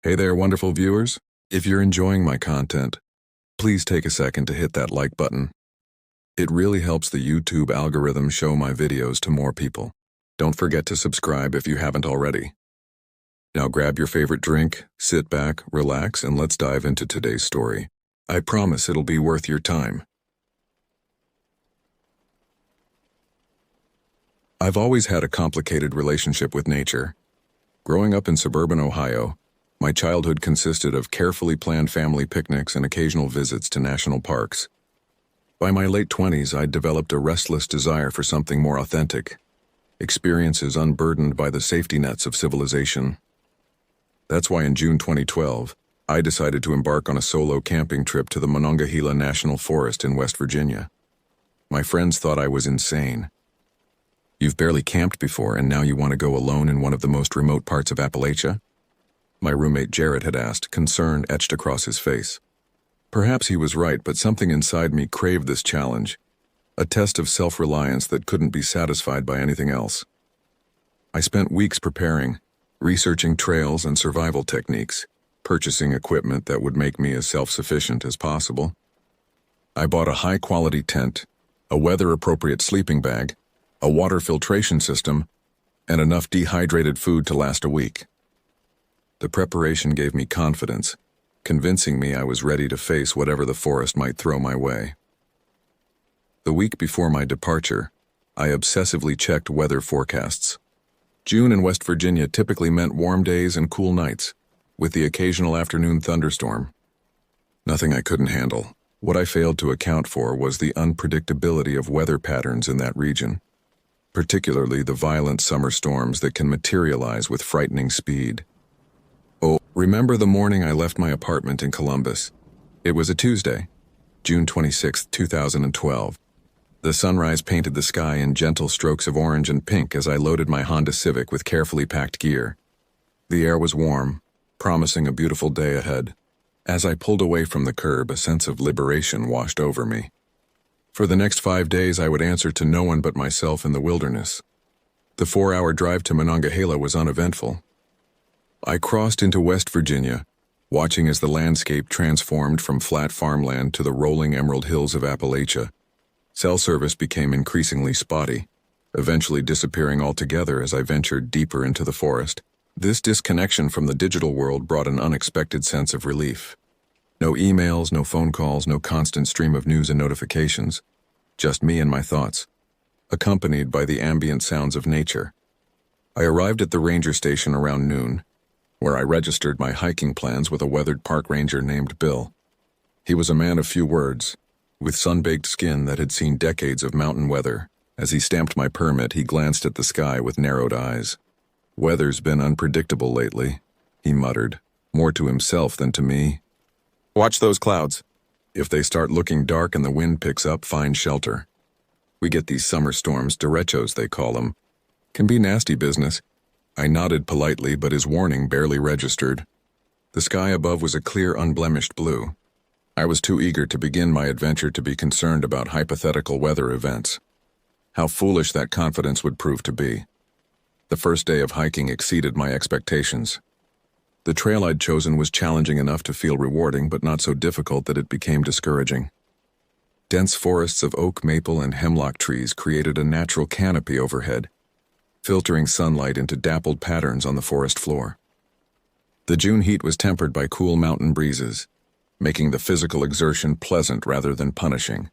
Hey there, wonderful viewers. If you're enjoying my content, please take a second to hit that like button. It really helps the YouTube algorithm show my videos to more people. Don't forget to subscribe if you haven't already. Now grab your favorite drink, sit back, relax, and let's dive into today's story. I promise it'll be worth your time. I've always had a complicated relationship with nature. Growing up in suburban Ohio, my childhood consisted of carefully planned family picnics and occasional visits to national parks. By my late 20s, I'd developed a restless desire for something more authentic, experiences unburdened by the safety nets of civilization. That's why in June 2012, I decided to embark on a solo camping trip to the Monongahela National Forest in West Virginia. My friends thought I was insane. You've barely camped before, and now you want to go alone in one of the most remote parts of Appalachia? My roommate Jared had asked, concern etched across his face. Perhaps he was right, but something inside me craved this challenge, a test of self-reliance that couldn't be satisfied by anything else. I spent weeks preparing, researching trails and survival techniques, purchasing equipment that would make me as self-sufficient as possible. I bought a high-quality tent, a weather-appropriate sleeping bag, a water filtration system, and enough dehydrated food to last a week. The preparation gave me confidence, convincing me I was ready to face whatever the forest might throw my way. The week before my departure, I obsessively checked weather forecasts. June in West Virginia typically meant warm days and cool nights, with the occasional afternoon thunderstorm. Nothing I couldn't handle. What I failed to account for was the unpredictability of weather patterns in that region, particularly the violent summer storms that can materialize with frightening speed. Oh, remember the morning I left my apartment in Columbus? It was a Tuesday, June 26, 2012. The sunrise painted the sky in gentle strokes of orange and pink as I loaded my Honda Civic with carefully packed gear. The air was warm, promising a beautiful day ahead. As I pulled away from the curb, a sense of liberation washed over me. For the next 5 days, I would answer to no one but myself in the wilderness. The 4-hour drive to Monongahela was uneventful. I crossed into West Virginia, watching as the landscape transformed from flat farmland to the rolling emerald hills of Appalachia. Cell service became increasingly spotty, eventually disappearing altogether as I ventured deeper into the forest. This disconnection from the digital world brought an unexpected sense of relief. No emails, no phone calls, no constant stream of news and notifications. Just me and my thoughts, accompanied by the ambient sounds of nature. I arrived at the ranger station around noon, where I registered my hiking plans with a weathered park ranger named Bill. He was a man of few words, with sun-baked skin that had seen decades of mountain weather. As he stamped my permit, he glanced at the sky with narrowed eyes. "Weather's been unpredictable lately," he muttered, more to himself than to me. "Watch those clouds. If they start looking dark and the wind picks up, find shelter. We get these summer storms, derechos they call them. Can be nasty business." I nodded politely, but his warning barely registered. The sky above was a clear, unblemished blue. I was too eager to begin my adventure to be concerned about hypothetical weather events. How foolish that confidence would prove to be. The first day of hiking exceeded my expectations. The trail I'd chosen was challenging enough to feel rewarding, but not so difficult that it became discouraging. Dense forests of oak, maple, and hemlock trees created a natural canopy overhead, filtering sunlight into dappled patterns on the forest floor. The June heat was tempered by cool mountain breezes, making the physical exertion pleasant rather than punishing.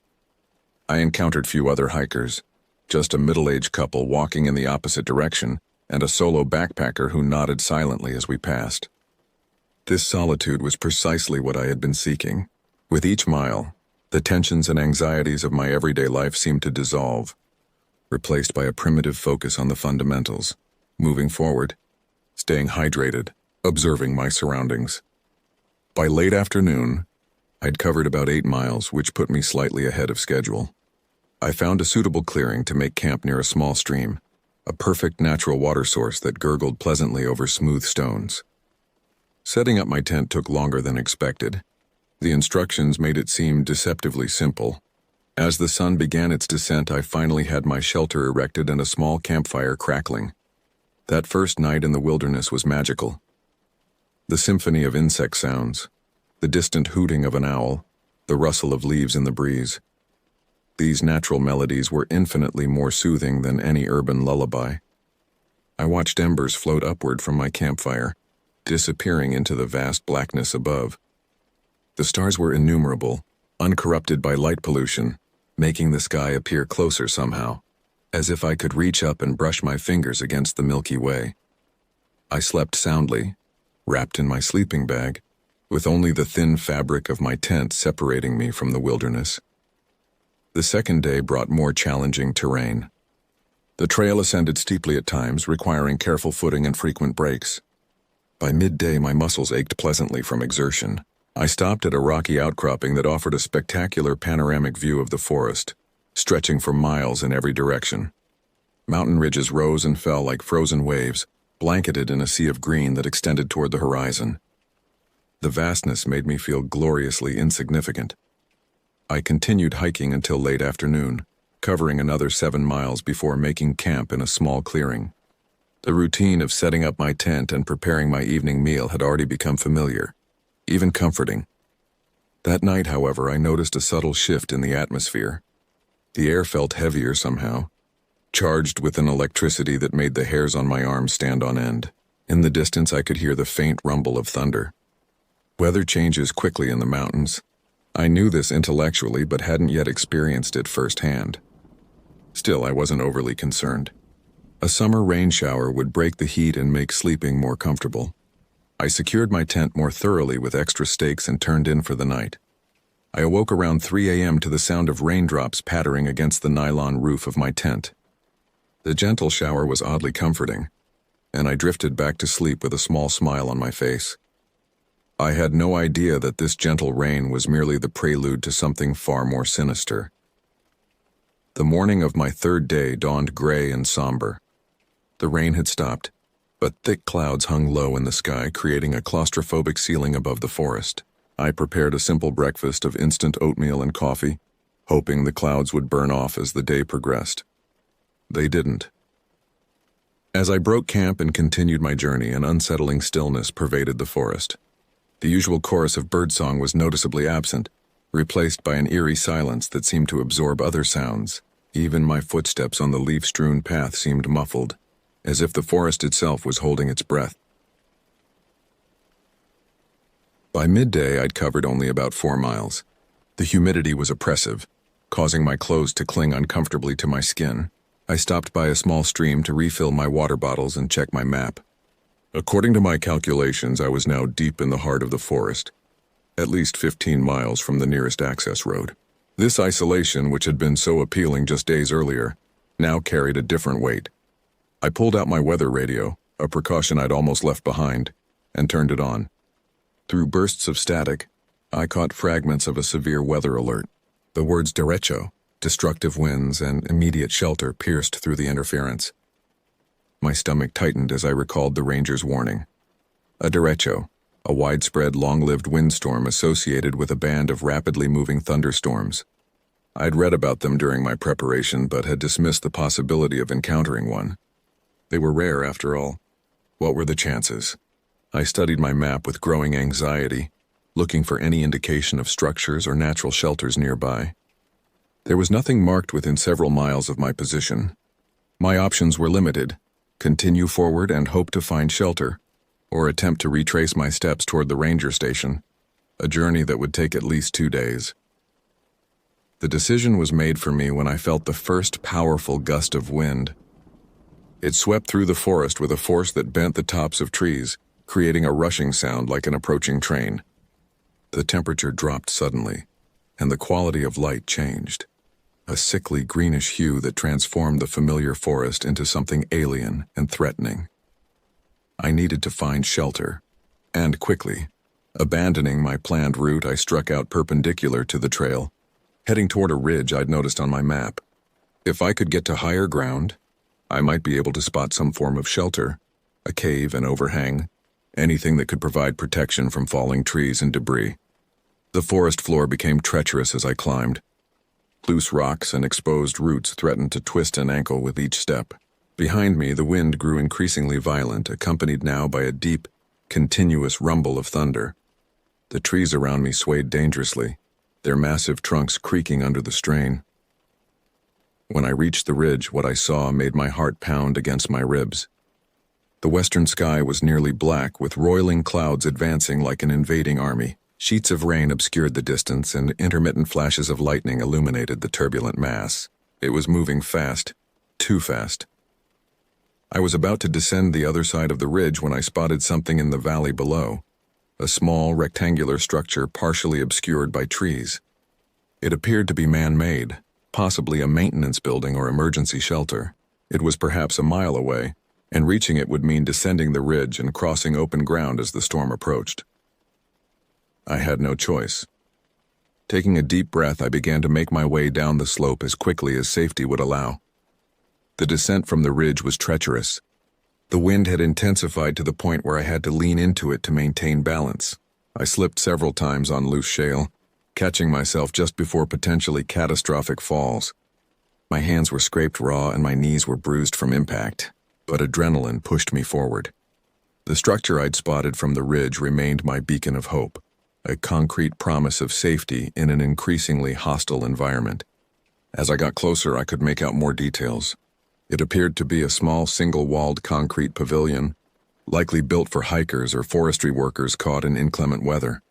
I encountered few other hikers, just a middle-aged couple walking in the opposite direction and a solo backpacker who nodded silently as we passed. This solitude was precisely what I had been seeking. With each mile, the tensions and anxieties of my everyday life seemed to dissolve, replaced by a primitive focus on the fundamentals, moving forward, staying hydrated, observing my surroundings. By late afternoon, I'd covered about 8 miles, which put me slightly ahead of schedule. I found a suitable clearing to make camp near a small stream, a perfect natural water source that gurgled pleasantly over smooth stones. Setting up my tent took longer than expected. The instructions made it seem deceptively simple. As the sun began its descent, I finally had my shelter erected and a small campfire crackling. That first night in the wilderness was magical. The symphony of insect sounds, the distant hooting of an owl, the rustle of leaves in the breeze. These natural melodies were infinitely more soothing than any urban lullaby. I watched embers float upward from my campfire, disappearing into the vast blackness above. The stars were innumerable, uncorrupted by light pollution, making the sky appear closer somehow, as if I could reach up and brush my fingers against the Milky Way. I slept soundly, wrapped in my sleeping bag, with only the thin fabric of my tent separating me from the wilderness. The second day brought more challenging terrain. The trail ascended steeply at times, requiring careful footing and frequent breaks. By midday, my muscles ached pleasantly from exertion. I stopped at a rocky outcropping that offered a spectacular panoramic view of the forest, stretching for miles in every direction. Mountain ridges rose and fell like frozen waves, blanketed in a sea of green that extended toward the horizon. The vastness made me feel gloriously insignificant. I continued hiking until late afternoon, covering another 7 miles before making camp in a small clearing. The routine of setting up my tent and preparing my evening meal had already become familiar, even comforting. That night, however, I noticed a subtle shift in the atmosphere. The air felt heavier somehow, charged with an electricity that made the hairs on my arms stand on end. In the distance, I could hear the faint rumble of thunder. Weather changes quickly in the mountains. I knew this intellectually, but hadn't yet experienced it firsthand. Still, I wasn't overly concerned. A summer rain shower would break the heat and make sleeping more comfortable. I secured my tent more thoroughly with extra stakes and turned in for the night. I awoke around 3 a.m. to the sound of raindrops pattering against the nylon roof of my tent. The gentle shower was oddly comforting, and I drifted back to sleep with a small smile on my face. I had no idea that this gentle rain was merely the prelude to something far more sinister. The morning of my third day dawned gray and somber. The rain had stopped, but thick clouds hung low in the sky, creating a claustrophobic ceiling above the forest. I prepared a simple breakfast of instant oatmeal and coffee, hoping the clouds would burn off as the day progressed. They didn't. As I broke camp and continued my journey, an unsettling stillness pervaded the forest. The usual chorus of birdsong was noticeably absent, replaced by an eerie silence that seemed to absorb other sounds. Even my footsteps on the leaf-strewn path seemed muffled, as if the forest itself was holding its breath. By midday, I'd covered only about 4 miles. The humidity was oppressive, causing my clothes to cling uncomfortably to my skin. I stopped by a small stream to refill my water bottles and check my map. According to my calculations, I was now deep in the heart of the forest, at least 15 miles from the nearest access road. This isolation, which had been so appealing just days earlier, now carried a different weight. I pulled out my weather radio, a precaution I'd almost left behind, and turned it on. Through bursts of static, I caught fragments of a severe weather alert. The words derecho, destructive winds, and immediate shelter pierced through the interference. My stomach tightened as I recalled the ranger's warning. A derecho, a widespread, long-lived windstorm associated with a band of rapidly moving thunderstorms. I'd read about them during my preparation, but had dismissed the possibility of encountering one. They were rare, after all. What were the chances? I studied my map with growing anxiety, looking for any indication of structures or natural shelters nearby. There was nothing marked within several miles of my position. My options were limited: continue forward and hope to find shelter, or attempt to retrace my steps toward the ranger station, a journey that would take at least 2 days. The decision was made for me when I felt the first powerful gust of wind. It swept through the forest with a force that bent the tops of trees, creating a rushing sound like an approaching train. The temperature dropped suddenly, and the quality of light changed. A sickly greenish hue that transformed the familiar forest into something alien and threatening. I needed to find shelter, and quickly. Abandoning my planned route, I struck out perpendicular to the trail, heading toward a ridge I'd noticed on my map. If I could get to higher ground, I might be able to spot some form of shelter, a cave, an overhang, anything that could provide protection from falling trees and debris. The forest floor became treacherous as I climbed. Loose rocks and exposed roots threatened to twist an ankle with each step. Behind me, the wind grew increasingly violent, accompanied now by a deep, continuous rumble of thunder. The trees around me swayed dangerously, their massive trunks creaking under the strain. When I reached the ridge, what I saw made my heart pound against my ribs. The western sky was nearly black, with roiling clouds advancing like an invading army. Sheets of rain obscured the distance, and intermittent flashes of lightning illuminated the turbulent mass. It was moving fast, too fast. I was about to descend the other side of the ridge when I spotted something in the valley below, a small rectangular structure partially obscured by trees. It appeared to be man-made, possibly a maintenance building or emergency shelter. It was perhaps a mile away, and reaching it would mean descending the ridge and crossing open ground as the storm approached. I had no choice. Taking a deep breath, I began to make my way down the slope as quickly as safety would allow. The descent from the ridge was treacherous. The wind had intensified to the point where I had to lean into it to maintain balance. I slipped several times on loose shale, catching myself just before potentially catastrophic falls. My hands were scraped raw and my knees were bruised from impact, but adrenaline pushed me forward. The structure I'd spotted from the ridge remained my beacon of hope, a concrete promise of safety in an increasingly hostile environment. As I got closer, I could make out more details. It appeared to be a small single-walled concrete pavilion, likely built for hikers or forestry workers caught in inclement weather.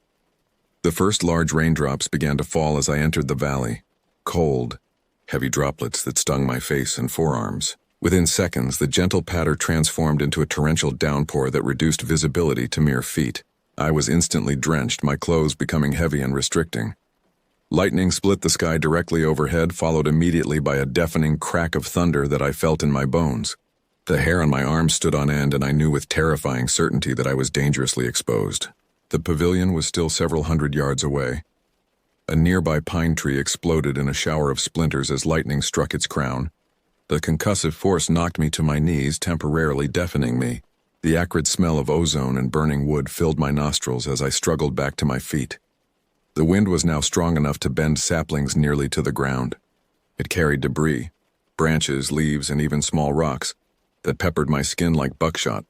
The first large raindrops began to fall as I entered the valley, cold, heavy droplets that stung my face and forearms. Within seconds, the gentle patter transformed into a torrential downpour that reduced visibility to mere feet. I was instantly drenched, my clothes becoming heavy and restricting. Lightning split the sky directly overhead, followed immediately by a deafening crack of thunder that I felt in my bones. The hair on my arms stood on end, and I knew with terrifying certainty that I was dangerously exposed. The pavilion was still several hundred yards away. A nearby pine tree exploded in a shower of splinters as lightning struck its crown. The concussive force knocked me to my knees, temporarily deafening me. The acrid smell of ozone and burning wood filled my nostrils as I struggled back to my feet. The wind was now strong enough to bend saplings nearly to the ground. It carried debris, branches, leaves, and even small rocks that peppered my skin like buckshot.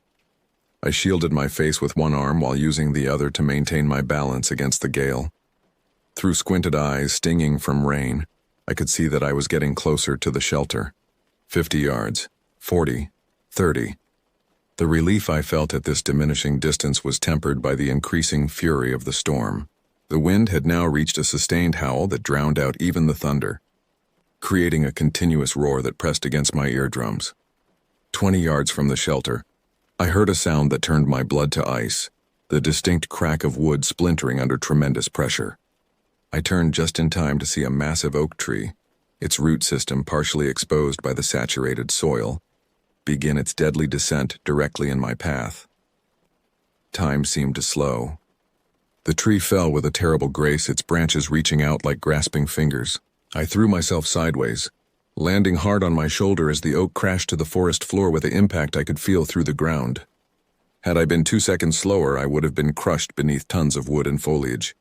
I shielded my face with one arm while using the other to maintain my balance against the gale. Through squinted eyes, stinging from rain, I could see that I was getting closer to the shelter. 50 yards, 40, 30. The relief I felt at this diminishing distance was tempered by the increasing fury of the storm. The wind had now reached a sustained howl that drowned out even the thunder, creating a continuous roar that pressed against my eardrums. 20 yards from the shelter, I heard a sound that turned my blood to ice, the distinct crack of wood splintering under tremendous pressure. I turned just in time to see a massive oak tree, its root system partially exposed by the saturated soil, begin its deadly descent directly in my path. Time seemed to slow. The tree fell with a terrible grace, its branches reaching out like grasping fingers. I threw myself sideways, landing hard on my shoulder as the oak crashed to the forest floor with the impact I could feel through the ground. Had I been 2 seconds slower, I would have been crushed beneath tons of wood and foliage.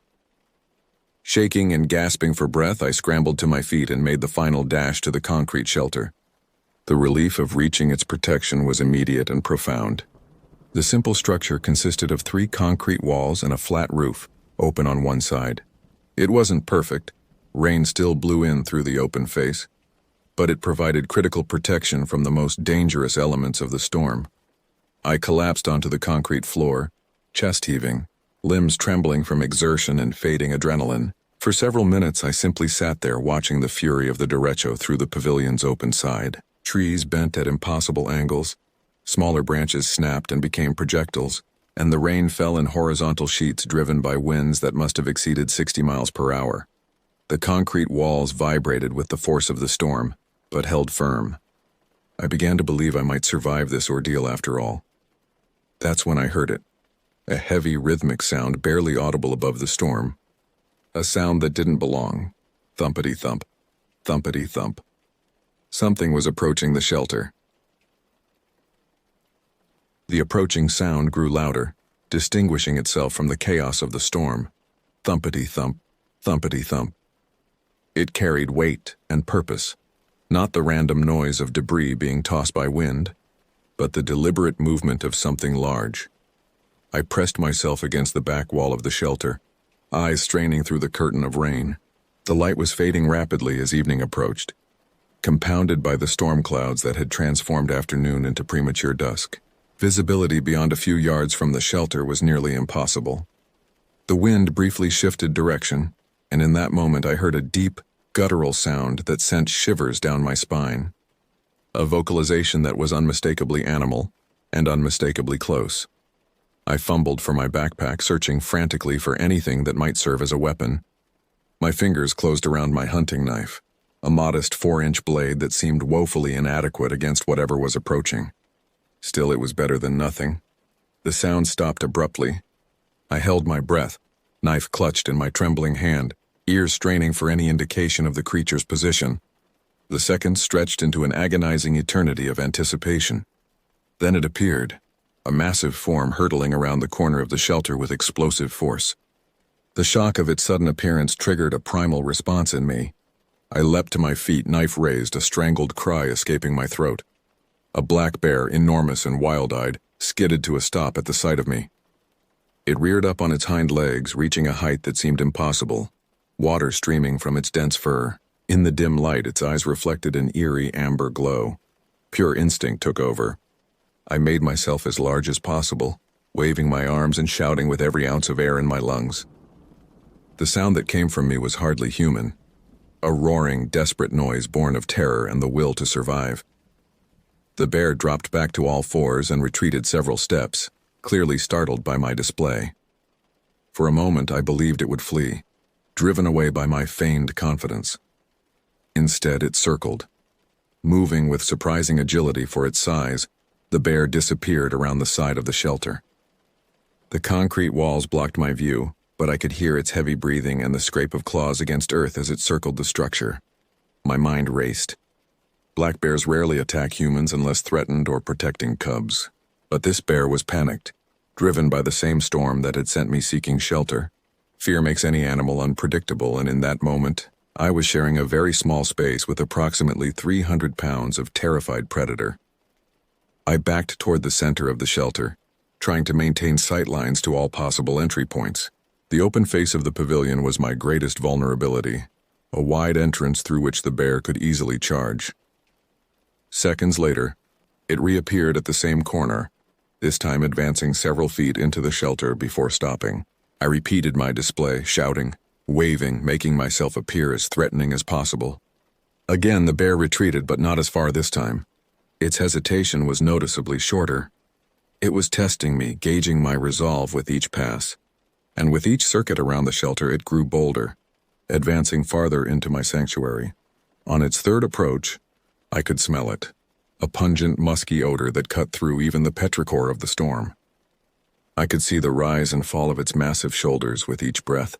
Shaking and gasping for breath, I scrambled to my feet and made the final dash to the concrete shelter. The relief of reaching its protection was immediate and profound. The simple structure consisted of 3 concrete walls and a flat roof, open on one side. It wasn't perfect. Rain still blew in through the open face, but it provided critical protection from the most dangerous elements of the storm. I collapsed onto the concrete floor, chest heaving, limbs trembling from exertion and fading adrenaline. For several minutes, I simply sat there watching the fury of the derecho through the pavilion's open side. Trees bent at impossible angles, smaller branches snapped and became projectiles, and the rain fell in horizontal sheets driven by winds that must have exceeded 60 miles per hour. The concrete walls vibrated with the force of the storm, but held firm. I began to believe I might survive this ordeal after all. That's when I heard it, a heavy rhythmic sound barely audible above the storm. A sound that didn't belong. Thumpity-thump, thumpity-thump. Something was approaching the shelter. The approaching sound grew louder, distinguishing itself from the chaos of the storm. Thumpity-thump, thumpity-thump. It carried weight and purpose, not the random noise of debris being tossed by wind, but the deliberate movement of something large. I pressed myself against the back wall of the shelter, eyes straining through the curtain of rain. The light was fading rapidly as evening approached, compounded by the storm clouds that had transformed afternoon into premature dusk. Visibility beyond a few yards from the shelter was nearly impossible. The wind briefly shifted direction, and in that moment I heard a deep, guttural sound that sent shivers down my spine. A vocalization that was unmistakably animal and unmistakably close. I fumbled for my backpack, searching frantically for anything that might serve as a weapon. My fingers closed around my hunting knife, a modest 4-inch blade that seemed woefully inadequate against whatever was approaching. Still, it was better than nothing. The sound stopped abruptly. I held my breath, knife clutched in my trembling hand, ears straining for any indication of the creature's position. The seconds stretched into an agonizing eternity of anticipation. Then it appeared, a massive form hurtling around the corner of the shelter with explosive force. The shock of its sudden appearance triggered a primal response in me. I leapt to my feet, knife raised, a strangled cry escaping my throat. A black bear, enormous and wild-eyed, skidded to a stop at the sight of me. It reared up on its hind legs, reaching a height that seemed impossible, water streaming from its dense fur. In the dim light, its eyes reflected an eerie amber glow. Pure instinct took over. I made myself as large as possible, waving my arms and shouting with every ounce of air in my lungs. The sound that came from me was hardly human, a roaring, desperate noise born of terror and the will to survive. The bear dropped back to all fours and retreated several steps, clearly startled by my display. For a moment, I believed it would flee, driven away by my feigned confidence. Instead, it circled. Moving with surprising agility for its size, the bear disappeared around the side of the shelter. The concrete walls blocked my view, but I could hear its heavy breathing and the scrape of claws against earth as it circled the structure. My mind raced. Black bears rarely attack humans unless threatened or protecting cubs. But this bear was panicked, driven by the same storm that had sent me seeking shelter. Fear makes any animal unpredictable, and in that moment, I was sharing a very small space with approximately 300 pounds of terrified predator. I backed toward the center of the shelter, trying to maintain sight lines to all possible entry points. The open face of the pavilion was my greatest vulnerability, a wide entrance through which the bear could easily charge. Seconds later, it reappeared at the same corner, this time advancing several feet into the shelter before stopping. I repeated my display, shouting, waving, making myself appear as threatening as possible. Again, the bear retreated, but not as far this time. Its hesitation was noticeably shorter. It was testing me, gauging my resolve with each pass. And with each circuit around the shelter, it grew bolder, advancing farther into my sanctuary. On its third approach, I could smell it, a pungent, musky odor that cut through even the petrichor of the storm. I could see the rise and fall of its massive shoulders with each breath,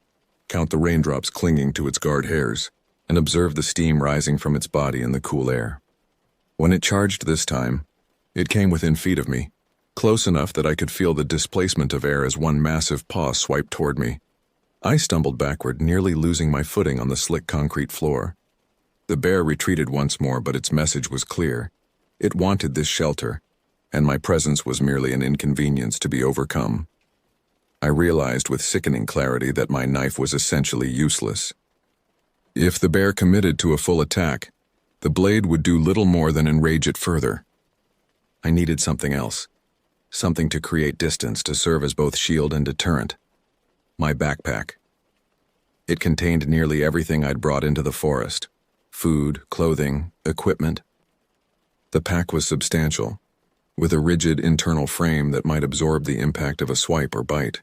count the raindrops clinging to its guard hairs, and observe the steam rising from its body in the cool air. When it charged this time, it came within feet of me, close enough that I could feel the displacement of air as one massive paw swiped toward me. I stumbled backward, nearly losing my footing on the slick concrete floor. The bear retreated once more, but its message was clear. It wanted this shelter, and my presence was merely an inconvenience to be overcome. I realized with sickening clarity that my knife was essentially useless. If the bear committed to a full attack, the blade would do little more than enrage it further. I needed something else, something to create distance, to serve as both shield and deterrent. My backpack. It contained nearly everything I'd brought into the forest: food, clothing, equipment. The pack was substantial, with a rigid internal frame that might absorb the impact of a swipe or bite.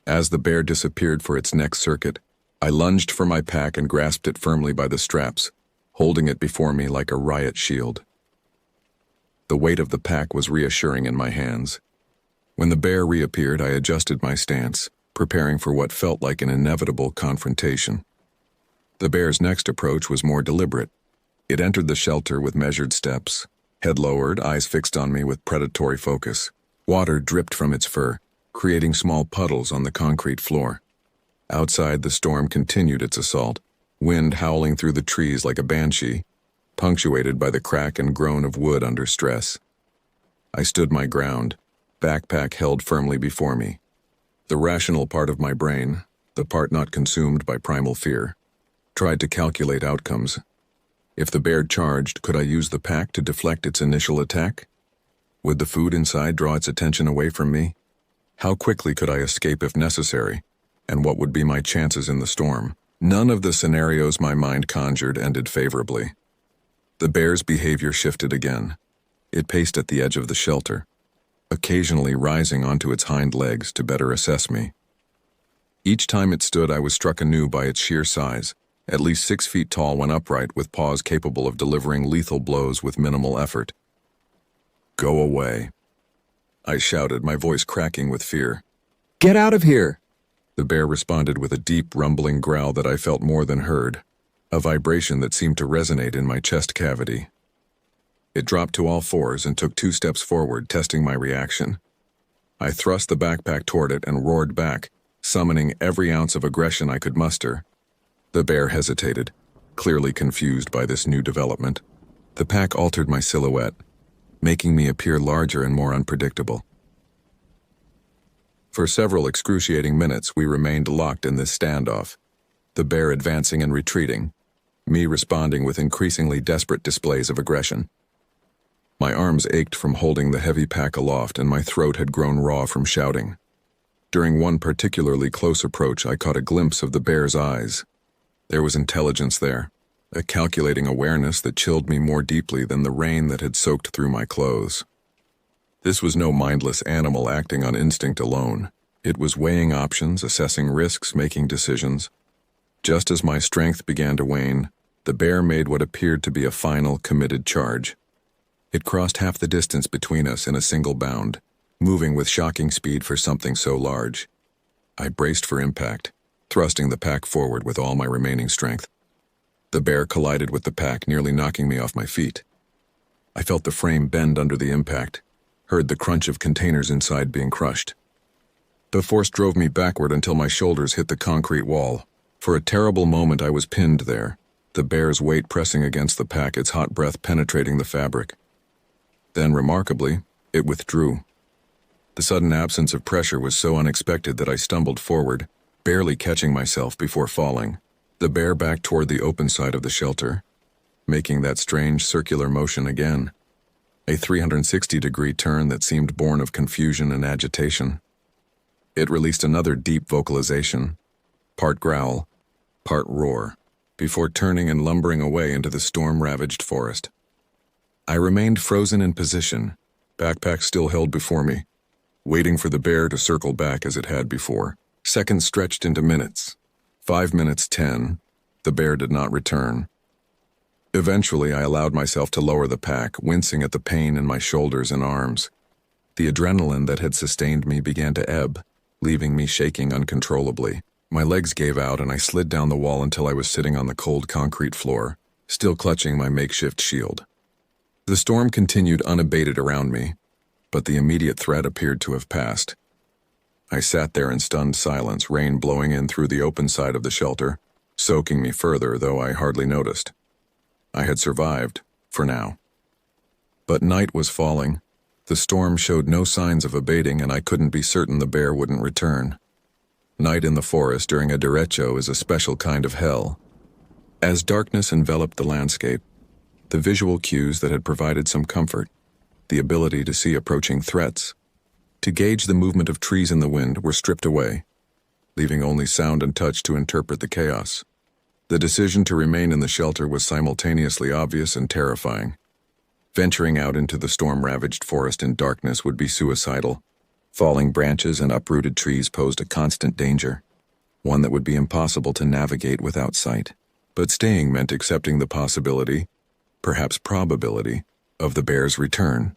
As the bear disappeared for its next circuit, I lunged for my pack and grasped it firmly by the straps, holding it before me like a riot shield. The weight of the pack was reassuring in my hands. When the bear reappeared, I adjusted my stance, preparing for what felt like an inevitable confrontation. The bear's next approach was more deliberate. It entered the shelter with measured steps, head lowered, eyes fixed on me with predatory focus. Water dripped from its fur, creating small puddles on the concrete floor. Outside, the storm continued its assault, wind howling through the trees like a banshee, punctuated by the crack and groan of wood under stress. I stood my ground, backpack held firmly before me. The rational part of my brain, the part not consumed by primal fear, tried to calculate outcomes. If the bear charged, could I use the pack to deflect its initial attack? Would the food inside draw its attention away from me? How quickly could I escape if necessary? And what would be my chances in the storm? None of the scenarios my mind conjured ended favorably. The bear's behavior shifted again. It paced at the edge of the shelter, occasionally rising onto its hind legs to better assess me. Each time it stood, I was struck anew by its sheer size, at least 6 feet tall when upright, with paws capable of delivering lethal blows with minimal effort. "Go away," I shouted, my voice cracking with fear. "Get out of here!" The bear responded with a deep, rumbling growl that I felt more than heard, a vibration that seemed to resonate in my chest cavity. It dropped to all fours and took 2 steps forward, testing my reaction. I thrust the backpack toward it and roared back, summoning every ounce of aggression I could muster. The bear hesitated, clearly confused by this new development. The pack altered my silhouette, making me appear larger and more unpredictable. For several excruciating minutes, we remained locked in this standoff, the bear advancing and retreating, me responding with increasingly desperate displays of aggression. My arms ached from holding the heavy pack aloft, and my throat had grown raw from shouting. During one particularly close approach, I caught a glimpse of the bear's eyes. There was intelligence there, a calculating awareness that chilled me more deeply than the rain that had soaked through my clothes. This was no mindless animal acting on instinct alone. It was weighing options, assessing risks, making decisions. Just as my strength began to wane, the bear made what appeared to be a final, committed charge. It crossed half the distance between us in a single bound, moving with shocking speed for something so large. I braced for impact, thrusting the pack forward with all my remaining strength. The bear collided with the pack, nearly knocking me off my feet. I felt the frame bend under the impact, heard the crunch of containers inside being crushed. The force drove me backward until my shoulders hit the concrete wall. For a terrible moment I was pinned there, the bear's weight pressing against the pack, its hot breath penetrating the fabric. Then, remarkably, it withdrew. The sudden absence of pressure was so unexpected that I stumbled forward, barely catching myself before falling. The bear backed toward the open side of the shelter, making that strange circular motion again, a 360-degree turn that seemed born of confusion and agitation. It released another deep vocalization, part growl, part roar, before turning and lumbering away into the storm-ravaged forest. I remained frozen in position, backpack still held before me, waiting for the bear to circle back as it had before. Seconds stretched into minutes. 5 minutes, 10. The bear did not return. Eventually, I allowed myself to lower the pack, wincing at the pain in my shoulders and arms. The adrenaline that had sustained me began to ebb, leaving me shaking uncontrollably. My legs gave out and I slid down the wall until I was sitting on the cold concrete floor, still clutching my makeshift shield. The storm continued unabated around me, but the immediate threat appeared to have passed. I sat there in stunned silence, rain blowing in through the open side of the shelter, soaking me further, though I hardly noticed. I had survived, for now. But night was falling. The storm showed no signs of abating, and I couldn't be certain the bear wouldn't return. Night in the forest during a derecho is a special kind of hell. As darkness enveloped the landscape, the visual cues that had provided some comfort, the ability to see approaching threats, to gauge the movement of trees in the wind, were stripped away, leaving only sound and touch to interpret the chaos. The decision to remain in the shelter was simultaneously obvious and terrifying. Venturing out into the storm-ravaged forest in darkness would be suicidal. Falling branches and uprooted trees posed a constant danger, one that would be impossible to navigate without sight. But staying meant accepting the possibility, perhaps probability, of the bear's return.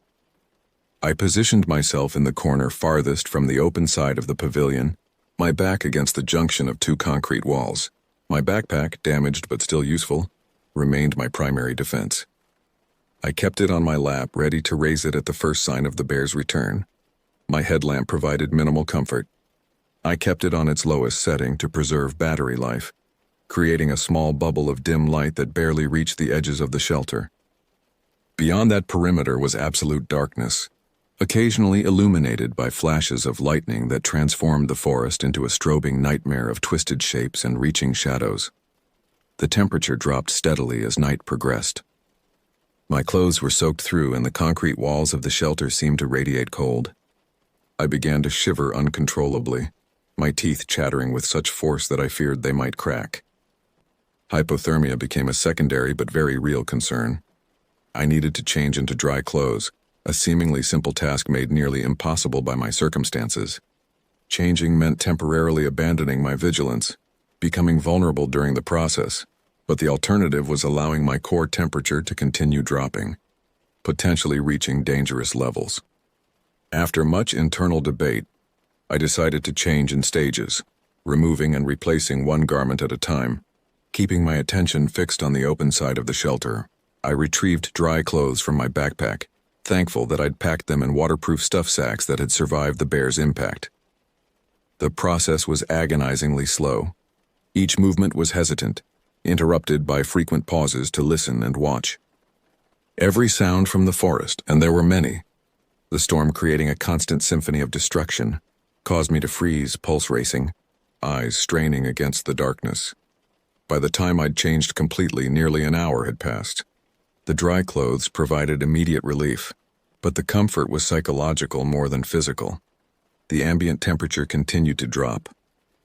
I positioned myself in the corner farthest from the open side of the pavilion, my back against the junction of 2 concrete walls. My backpack, damaged but still useful, remained my primary defense. I kept it on my lap, ready to raise it at the first sign of the bear's return. My headlamp provided minimal comfort. I kept it on its lowest setting to preserve battery life, creating a small bubble of dim light that barely reached the edges of the shelter. Beyond that perimeter was absolute darkness, occasionally illuminated by flashes of lightning that transformed the forest into a strobing nightmare of twisted shapes and reaching shadows. The temperature dropped steadily as night progressed. My clothes were soaked through and the concrete walls of the shelter seemed to radiate cold. I began to shiver uncontrollably, my teeth chattering with such force that I feared they might crack. Hypothermia became a secondary but very real concern. I needed to change into dry clothes, a seemingly simple task made nearly impossible by my circumstances. Changing meant temporarily abandoning my vigilance, becoming vulnerable during the process, but the alternative was allowing my core temperature to continue dropping, potentially reaching dangerous levels. After much internal debate, I decided to change in stages, removing and replacing one garment at a time. Keeping my attention fixed on the open side of the shelter, I retrieved dry clothes from my backpack, thankful that I'd packed them in waterproof stuff sacks that had survived the bear's impact. The process was agonizingly slow. Each movement was hesitant, interrupted by frequent pauses to listen and watch. Every sound from the forest, and there were many, the storm creating a constant symphony of destruction, caused me to freeze, pulse racing, eyes straining against the darkness. By the time I'd changed completely, nearly an hour had passed. The dry clothes provided immediate relief, but the comfort was psychological more than physical. The ambient temperature continued to drop,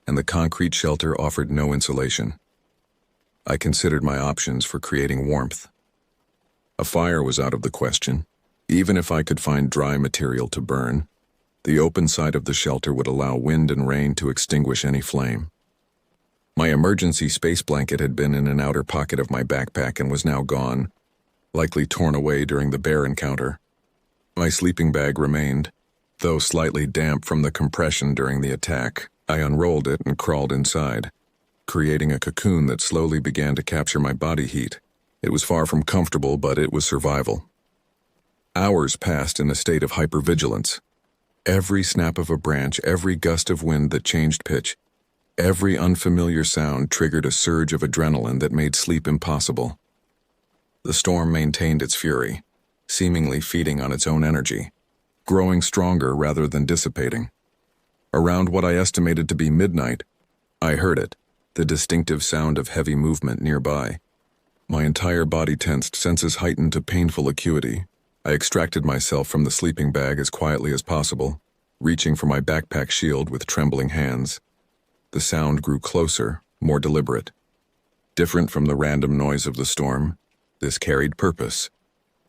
and the concrete shelter offered no insulation. I considered my options for creating warmth. A fire was out of the question. Even if I could find dry material to burn, the open side of the shelter would allow wind and rain to extinguish any flame. My emergency space blanket had been in an outer pocket of my backpack and was now gone, likely torn away during the bear encounter. My sleeping bag remained, though slightly damp from the compression during the attack. I unrolled it and crawled inside, creating a cocoon that slowly began to capture my body heat. It was far from comfortable, but it was survival. Hours passed in a state of hypervigilance. Every snap of a branch, every gust of wind that changed pitch, every unfamiliar sound triggered a surge of adrenaline that made sleep impossible. The storm maintained its fury, seemingly feeding on its own energy, growing stronger rather than dissipating. Around what I estimated to be midnight, I heard it, the distinctive sound of heavy movement nearby. My entire body tensed, senses heightened to painful acuity. I extracted myself from the sleeping bag as quietly as possible, reaching for my backpack shield with trembling hands. The sound grew closer, more deliberate. Different from the random noise of the storm, this carried purpose.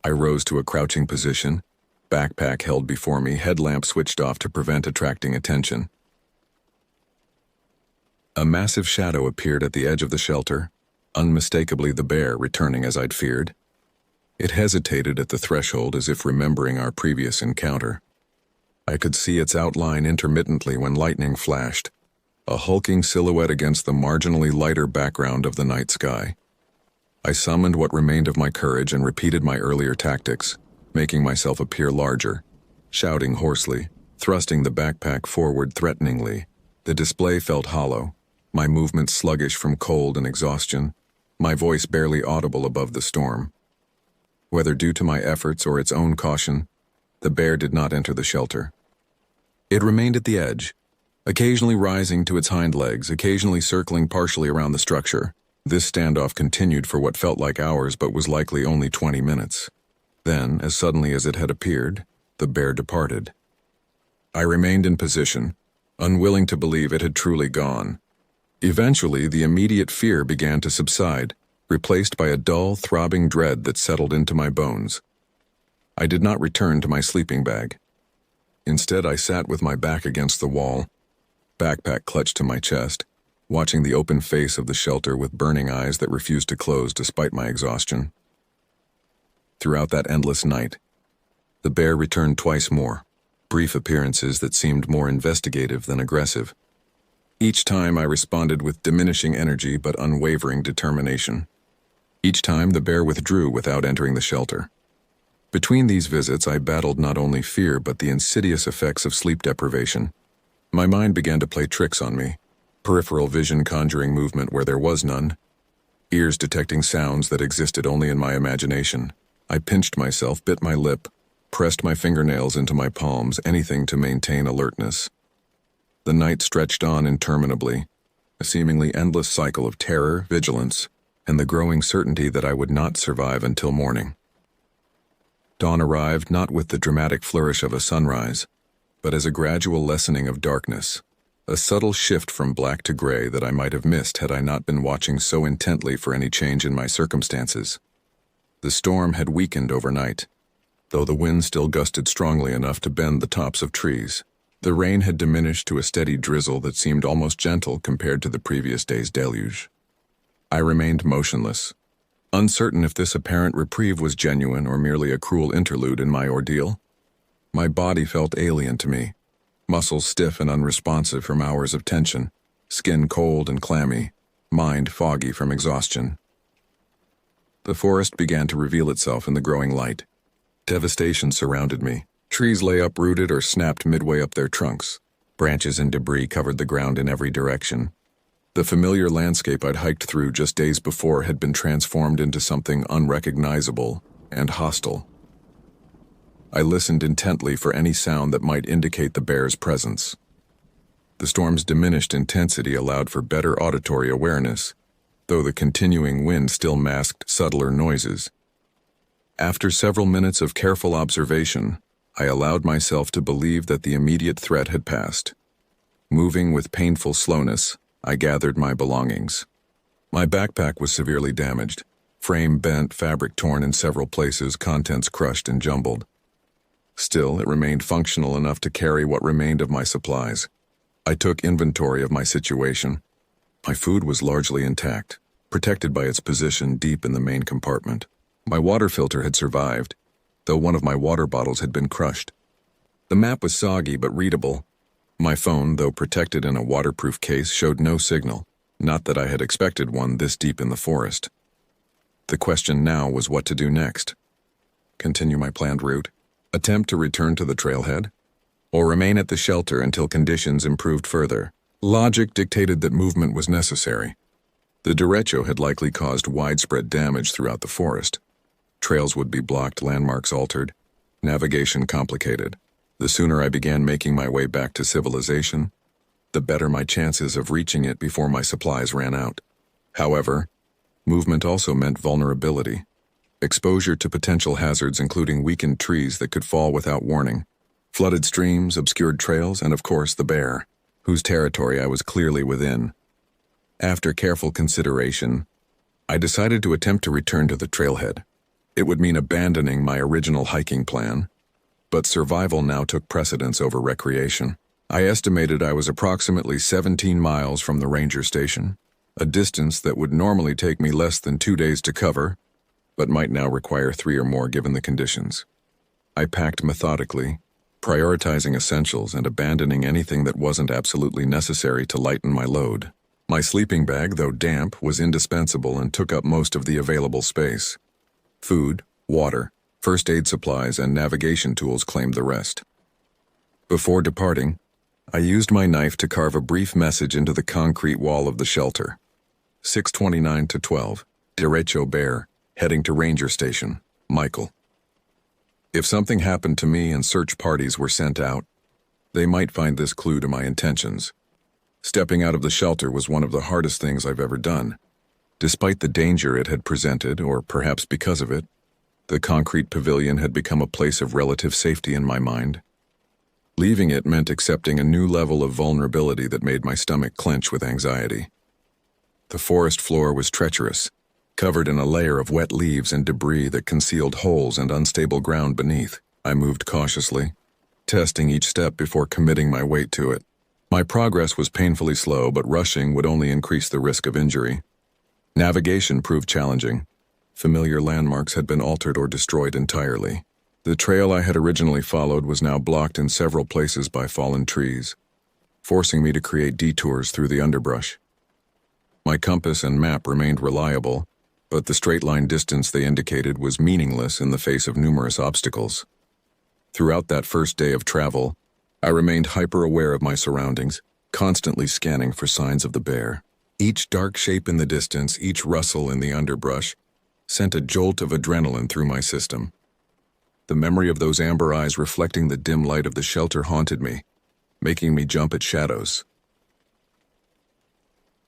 I rose to a crouching position, backpack held before me, headlamp switched off to prevent attracting attention. A massive shadow appeared at the edge of the shelter, unmistakably the bear returning as I'd feared. It hesitated at the threshold as if remembering our previous encounter. I could see its outline intermittently when lightning flashed, a hulking silhouette against the marginally lighter background of the night sky. I summoned what remained of my courage and repeated my earlier tactics, making myself appear larger, shouting hoarsely, thrusting the backpack forward threateningly. The display felt hollow, my movements sluggish from cold and exhaustion, my voice barely audible above the storm. Whether due to my efforts or its own caution, the bear did not enter the shelter. It remained at the edge, occasionally rising to its hind legs, occasionally circling partially around the structure. This standoff continued for what felt like hours but was likely only 20 minutes. Then, as suddenly as it had appeared, the bear departed. I remained in position, unwilling to believe it had truly gone. Eventually, the immediate fear began to subside, replaced by a dull, throbbing dread that settled into my bones. I did not return to my sleeping bag. Instead, I sat with my back against the wall, backpack clutched to my chest, watching the open face of the shelter with burning eyes that refused to close despite my exhaustion. Throughout that endless night, the bear returned twice more, brief appearances that seemed more investigative than aggressive. Each time I responded with diminishing energy but unwavering determination. Each time the bear withdrew without entering the shelter. Between these visits, I battled not only fear but the insidious effects of sleep deprivation. My mind began to play tricks on me, peripheral vision conjuring movement where there was none, ears detecting sounds that existed only in my imagination. I pinched myself, bit my lip, pressed my fingernails into my palms, anything to maintain alertness. The night stretched on interminably, a seemingly endless cycle of terror, vigilance, and the growing certainty that I would not survive until morning. Dawn arrived not with the dramatic flourish of a sunrise, but as a gradual lessening of darkness, a subtle shift from black to gray that I might have missed had I not been watching so intently for any change in my circumstances. The storm had weakened overnight, though the wind still gusted strongly enough to bend the tops of trees. The rain had diminished to a steady drizzle that seemed almost gentle compared to the previous day's deluge. I remained motionless, uncertain if this apparent reprieve was genuine or merely a cruel interlude in my ordeal. My body felt alien to me, muscles stiff and unresponsive from hours of tension, skin cold and clammy, mind foggy from exhaustion. The forest began to reveal itself in the growing light. Devastation surrounded me. Trees lay uprooted or snapped midway up their trunks. Branches and debris covered the ground in every direction. The familiar landscape I'd hiked through just days before had been transformed into something unrecognizable and hostile. I listened intently for any sound that might indicate the bear's presence. The storm's diminished intensity allowed for better auditory awareness, though the continuing wind still masked subtler noises. After several minutes of careful observation, I allowed myself to believe that the immediate threat had passed. Moving with painful slowness, I gathered my belongings. My backpack was severely damaged, frame bent, fabric torn in several places, contents crushed and jumbled. Still, it remained functional enough to carry what remained of my supplies. I took inventory of my situation. My food was largely intact, protected by its position deep in the main compartment. My water filter had survived, though one of my water bottles had been crushed. The map was soggy but readable. My phone, though protected in a waterproof case, showed no signal, not that I had expected one this deep in the forest. The question now was what to do next. Continue my planned route? Attempt to return to the trailhead? Or remain at the shelter until conditions improved further? Logic dictated that movement was necessary. The derecho had likely caused widespread damage throughout the forest. Trails would be blocked, landmarks altered, navigation complicated. The sooner I began making my way back to civilization, the better my chances of reaching it before my supplies ran out. However, movement also meant vulnerability. Exposure to potential hazards including weakened trees that could fall without warning, flooded streams, obscured trails, and of course the bear, whose territory I was clearly within. After careful consideration, I decided to attempt to return to the trailhead. It would mean abandoning my original hiking plan, but survival now took precedence over recreation. I estimated I was approximately 17 miles from the ranger station, a distance that would normally take me less than 2 days to cover, but might now require 3 or more given the conditions. I packed methodically, prioritizing essentials and abandoning anything that wasn't absolutely necessary to lighten my load. My sleeping bag, though damp, was indispensable and took up most of the available space. Food, water, first aid supplies, and navigation tools claimed the rest. Before departing, I used my knife to carve a brief message into the concrete wall of the shelter. 6:29 to 12, Derecho Bear, heading to Ranger Station, Michael. If something happened to me and search parties were sent out, they might find this clue to my intentions. Stepping out of the shelter was one of the hardest things I've ever done. Despite the danger it had presented, or perhaps because of it, the concrete pavilion had become a place of relative safety in my mind. Leaving it meant accepting a new level of vulnerability that made my stomach clench with anxiety. The forest floor was treacherous, covered in a layer of wet leaves and debris that concealed holes and unstable ground beneath. I moved cautiously, testing each step before committing my weight to it. My progress was painfully slow, but rushing would only increase the risk of injury. Navigation proved challenging. Familiar landmarks had been altered or destroyed entirely. The trail I had originally followed was now blocked in several places by fallen trees, forcing me to create detours through the underbrush. My compass and map remained reliable, but the straight-line distance they indicated was meaningless in the face of numerous obstacles. Throughout that first day of travel, I remained hyper-aware of my surroundings, constantly scanning for signs of the bear. Each dark shape in the distance, each rustle in the underbrush, sent a jolt of adrenaline through my system. The memory of those amber eyes reflecting the dim light of the shelter haunted me, making me jump at shadows.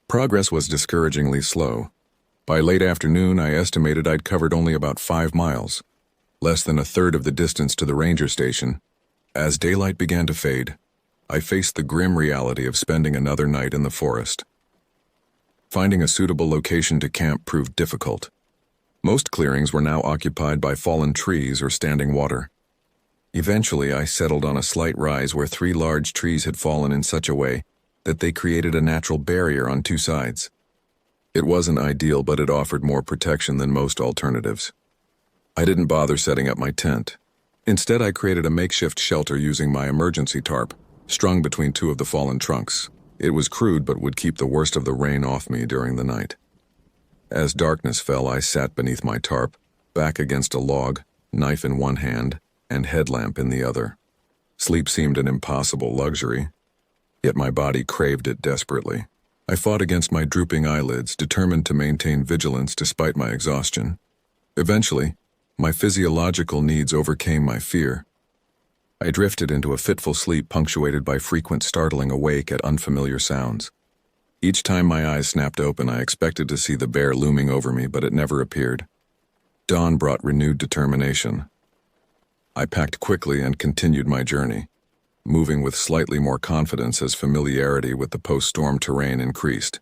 Progress was discouragingly slow. By late afternoon, I estimated I'd covered only about 5 miles, less than a third of the distance to the ranger station. As daylight began to fade, I faced the grim reality of spending another night in the forest. Finding a suitable location to camp proved difficult. Most clearings were now occupied by fallen trees or standing water. Eventually, I settled on a slight rise where 3 large trees had fallen in such a way that they created a natural barrier on 2 sides. It wasn't ideal, but it offered more protection than most alternatives. I didn't bother setting up my tent. Instead, I created a makeshift shelter using my emergency tarp, strung between 2 of the fallen trunks. It was crude but would keep the worst of the rain off me during the night. As darkness fell, I sat beneath my tarp, back against a log, knife in one hand, and headlamp in the other. Sleep seemed an impossible luxury, yet my body craved it desperately. I fought against my drooping eyelids, determined to maintain vigilance despite my exhaustion. Eventually, my physiological needs overcame my fear. I drifted into a fitful sleep punctuated by frequent startling awake at unfamiliar sounds. Each time my eyes snapped open, I expected to see the bear looming over me, but it never appeared. Dawn brought renewed determination. I packed quickly and continued my journey, moving with slightly more confidence as familiarity with the post-storm terrain increased.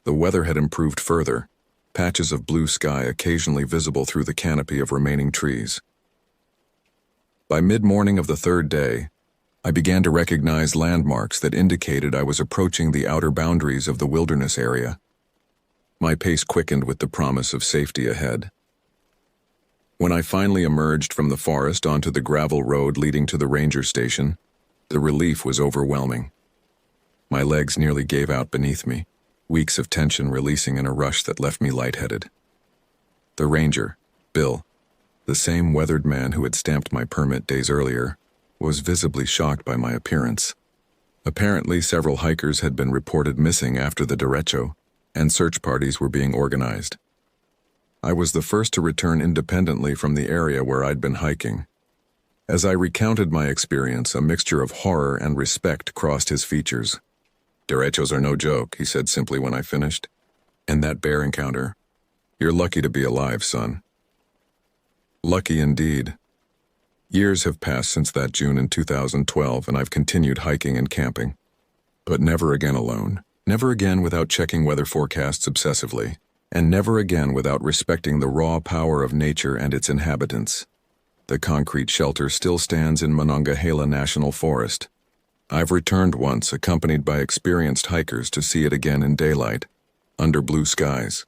The weather had improved further, patches of blue sky occasionally visible through the canopy of remaining trees. By mid-morning of the 3rd day, I began to recognize landmarks that indicated I was approaching the outer boundaries of the wilderness area. My pace quickened with the promise of safety ahead. When I finally emerged from the forest onto the gravel road leading to the ranger station, the relief was overwhelming. My legs nearly gave out beneath me, weeks of tension releasing in a rush that left me lightheaded. The ranger, Bill, the same weathered man who had stamped my permit days earlier, was visibly shocked by my appearance. Apparently, several hikers had been reported missing after the derecho, and search parties were being organized. I was the first to return independently from the area where I'd been hiking. As I recounted my experience, a mixture of horror and respect crossed his features. "Derechos are no joke," he said simply when I finished. "And that bear encounter, you're lucky to be alive, son." Lucky indeed. Years have passed since that June in 2012, and I've continued hiking and camping. But never again alone, never again without checking weather forecasts obsessively, and never again without respecting the raw power of nature and its inhabitants. The concrete shelter still stands in Monongahela National Forest. I've returned once, accompanied by experienced hikers, to see it again in daylight, under blue skies.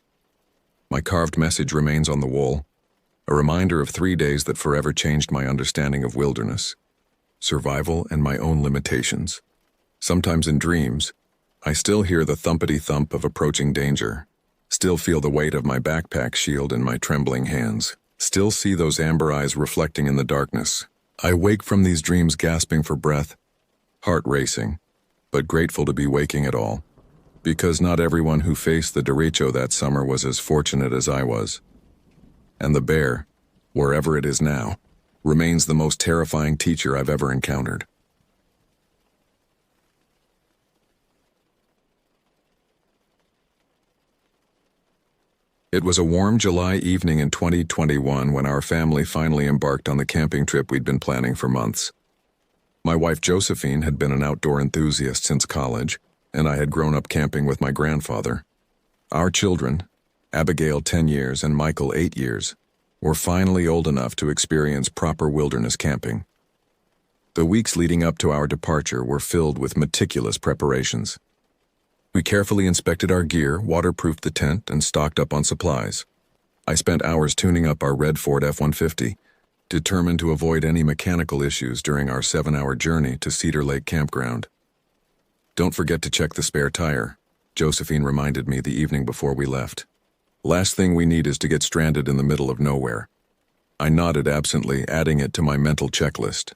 My carved message remains on the wall, a reminder of 3 days that forever changed my understanding of wilderness, survival, and my own limitations. Sometimes in dreams, I still hear the thumpity-thump of approaching danger, still feel the weight of my backpack shield in my trembling hands, still see those amber eyes reflecting in the darkness. I wake from these dreams gasping for breath, heart racing, but grateful to be waking at all, because not everyone who faced the derecho that summer was as fortunate as I was. And the bear, wherever it is now, remains the most terrifying teacher I've ever encountered. It was a warm July evening in 2021 when our family finally embarked on the camping trip we'd been planning for months. My wife Josephine had been an outdoor enthusiast since college, and I had grown up camping with my grandfather. Our children, Abigail 10 years and Michael 8 years, were finally old enough to experience proper wilderness camping. The weeks leading up to our departure were filled with meticulous preparations. We carefully inspected our gear, waterproofed the tent, and stocked up on supplies. I spent hours tuning up our red Ford F-150, determined to avoid any mechanical issues during our 7-hour journey to Cedar Lake Campground. "Don't forget to check the spare tire," Josephine reminded me the evening before we left. "Last thing we need is to get stranded in the middle of nowhere." I nodded absently, adding it to my mental checklist.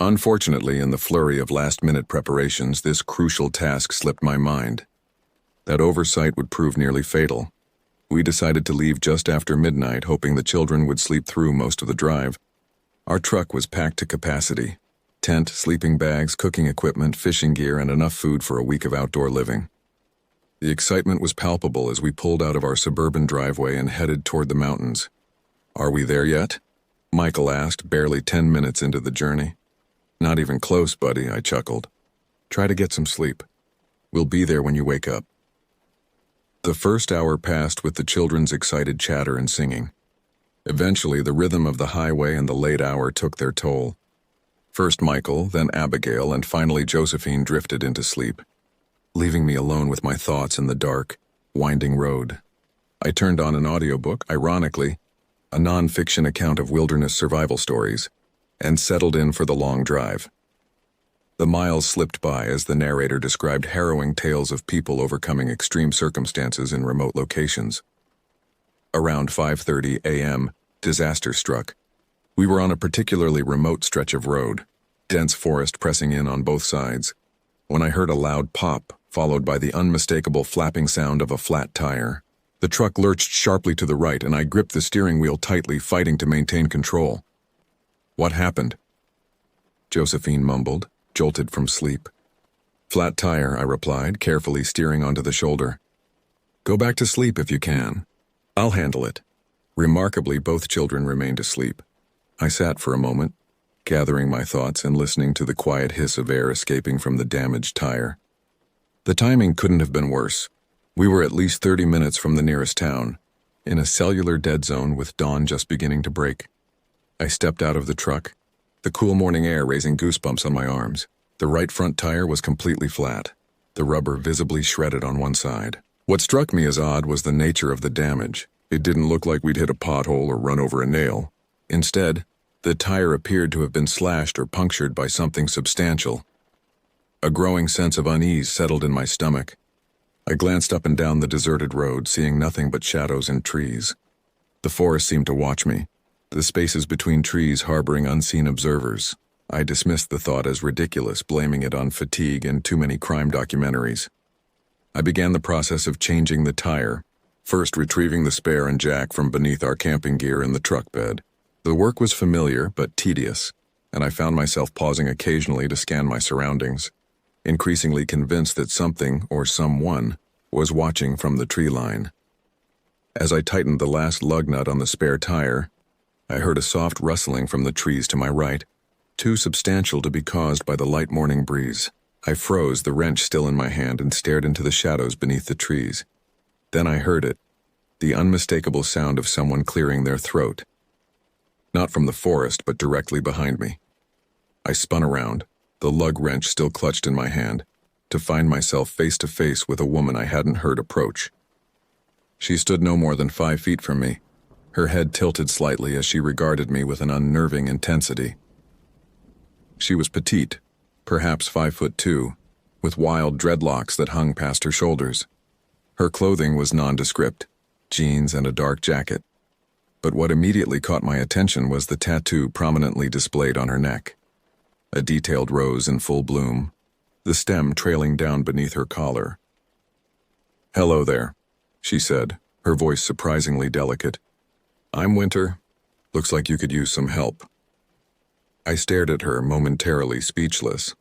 Unfortunately, in the flurry of last-minute preparations, this crucial task slipped my mind. That oversight would prove nearly fatal. We decided to leave just after midnight, hoping the children would sleep through most of the drive, Our truck was packed to capacity. Tent, sleeping bags, cooking equipment, fishing gear, and enough food for a week of outdoor living. The excitement was palpable as we pulled out of our suburban driveway and headed toward the mountains. "Are we there yet?" Michael asked, barely 10 minutes into the journey. "Not even close, buddy," I chuckled. "Try to get some sleep. We'll be there when you wake up." The first hour passed with the children's excited chatter and singing. Eventually, the rhythm of the highway and the late hour took their toll. First Michael, then Abigail, and finally Josephine drifted into sleep, leaving me alone with my thoughts in the dark, winding road. I turned on an audiobook, ironically, a non-fiction account of wilderness survival stories, and settled in for the long drive. The miles slipped by as the narrator described harrowing tales of people overcoming extreme circumstances in remote locations. Around 5:30 a.m., disaster struck. We were on a particularly remote stretch of road, dense forest pressing in on both sides, when I heard a loud pop, followed by the unmistakable flapping sound of a flat tire. The truck lurched sharply to the right, and I gripped the steering wheel tightly, fighting to maintain control. "What happened?" Josephine mumbled, jolted from sleep. "Flat tire," I replied, carefully steering onto the shoulder. "Go back to sleep if you can. I'll handle it." Remarkably, both children remained asleep. I sat for a moment, gathering my thoughts and listening to the quiet hiss of air escaping from the damaged tire. The timing couldn't have been worse. We were at least 30 minutes from the nearest town, in a cellular dead zone with dawn just beginning to break. I stepped out of the truck, the cool morning air raising goosebumps on my arms. The right front tire was completely flat, the rubber visibly shredded on one side. What struck me as odd was the nature of the damage. It didn't look like we'd hit a pothole or run over a nail. Instead, the tire appeared to have been slashed or punctured by something substantial. A growing sense of unease settled in my stomach. I glanced up and down the deserted road, seeing nothing but shadows and trees. The forest seemed to watch me, the spaces between trees harboring unseen observers. I dismissed the thought as ridiculous, blaming it on fatigue and too many crime documentaries. I began the process of changing the tire, first retrieving the spare and jack from beneath our camping gear in the truck bed. The work was familiar but tedious, and I found myself pausing occasionally to scan my surroundings, increasingly convinced that something or someone was watching from the tree line. As I tightened the last lug nut on the spare tire, I heard a soft rustling from the trees to my right, too substantial to be caused by the light morning breeze. I froze, the wrench still in my hand, and stared into the shadows beneath the trees. Then I heard it, the unmistakable sound of someone clearing their throat. Not from the forest, but directly behind me. I spun around, the lug wrench still clutched in my hand, to find myself face to face with a woman I hadn't heard approach. She stood no more than 5 feet from me, her head tilted slightly as she regarded me with an unnerving intensity. She was petite, perhaps 5'2", with wild dreadlocks that hung past her shoulders. Her clothing was nondescript, jeans and a dark jacket. But what immediately caught my attention was the tattoo prominently displayed on her neck. A detailed rose in full bloom, the stem trailing down beneath her collar. "Hello there," she said, her voice surprisingly delicate. "I'm Winter. Looks like you could use some help." I stared at her, momentarily speechless.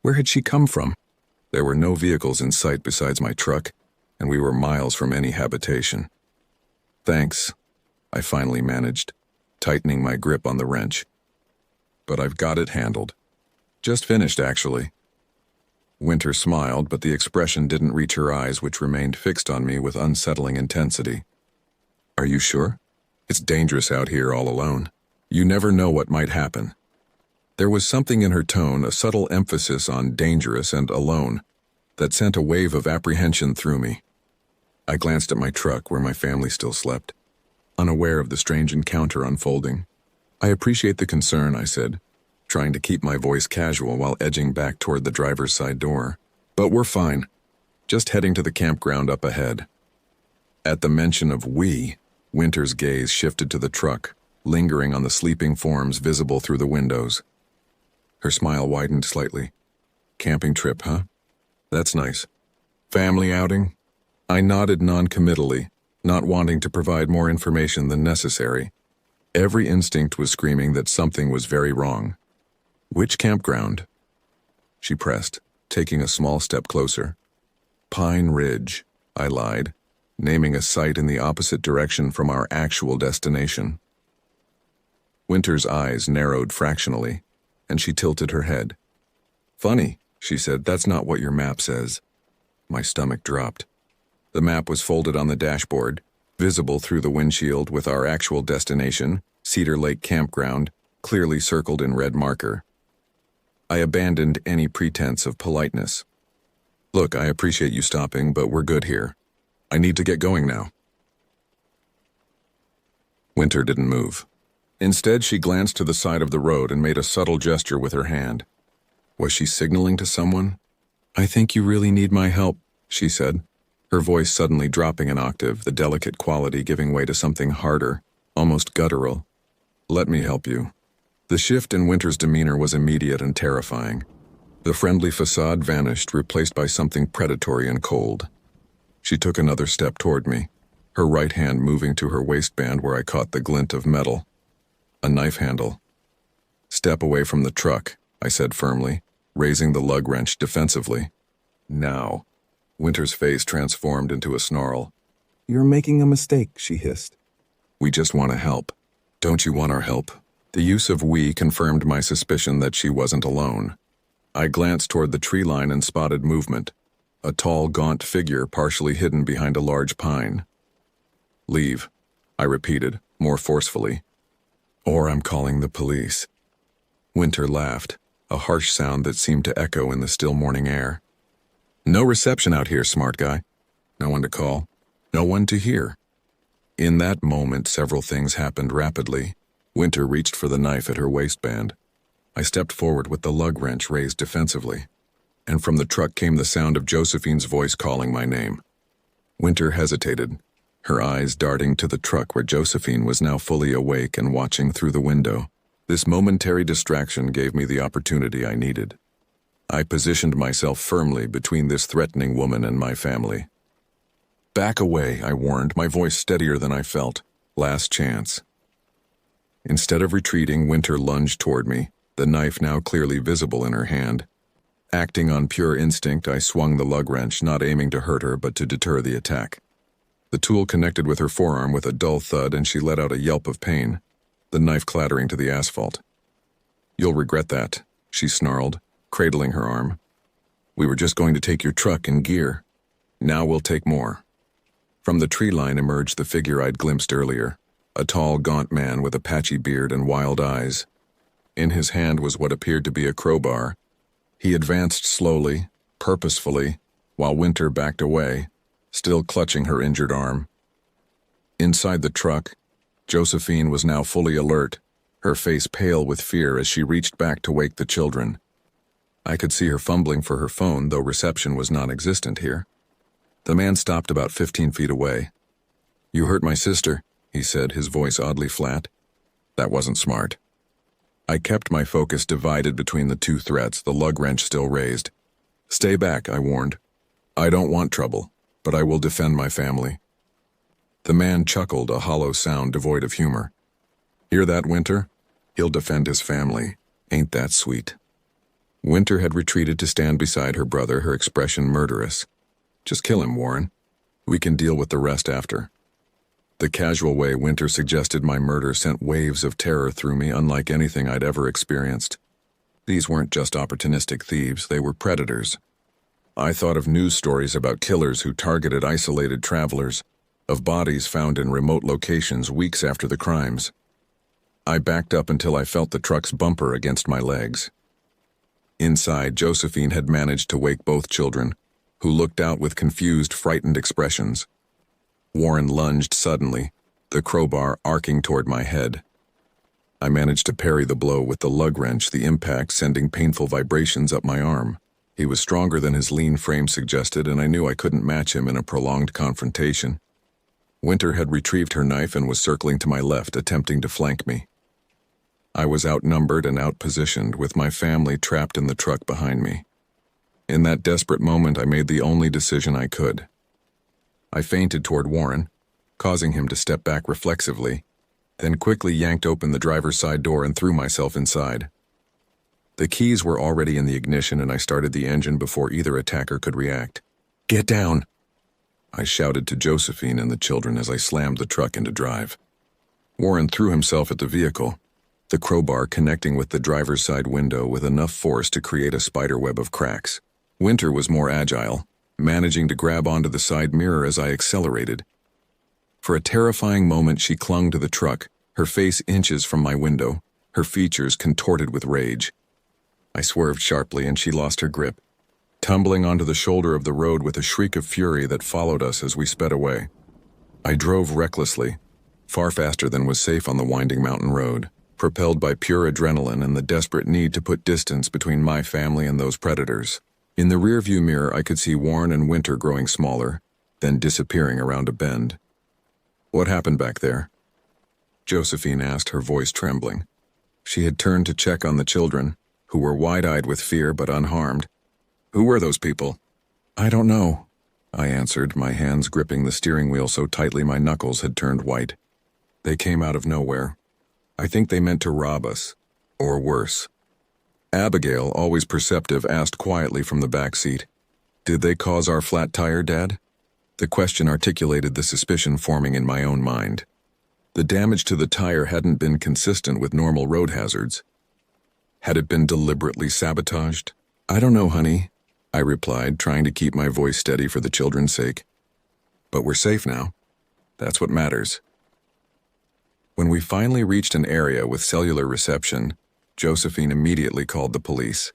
Where had she come from? There were no vehicles in sight besides my truck, and we were miles from any habitation. "Thanks," I finally managed, tightening my grip on the wrench. "But I've got it handled. Just finished, actually." Winter smiled, but the expression didn't reach her eyes, which remained fixed on me with unsettling intensity. "Are you sure? It's dangerous out here all alone. You never know what might happen." There was something in her tone, a subtle emphasis on dangerous and alone, that sent a wave of apprehension through me. I glanced at my truck where my family still slept, unaware of the strange encounter unfolding. "I appreciate the concern," I said, trying to keep my voice casual while edging back toward the driver's side door. "But we're fine. Just heading to the campground up ahead." At the mention of we, Winter's gaze shifted to the truck, lingering on the sleeping forms visible through the windows. Her smile widened slightly. "Camping trip, huh? That's nice. Family outing?" I nodded non-committally, not wanting to provide more information than necessary. Every instinct was screaming that something was very wrong. "Which campground?" She pressed, taking a small step closer. "Pine Ridge," I lied, naming a site in the opposite direction from our actual destination. Winter's eyes narrowed fractionally, and she tilted her head. "Funny," she said, "that's not what your map says." My stomach dropped. The map was folded on the dashboard, visible through the windshield with our actual destination, Cedar Lake Campground, clearly circled in red marker. I abandoned any pretense of politeness. "Look, I appreciate you stopping, but we're good here. I need to get going now." Winter didn't move. Instead, she glanced to the side of the road and made a subtle gesture with her hand. Was she signaling to someone? "I think you really need my help," she said, her voice suddenly dropping an octave, the delicate quality giving way to something harder, almost guttural. "Let me help you." The shift in Winter's demeanor was immediate and terrifying. The friendly facade vanished, replaced by something predatory and cold. She took another step toward me, her right hand moving to her waistband where I caught the glint of metal. A knife handle. "Step away from the truck," I said firmly, raising the lug wrench defensively. "Now." Winter's face transformed into a snarl. "You're making a mistake," she hissed. "We just want to help. Don't you want our help?" The use of "we" confirmed my suspicion that she wasn't alone. I glanced toward the tree line and spotted movement, a tall, gaunt figure partially hidden behind a large pine. "Leave," I repeated, more forcefully. "Or I'm calling the police." Winter laughed, a harsh sound that seemed to echo in the still morning air. "No reception out here, smart guy. No one to call. No one to hear." In that moment, several things happened rapidly. Winter reached for the knife at her waistband. I stepped forward with the lug wrench raised defensively, and from the truck came the sound of Josephine's voice calling my name. Winter hesitated, her eyes darting to the truck where Josephine was now fully awake and watching through the window. This momentary distraction gave me the opportunity I needed. I positioned myself firmly between this threatening woman and my family. "Back away," I warned, my voice steadier than I felt. "Last chance." Instead of retreating, Winter lunged toward me, the knife now clearly visible in her hand. Acting on pure instinct, I swung the lug wrench, not aiming to hurt her but to deter the attack. The tool connected with her forearm with a dull thud and she let out a yelp of pain, the knife clattering to the asphalt. "You'll regret that," she snarled, cradling her arm. "We were just going to take your truck and gear. Now we'll take more." From the tree line emerged the figure I'd glimpsed earlier, a tall, gaunt man with a patchy beard and wild eyes. In his hand was what appeared to be a crowbar. He advanced slowly, purposefully, while Winter backed away, still clutching her injured arm. Inside the truck, Josephine was now fully alert, her face pale with fear as she reached back to wake the children. I could see her fumbling for her phone, though reception was non-existent here. The man stopped about 15 feet away. "You hurt my sister," he said, his voice oddly flat. "That wasn't smart." I kept my focus divided between the two threats, the lug wrench still raised. "Stay back," I warned. "I don't want trouble, but I will defend my family." The man chuckled, a hollow sound devoid of humor. "Hear that, Winter? He'll defend his family. Ain't that sweet?" Winter had retreated to stand beside her brother, her expression murderous. "Just kill him, Warren. We can deal with the rest after." The casual way Winter suggested my murder sent waves of terror through me, unlike anything I'd ever experienced. These weren't just opportunistic thieves, they were predators. I thought of news stories about killers who targeted isolated travelers, of bodies found in remote locations weeks after the crimes. I backed up until I felt the truck's bumper against my legs. Inside, Josephine had managed to wake both children, who looked out with confused, frightened expressions. Warren lunged suddenly, the crowbar arcing toward my head. I managed to parry the blow with the lug wrench, the impact sending painful vibrations up my arm. He was stronger than his lean frame suggested, and I knew I couldn't match him in a prolonged confrontation. Winter had retrieved her knife and was circling to my left, attempting to flank me. I was outnumbered and outpositioned, with my family trapped in the truck behind me. In that desperate moment, I made the only decision I could. I feinted toward Warren, causing him to step back reflexively, then quickly yanked open the driver's side door and threw myself inside. The keys were already in the ignition and I started the engine before either attacker could react. "Get down!" I shouted to Josephine and the children as I slammed the truck into drive. Warren threw himself at the vehicle, the crowbar connecting with the driver's side window with enough force to create a spiderweb of cracks. Winter was more agile, managing to grab onto the side mirror as I accelerated. For a terrifying moment, she clung to the truck, her face inches from my window, her features contorted with rage. I swerved sharply and she lost her grip, tumbling onto the shoulder of the road with a shriek of fury that followed us as we sped away. I drove recklessly, far faster than was safe on the winding mountain road, propelled by pure adrenaline and the desperate need to put distance between my family and those predators. In the rearview mirror, I could see Warren and Winter growing smaller, then disappearing around a bend. "What happened back there?" Josephine asked, her voice trembling. She had turned to check on the children, who were wide-eyed with fear but unharmed. "Who were those people?" "I don't know," I answered, my hands gripping the steering wheel so tightly my knuckles had turned white. "They came out of nowhere. I think they meant to rob us, or worse." Abigail, always perceptive, asked quietly from the back seat, "Did they cause our flat tire, Dad?" The question articulated the suspicion forming in my own mind. The damage to the tire hadn't been consistent with normal road hazards. Had it been deliberately sabotaged? "I don't know, honey," I replied, trying to keep my voice steady for the children's sake. "But we're safe now. That's what matters." When we finally reached an area with cellular reception, Josephine immediately called the police.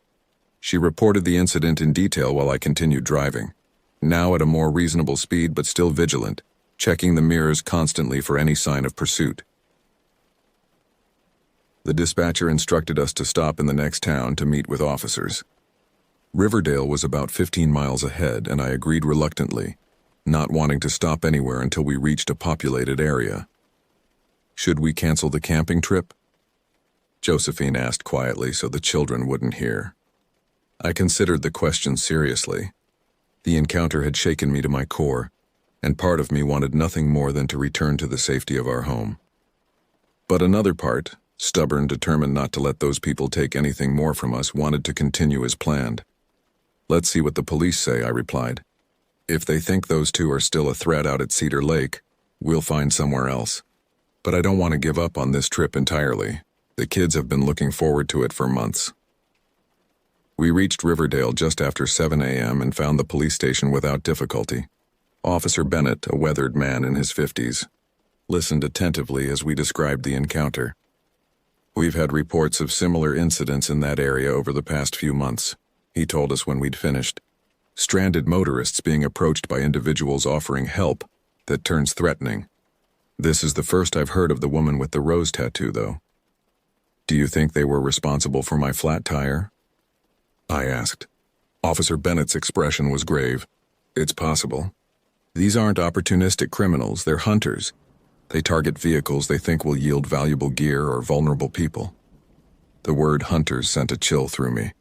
She reported the incident in detail while I continued driving, now at a more reasonable speed but still vigilant, checking the mirrors constantly for any sign of pursuit. The dispatcher instructed us to stop in the next town to meet with officers. Riverdale was about 15 miles ahead, and I agreed reluctantly, not wanting to stop anywhere until we reached a populated area. "Should we cancel the camping trip?" Josephine asked quietly so the children wouldn't hear. I considered the question seriously. The encounter had shaken me to my core, and part of me wanted nothing more than to return to the safety of our home. But another part, stubborn, determined not to let those people take anything more from us, wanted to continue as planned. "Let's see what the police say," I replied. "If they think those two are still a threat out at Cedar Lake, we'll find somewhere else. But I don't want to give up on this trip entirely. The kids have been looking forward to it for months." We reached Riverdale just after 7 a.m. and found the police station without difficulty. Officer Bennett, a weathered man in his 50s, listened attentively as we described the encounter. "We've had reports of similar incidents in that area over the past few months," he told us when we'd finished. "Stranded motorists being approached by individuals offering help that turns threatening. This is the first I've heard of the woman with the rose tattoo, though." "Do you think they were responsible for my flat tire?" I asked. Officer Bennett's expression was grave. "It's possible. These aren't opportunistic criminals, they're hunters. They target vehicles they think will yield valuable gear or vulnerable people." The word hunters sent a chill through me.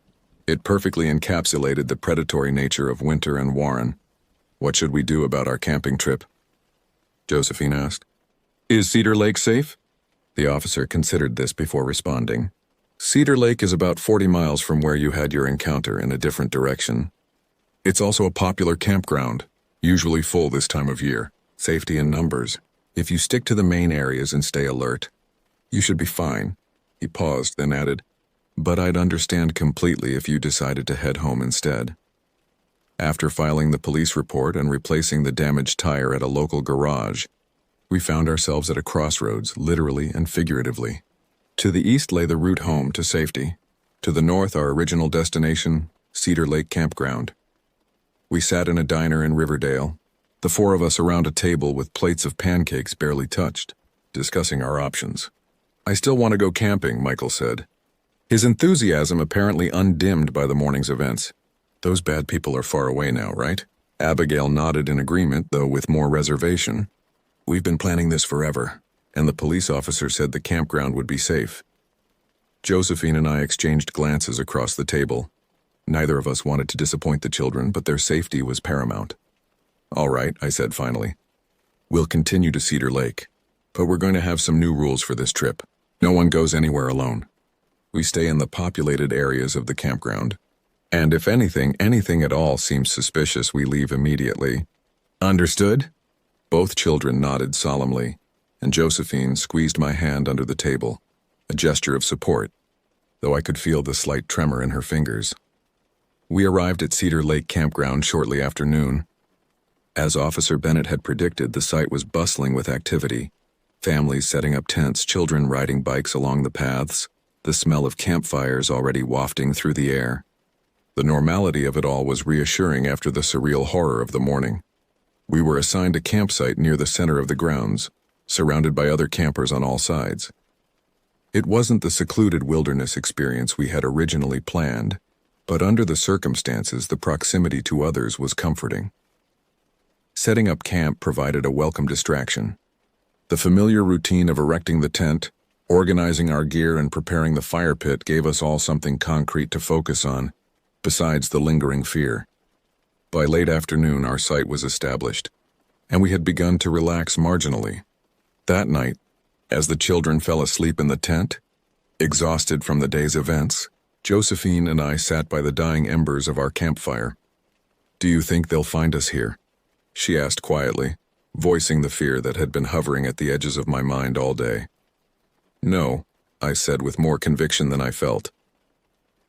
It perfectly encapsulated the predatory nature of Winter and Warren. "What should we do about our camping trip?" Josephine asked. "Is Cedar Lake safe?" The officer considered this before responding. "Cedar Lake is about 40 miles from where you had your encounter, in a different direction. It's also a popular campground, usually full this time of year. Safety in numbers. If you stick to the main areas and stay alert, you should be fine." He paused, then added, "But I'd understand completely if you decided to head home instead." After filing the police report and replacing the damaged tire at a local garage, we found ourselves at a crossroads, literally and figuratively. To the east lay the route home to safety. To the north, our original destination, Cedar Lake Campground. We sat in a diner in Riverdale, the four of us around a table with plates of pancakes barely touched, discussing our options. "I still want to go camping," Michael said, his enthusiasm apparently undimmed by the morning's events. "Those bad people are far away now, right?" Abigail nodded in agreement, though with more reservation. "We've been planning this forever, and the police officer said the campground would be safe." Josephine and I exchanged glances across the table. Neither of us wanted to disappoint the children, but their safety was paramount. "All right," I said finally. "We'll continue to Cedar Lake. But we're going to have some new rules for this trip. No one goes anywhere alone. We stay in the populated areas of the campground. And if anything at all seems suspicious, we leave immediately. Understood? Both children nodded solemnly, and Josephine squeezed my hand under the table, a gesture of support, though I could feel the slight tremor in her fingers. We arrived at Cedar Lake Campground shortly after noon. As Officer Bennett had predicted, the site was bustling with activity. Families setting up tents, children riding bikes along the paths, the smell of campfires already wafting through the air. The normality of it all was reassuring after the surreal horror of the morning. We were assigned a campsite near the center of the grounds, surrounded by other campers on all sides. It wasn't the secluded wilderness experience we had originally planned, but under the circumstances, the proximity to others was comforting. Setting up camp provided a welcome distraction. The familiar routine of erecting the tent, organizing our gear, and preparing the fire pit gave us all something concrete to focus on, besides the lingering fear. By late afternoon, our site was established, and we had begun to relax marginally. That night, as the children fell asleep in the tent, exhausted from the day's events, Josephine and I sat by the dying embers of our campfire. "Do you think they'll find us here?" she asked quietly, voicing the fear that had been hovering at the edges of my mind all day. "No," I said with more conviction than I felt.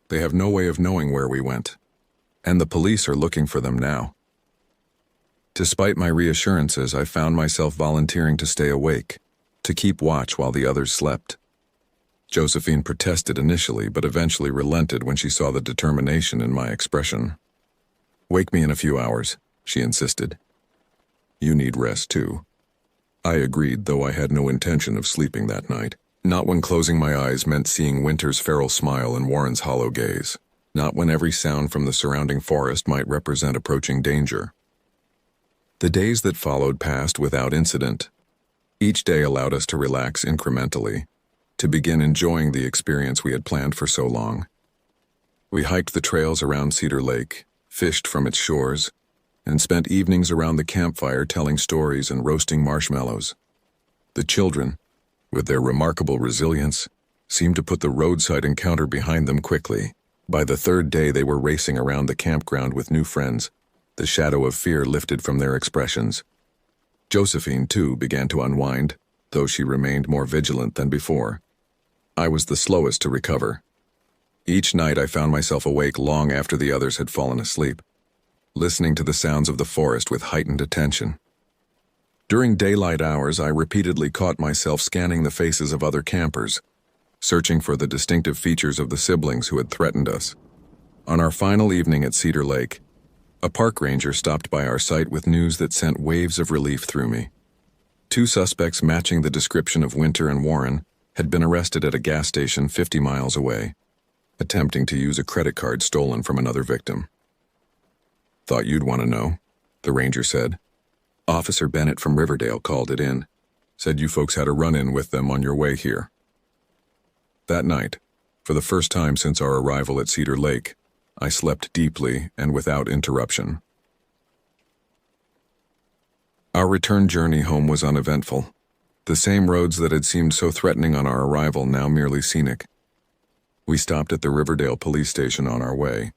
"They have no way of knowing where we went, and the police are looking for them now." Despite my reassurances, I found myself volunteering to stay awake, to keep watch while the others slept. Josephine protested initially, but eventually relented when she saw the determination in my expression. "Wake me in a few hours," she insisted. "You need rest too." I agreed, though I had no intention of sleeping that night. Not when closing my eyes meant seeing Winter's feral smile and Warren's hollow gaze. Not when every sound from the surrounding forest might represent approaching danger. The days that followed passed without incident. Each day allowed us to relax incrementally, to begin enjoying the experience we had planned for so long. We hiked the trails around Cedar Lake, fished from its shores, and spent evenings around the campfire telling stories and roasting marshmallows. The children, with their remarkable resilience, seemed to put the roadside encounter behind them quickly. By the third day, they were racing around the campground with new friends, the shadow of fear lifted from their expressions. Josephine, too, began to unwind, though she remained more vigilant than before. I was the slowest to recover. Each night I found myself awake long after the others had fallen asleep, listening to the sounds of the forest with heightened attention. During daylight hours, I repeatedly caught myself scanning the faces of other campers, searching for the distinctive features of the siblings who had threatened us. On our final evening at Cedar Lake, a park ranger stopped by our site with news that sent waves of relief through me. 2 suspects matching the description of Winter and Warren had been arrested at a gas station 50 miles away, attempting to use a credit card stolen from another victim. "Thought you'd want to know," the ranger said. "Officer Bennett from Riverdale called it in. Said you folks had a run-in with them on your way here." That night, for the first time since our arrival at Cedar Lake, I slept deeply and without interruption. Our return journey home was uneventful. The same roads that had seemed so threatening on our arrival now merely scenic. We stopped at the Riverdale police station on our way,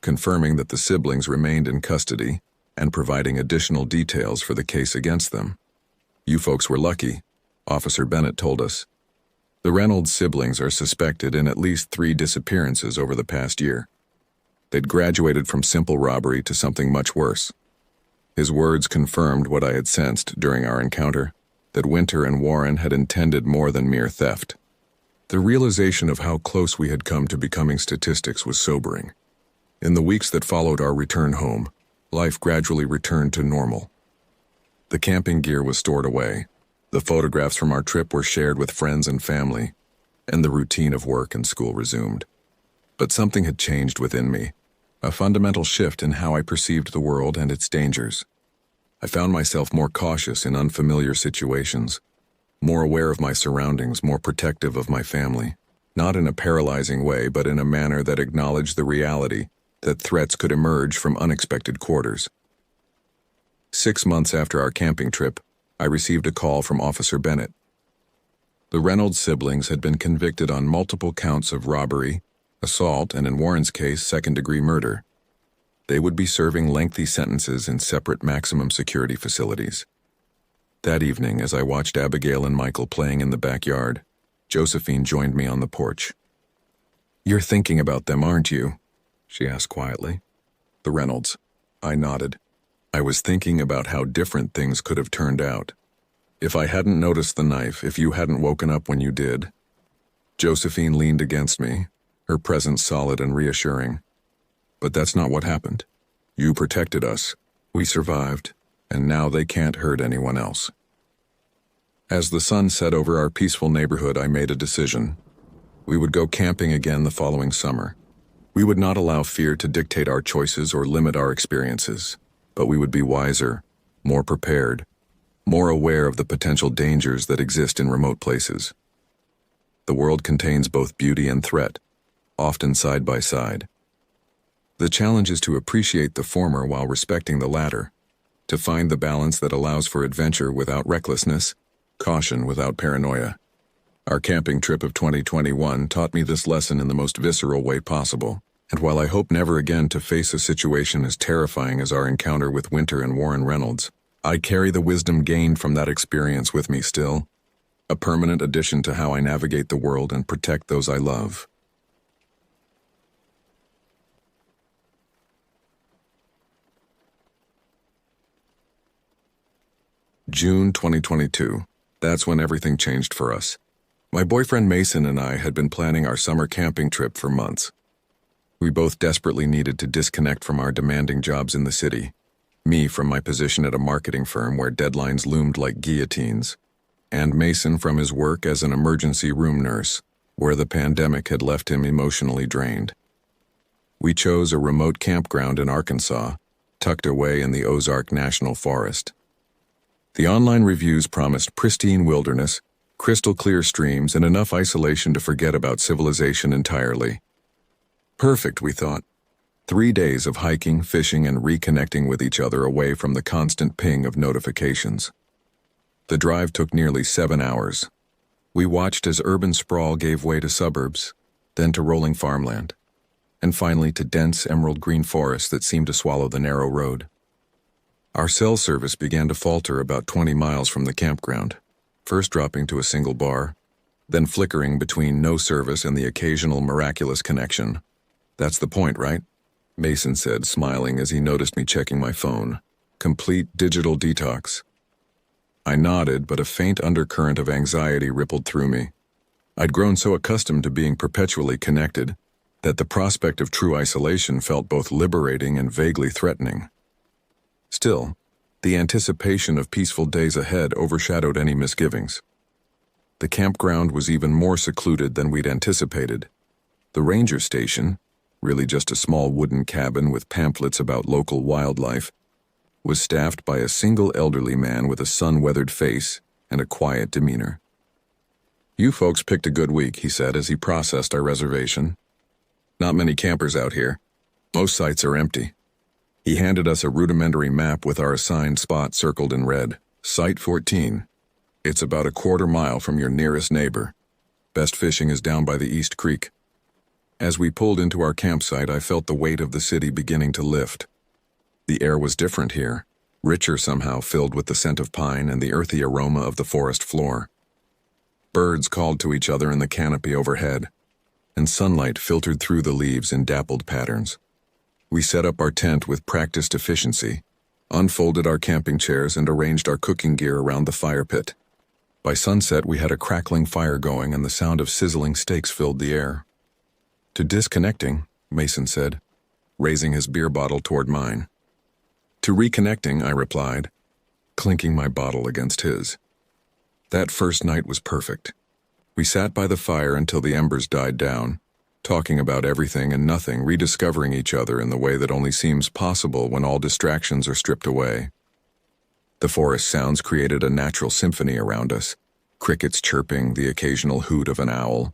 confirming that the siblings remained in custody and providing additional details for the case against them. "You folks were lucky," Officer Bennett told us. "The Reynolds siblings are suspected in at least 3 disappearances over the past year. They'd graduated from simple robbery to something much worse." His words confirmed what I had sensed during our encounter, that Winter and Warren had intended more than mere theft. The realization of how close we had come to becoming statistics was sobering. In the weeks that followed our return home, life gradually returned to normal. The camping gear was stored away, the photographs from our trip were shared with friends and family, and the routine of work and school resumed. But something had changed within me, a fundamental shift in how I perceived the world and its dangers. I found myself more cautious in unfamiliar situations, more aware of my surroundings, more protective of my family, not in a paralyzing way, but in a manner that acknowledged the reality that threats could emerge from unexpected quarters. 6 months after our camping trip, I received a call from Officer Bennett, The Reynolds siblings had been convicted on multiple counts of robbery, assault, and in Warren's case, second-degree murder. They would be serving lengthy sentences in separate maximum security facilities. That evening, as I watched Abigail and Michael playing in the backyard, Josephine joined me on the porch. "You're thinking about them, aren't you?" she asked quietly. "The Reynolds." I nodded. I was thinking about how different things could have turned out. If I hadn't noticed the knife, if you hadn't woken up when you did. Josephine leaned against me, her presence solid and reassuring. But that's not what happened. You protected us. We survived, and now they can't hurt anyone else. As the sun set over our peaceful neighborhood, I made a decision. We would go camping again the following summer. We would not allow fear to dictate our choices or limit our experiences, but we would be wiser, more prepared, more aware of the potential dangers that exist in remote places. The world contains both beauty and threat, often side by side. The challenge is to appreciate the former while respecting the latter, to find the balance that allows for adventure without recklessness, caution without paranoia. Our camping trip of 2021 taught me this lesson in the most visceral way possible, and while I hope never again to face a situation as terrifying as our encounter with Winter and Warren Reynolds, I carry the wisdom gained from that experience with me still, a permanent addition to how I navigate the world and protect those I love. June 2022. That's when everything changed for us. My boyfriend Mason and I had been planning our summer camping trip for months. We both desperately needed to disconnect from our demanding jobs in the city. Me from my position at a marketing firm where deadlines loomed like guillotines, and Mason from his work as an emergency room nurse, where the pandemic had left him emotionally drained. We chose a remote campground in Arkansas, tucked away in the Ozark National Forest. The online reviews promised pristine wilderness, crystal clear streams, and enough isolation to forget about civilization entirely. Perfect, we thought. 3 days of hiking, fishing, and reconnecting with each other away from the constant ping of notifications. The drive took nearly 7 hours. We watched as urban sprawl gave way to suburbs, then to rolling farmland, and finally to dense emerald green forests that seemed to swallow the narrow road. Our cell service began to falter about 20 miles from the campground, first dropping to a single bar, then flickering between no service and the occasional miraculous connection. "That's the point, right?" Mason said, smiling as he noticed me checking my phone. "Complete digital detox." I nodded, but a faint undercurrent of anxiety rippled through me. I'd grown so accustomed to being perpetually connected that the prospect of true isolation felt both liberating and vaguely threatening. Still, the anticipation of peaceful days ahead overshadowed any misgivings. The campground was even more secluded than we'd anticipated. The ranger station, really just a small wooden cabin with pamphlets about local wildlife, was staffed by a single elderly man with a sun-weathered face and a quiet demeanor. "You folks picked a good week," he said as he processed our reservation. "Not many campers out here. Most sites are empty." He handed us a rudimentary map with our assigned spot circled in red. "Site 14. It's about a quarter mile from your nearest neighbor. Best fishing is down by the East Creek." As we pulled into our campsite, I felt the weight of the city beginning to lift. The air was different here, richer somehow, filled with the scent of pine and the earthy aroma of the forest floor. Birds called to each other in the canopy overhead, and sunlight filtered through the leaves in dappled patterns. We set up our tent with practiced efficiency, unfolded our camping chairs, and arranged our cooking gear around the fire pit. By sunset, we had a crackling fire going, and the sound of sizzling steaks filled the air. "To disconnecting," Mason said, raising his beer bottle toward mine. "To reconnecting," I replied, clinking my bottle against his. That first night was perfect. We sat by the fire until the embers died down, talking about everything and nothing, rediscovering each other in the way that only seems possible when all distractions are stripped away. The forest sounds created a natural symphony around us, crickets chirping, the occasional hoot of an owl,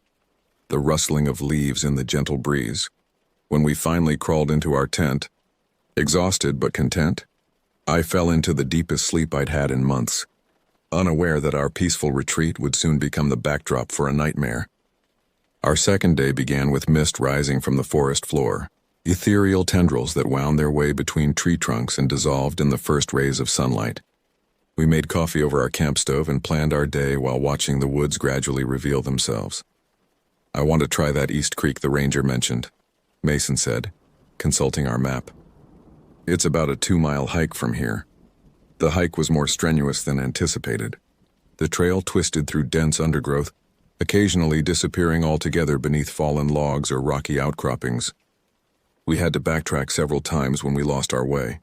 the rustling of leaves in the gentle breeze. When we finally crawled into our tent, exhausted but content, I fell into the deepest sleep I'd had in months. unaware that our peaceful retreat would soon become the backdrop for a nightmare. Our second day began with mist rising from the forest floor, ethereal tendrils that wound their way between tree trunks and dissolved in the first rays of sunlight. We made coffee over our camp stove and planned our day while watching the woods gradually reveal themselves. "I want to try that East Creek the ranger mentioned," Mason said, consulting our map. "It's about a 2-mile hike from here." The hike was more strenuous than anticipated. The trail twisted through dense undergrowth, occasionally disappearing altogether beneath fallen logs or rocky outcroppings. We had to backtrack several times when we lost our way.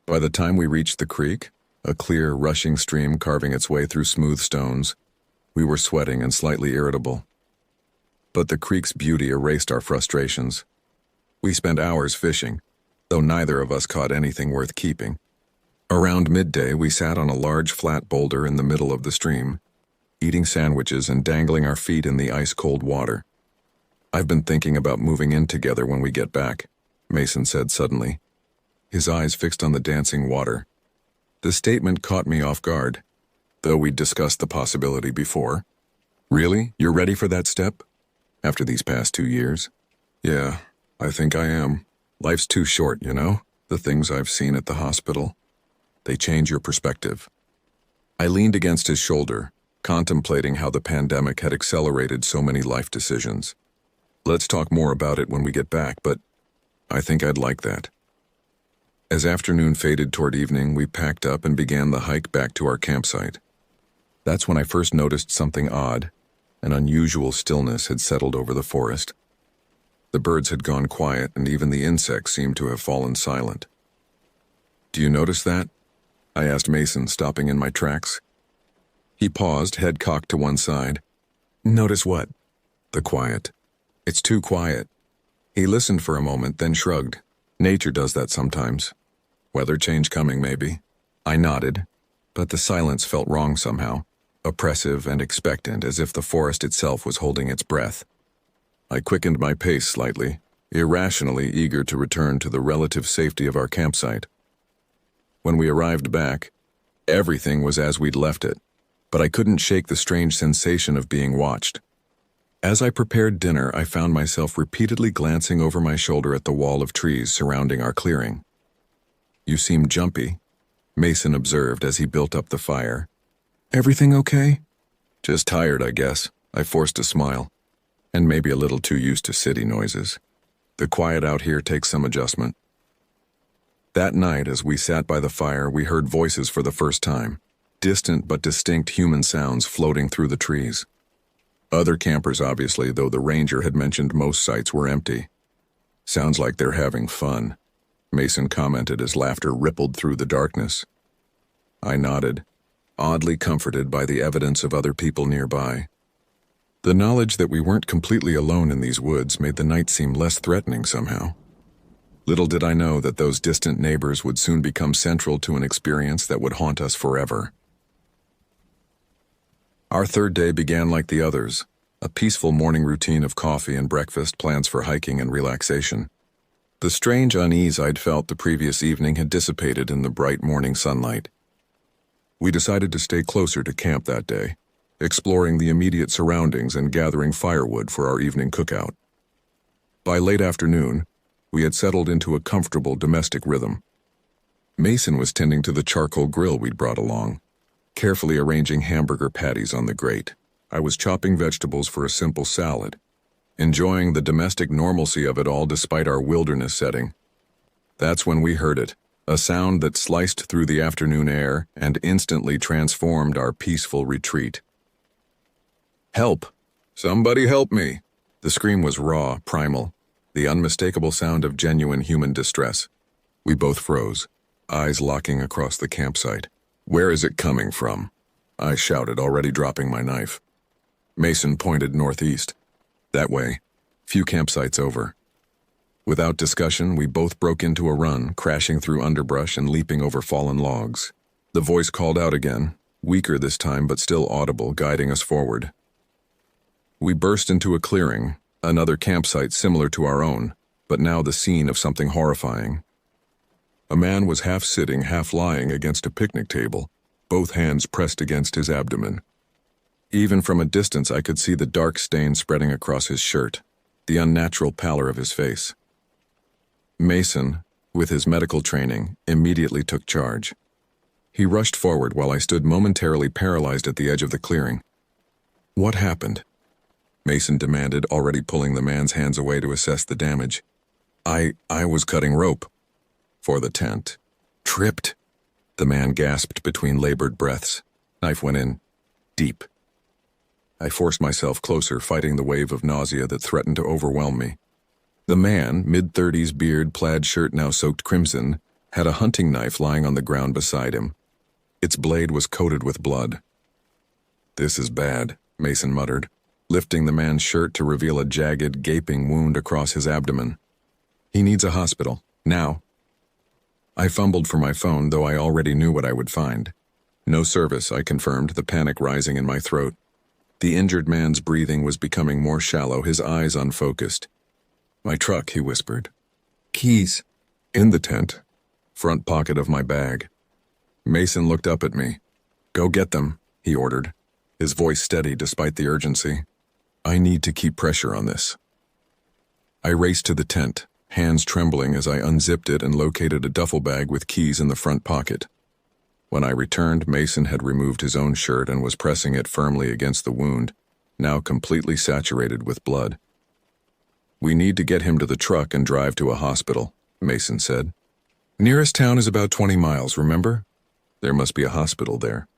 By the time we reached the creek, a clear, rushing stream carving its way through smooth stones, we were sweating and slightly irritable. But the creek's beauty erased our frustrations. We spent hours fishing, though neither of us caught anything worth keeping. Around midday, we sat on a large flat boulder in the middle of the stream, eating sandwiches and dangling our feet in the ice-cold water. "I've been thinking about moving in together when we get back," Mason said suddenly, his eyes fixed on the dancing water. The statement caught me off guard, though we'd discussed the possibility before. "Really? You're ready for that step? After these past 2 years?" "Yeah, I think I am. Life's too short, you know? The things I've seen at the hospital. They change your perspective." I leaned against his shoulder, contemplating how the pandemic had accelerated so many life decisions. "Let's talk more about it when we get back, but I think I'd like that." As afternoon faded toward evening, we packed up and began the hike back to our campsite. That's when I first noticed something odd. An unusual stillness had settled over the forest. The birds had gone quiet, and even the insects seemed to have fallen silent. "Do you notice that?" I asked Mason, stopping in my tracks. He paused, head cocked to one side. "Notice what?" "The quiet. It's too quiet." He listened for a moment, then shrugged. "Nature does that sometimes. Weather change coming, maybe." I nodded, but the silence felt wrong somehow, oppressive and expectant, as if the forest itself was holding its breath. I quickened my pace slightly, irrationally eager to return to the relative safety of our campsite. When we arrived back, everything was as we'd left it, but I couldn't shake the strange sensation of being watched. As I prepared dinner, I found myself repeatedly glancing over my shoulder at the wall of trees surrounding our clearing. "You seem jumpy," Mason observed as he built up the fire. "Everything okay?" "Just tired, I guess," I forced a smile, "and maybe a little too used to city noises. The quiet out here takes some adjustment." That night, as we sat by the fire, we heard voices for the first time, distant but distinct human sounds floating through the trees. Other campers, obviously, though the ranger had mentioned most sites were empty. "Sounds like they're having fun," Mason commented as laughter rippled through the darkness. I nodded, oddly comforted by the evidence of other people nearby. The knowledge that we weren't completely alone in these woods made the night seem less threatening somehow. Little did I know that those distant neighbors would soon become central to an experience that would haunt us forever. Our third day began like the others, a peaceful morning routine of coffee and breakfast, plans for hiking and relaxation. The strange unease I'd felt the previous evening had dissipated in the bright morning sunlight. We decided to stay closer to camp that day, exploring the immediate surroundings and gathering firewood for our evening cookout. By late afternoon, we had settled into a comfortable domestic rhythm. Mason was tending to the charcoal grill we'd brought along, carefully arranging hamburger patties on the grate. I was chopping vegetables for a simple salad, enjoying the domestic normalcy of it all despite our wilderness setting. That's when we heard it, a sound that sliced through the afternoon air and instantly transformed our peaceful retreat. "Help! Somebody help me!" The scream was raw, primal, the unmistakable sound of genuine human distress. We both froze, eyes locking across the campsite. "Where is it coming from?" I shouted, already dropping my knife. Mason pointed northeast. "That way. Few campsites over." Without discussion, we both broke into a run, crashing through underbrush and leaping over fallen logs. The voice called out again, weaker this time but still audible, guiding us forward. We burst into a clearing, another campsite similar to our own, but now the scene of something horrifying. A man was half sitting, half lying against a picnic table, both hands pressed against his abdomen. Even from a distance, I could see the dark stain spreading across his shirt, the unnatural pallor of his face. Mason, with his medical training, immediately took charge. He rushed forward while I stood momentarily paralyzed at the edge of the clearing. "What happened?" Mason demanded, already pulling the man's hands away to assess the damage. I was cutting rope." "For the tent." "Tripped," the man gasped between labored breaths. Knife went in. Deep. I forced myself closer, fighting the wave of nausea that threatened to overwhelm me. The man, mid-30s, beard, plaid shirt now soaked crimson, had a hunting knife lying on the ground beside him. Its blade was coated with blood. "This is bad," Mason muttered, lifting the man's shirt to reveal a jagged, gaping wound across his abdomen. "He needs a hospital, now." I fumbled for my phone, though I already knew what I would find. "No service," I confirmed, the panic rising in my throat. The injured man's breathing was becoming more shallow, his eyes unfocused. "My truck," he whispered. "Keys." "In the tent. Front pocket of my bag." Mason looked up at me. "Go get them," he ordered, his voice steady despite the urgency. "I need to keep pressure on this." I raced to the tent, hands trembling as I unzipped it and located a duffel bag with keys in the front pocket. When I returned, Mason had removed his own shirt and was pressing it firmly against the wound, now completely saturated with blood. "We need to get him to the truck and drive to a hospital," Mason said. "Nearest town is about 20 miles, remember? There must be a hospital there."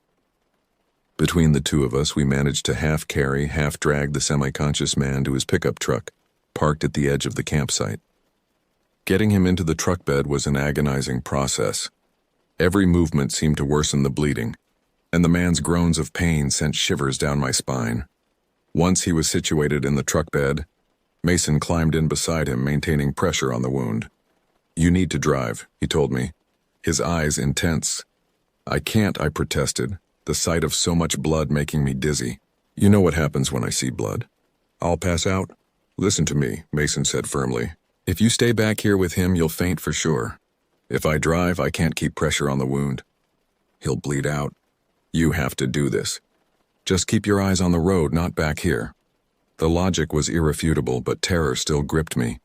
Between the two of us, we managed to half-carry, half-drag the semi-conscious man to his pickup truck, parked at the edge of the campsite. Getting him into the truck bed was an agonizing process. Every movement seemed to worsen the bleeding, and the man's groans of pain sent shivers down my spine. Once he was situated in the truck bed, Mason climbed in beside him, maintaining pressure on the wound. "You need to drive," he told me, his eyes intense. "I can't," I protested, the sight of so much blood making me dizzy. "You know what happens when I see blood. I'll pass out." "Listen to me," Mason said firmly. "If you stay back here with him, you'll faint for sure. If I drive, I can't keep pressure on the wound. He'll bleed out. You have to do this. Just keep your eyes on the road, not back here." The logic was irrefutable, but terror still gripped me.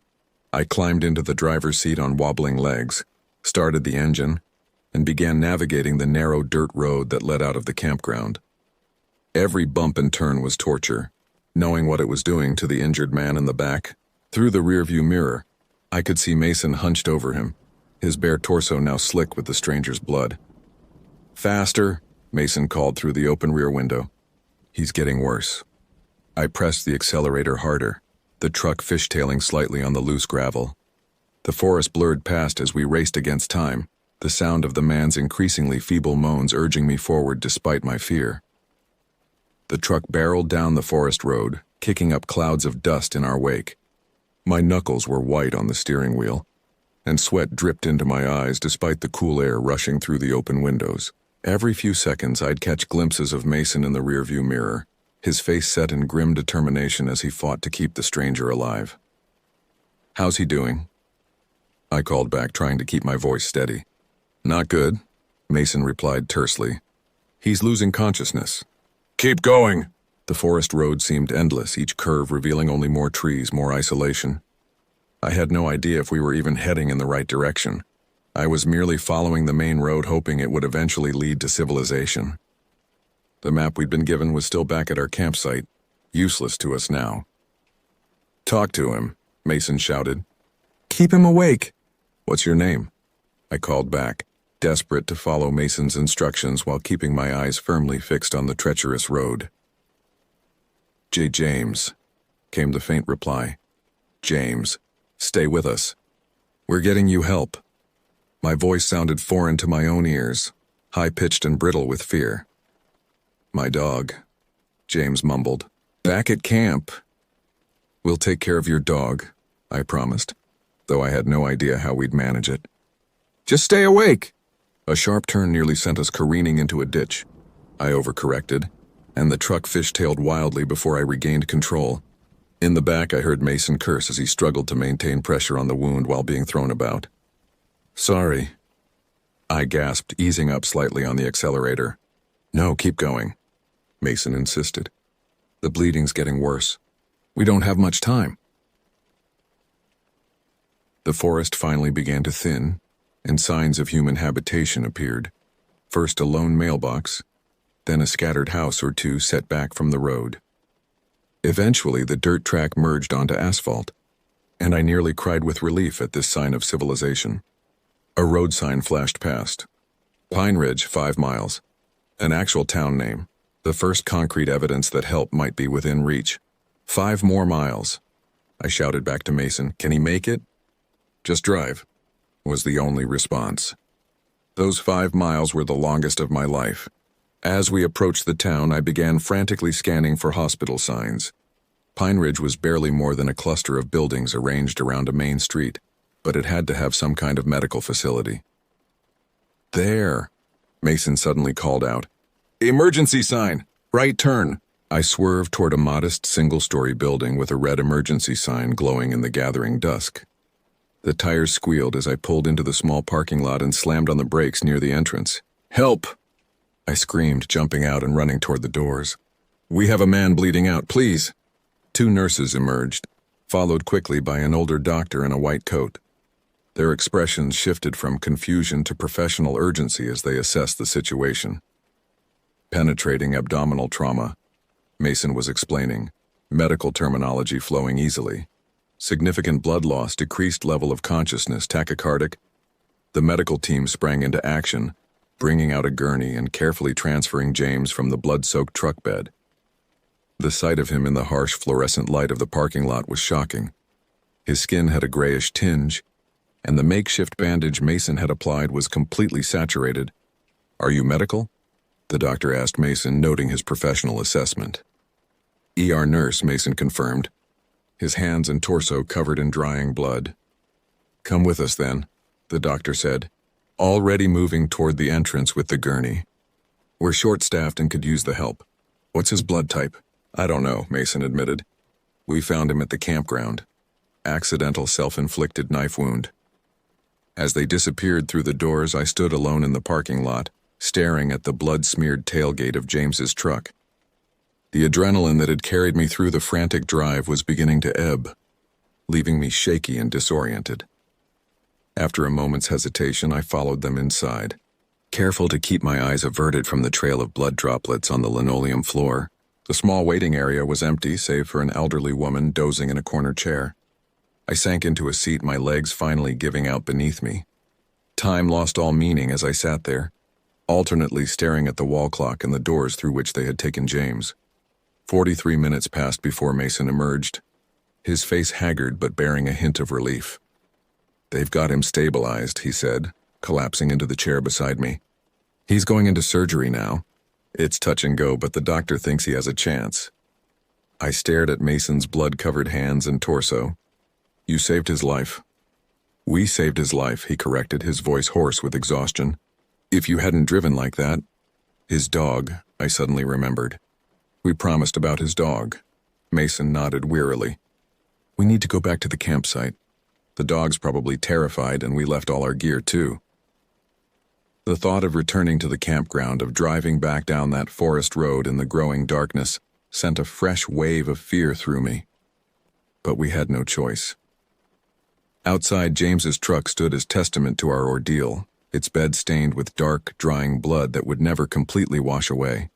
I climbed into the driver's seat on wobbling legs, started the engine, and began navigating the narrow dirt road that led out of the campground. Every bump and turn was torture. Knowing what it was doing to the injured man in the back, through the rearview mirror, I could see Mason hunched over him, his bare torso now slick with the stranger's blood. "Faster," Mason called through the open rear window. "He's getting worse." I pressed the accelerator harder, the truck fishtailing slightly on the loose gravel. The forest blurred past as we raced against time, the sound of the man's increasingly feeble moans urging me forward despite my fear. The truck barreled down the forest road, kicking up clouds of dust in our wake. My knuckles were white on the steering wheel, and sweat dripped into my eyes despite the cool air rushing through the open windows. Every few seconds I'd catch glimpses of Mason in the rearview mirror, his face set in grim determination as he fought to keep the stranger alive. "How's he doing?" I called back, trying to keep my voice steady. "Not good," Mason replied tersely. "He's losing consciousness." "Keep going." The forest road seemed endless, each curve revealing only more trees, more isolation. I had no idea if we were even heading in the right direction. I was merely following the main road, hoping it would eventually lead to civilization. The map we'd been given was still back at our campsite, useless to us now. "Talk to him," Mason shouted. "Keep him awake." "What's your name?" I called back, desperate to follow Mason's instructions while keeping my eyes firmly fixed on the treacherous road. James," came the faint reply. "James, stay with us. We're getting you help." My voice sounded foreign to my own ears, high-pitched and brittle with fear. "My dog," James mumbled. "Back at camp." "We'll take care of your dog," I promised, though I had no idea how we'd manage it. "Just stay awake." A sharp turn nearly sent us careening into a ditch. I overcorrected, and the truck fishtailed wildly before I regained control. In the back, I heard Mason curse as he struggled to maintain pressure on the wound while being thrown about. "Sorry," I gasped, easing up slightly on the accelerator. No, keep going, Mason insisted. The bleeding's getting worse. We don't have much time. The forest finally began to thin, and signs of human habitation appeared. First a lone mailbox, then a scattered house or two set back from the road. Eventually, the dirt track merged onto asphalt, and I nearly cried with relief at this sign of civilization. A road sign flashed past. Pine Ridge, 5 miles. An actual town name. The first concrete evidence that help might be within reach. 5 more miles. I shouted back to Mason. Can he make it? Just drive, was the only response. Those 5 miles were the longest of my life. As we approached the town, I began frantically scanning for hospital signs. Pine Ridge was barely more than a cluster of buildings arranged around a main street, but it had to have some kind of medical facility. There, Mason suddenly called out. Emergency sign! Right turn! I swerved toward a modest single-story building with a red emergency sign glowing in the gathering dusk. The tires squealed as I pulled into the small parking lot and slammed on the brakes near the entrance. Help! I screamed, jumping out and running toward the doors. We have a man bleeding out, please! 2 nurses emerged, followed quickly by an older doctor in a white coat. Their expressions shifted from confusion to professional urgency as they assessed the situation. Penetrating abdominal trauma, Mason was explaining, medical terminology flowing easily. Significant blood loss, decreased level of consciousness, tachycardic. The medical team sprang into action, bringing out a gurney and carefully transferring James from the blood-soaked truck bed. The sight of him in the harsh fluorescent light of the parking lot was shocking. His skin had a grayish tinge, and the makeshift bandage Mason had applied was completely saturated. Are you medical? The doctor asked Mason, noting his professional assessment. ER nurse, Mason confirmed, his hands and torso covered in drying blood. Come with us then, the doctor said, already moving toward the entrance with the gurney. We're short-staffed and could use the help. What's his blood type? I don't know, Mason admitted. We found him at the campground. Accidental self-inflicted knife wound. As they disappeared through the doors, I stood alone in the parking lot, staring at the blood-smeared tailgate of James's truck. The adrenaline that had carried me through the frantic drive was beginning to ebb, leaving me shaky and disoriented. After a moment's hesitation, I followed them inside, careful to keep my eyes averted from the trail of blood droplets on the linoleum floor. The small waiting area was empty, save for an elderly woman dozing in a corner chair. I sank into a seat, my legs finally giving out beneath me. Time lost all meaning as I sat there, alternately staring at the wall clock and the doors through which they had taken James. 43 minutes passed before Mason emerged, his face haggard but bearing a hint of relief. They've got him stabilized, he said, collapsing into the chair beside me. He's going into surgery now. It's touch and go, but the doctor thinks he has a chance. I stared at Mason's blood-covered hands and torso. You saved his life. We saved his life, he corrected, his voice hoarse with exhaustion. If you hadn't driven like that. His dog, I suddenly remembered. We promised about his dog. Mason nodded wearily. We need to go back to the campsite. The dog's probably terrified, and we left all our gear too. The thought of returning to the campground, of driving back down that forest road in the growing darkness, sent a fresh wave of fear through me. But we had no choice. Outside, James's truck stood as testament to our ordeal, its bed stained with dark, drying blood that would never completely wash away.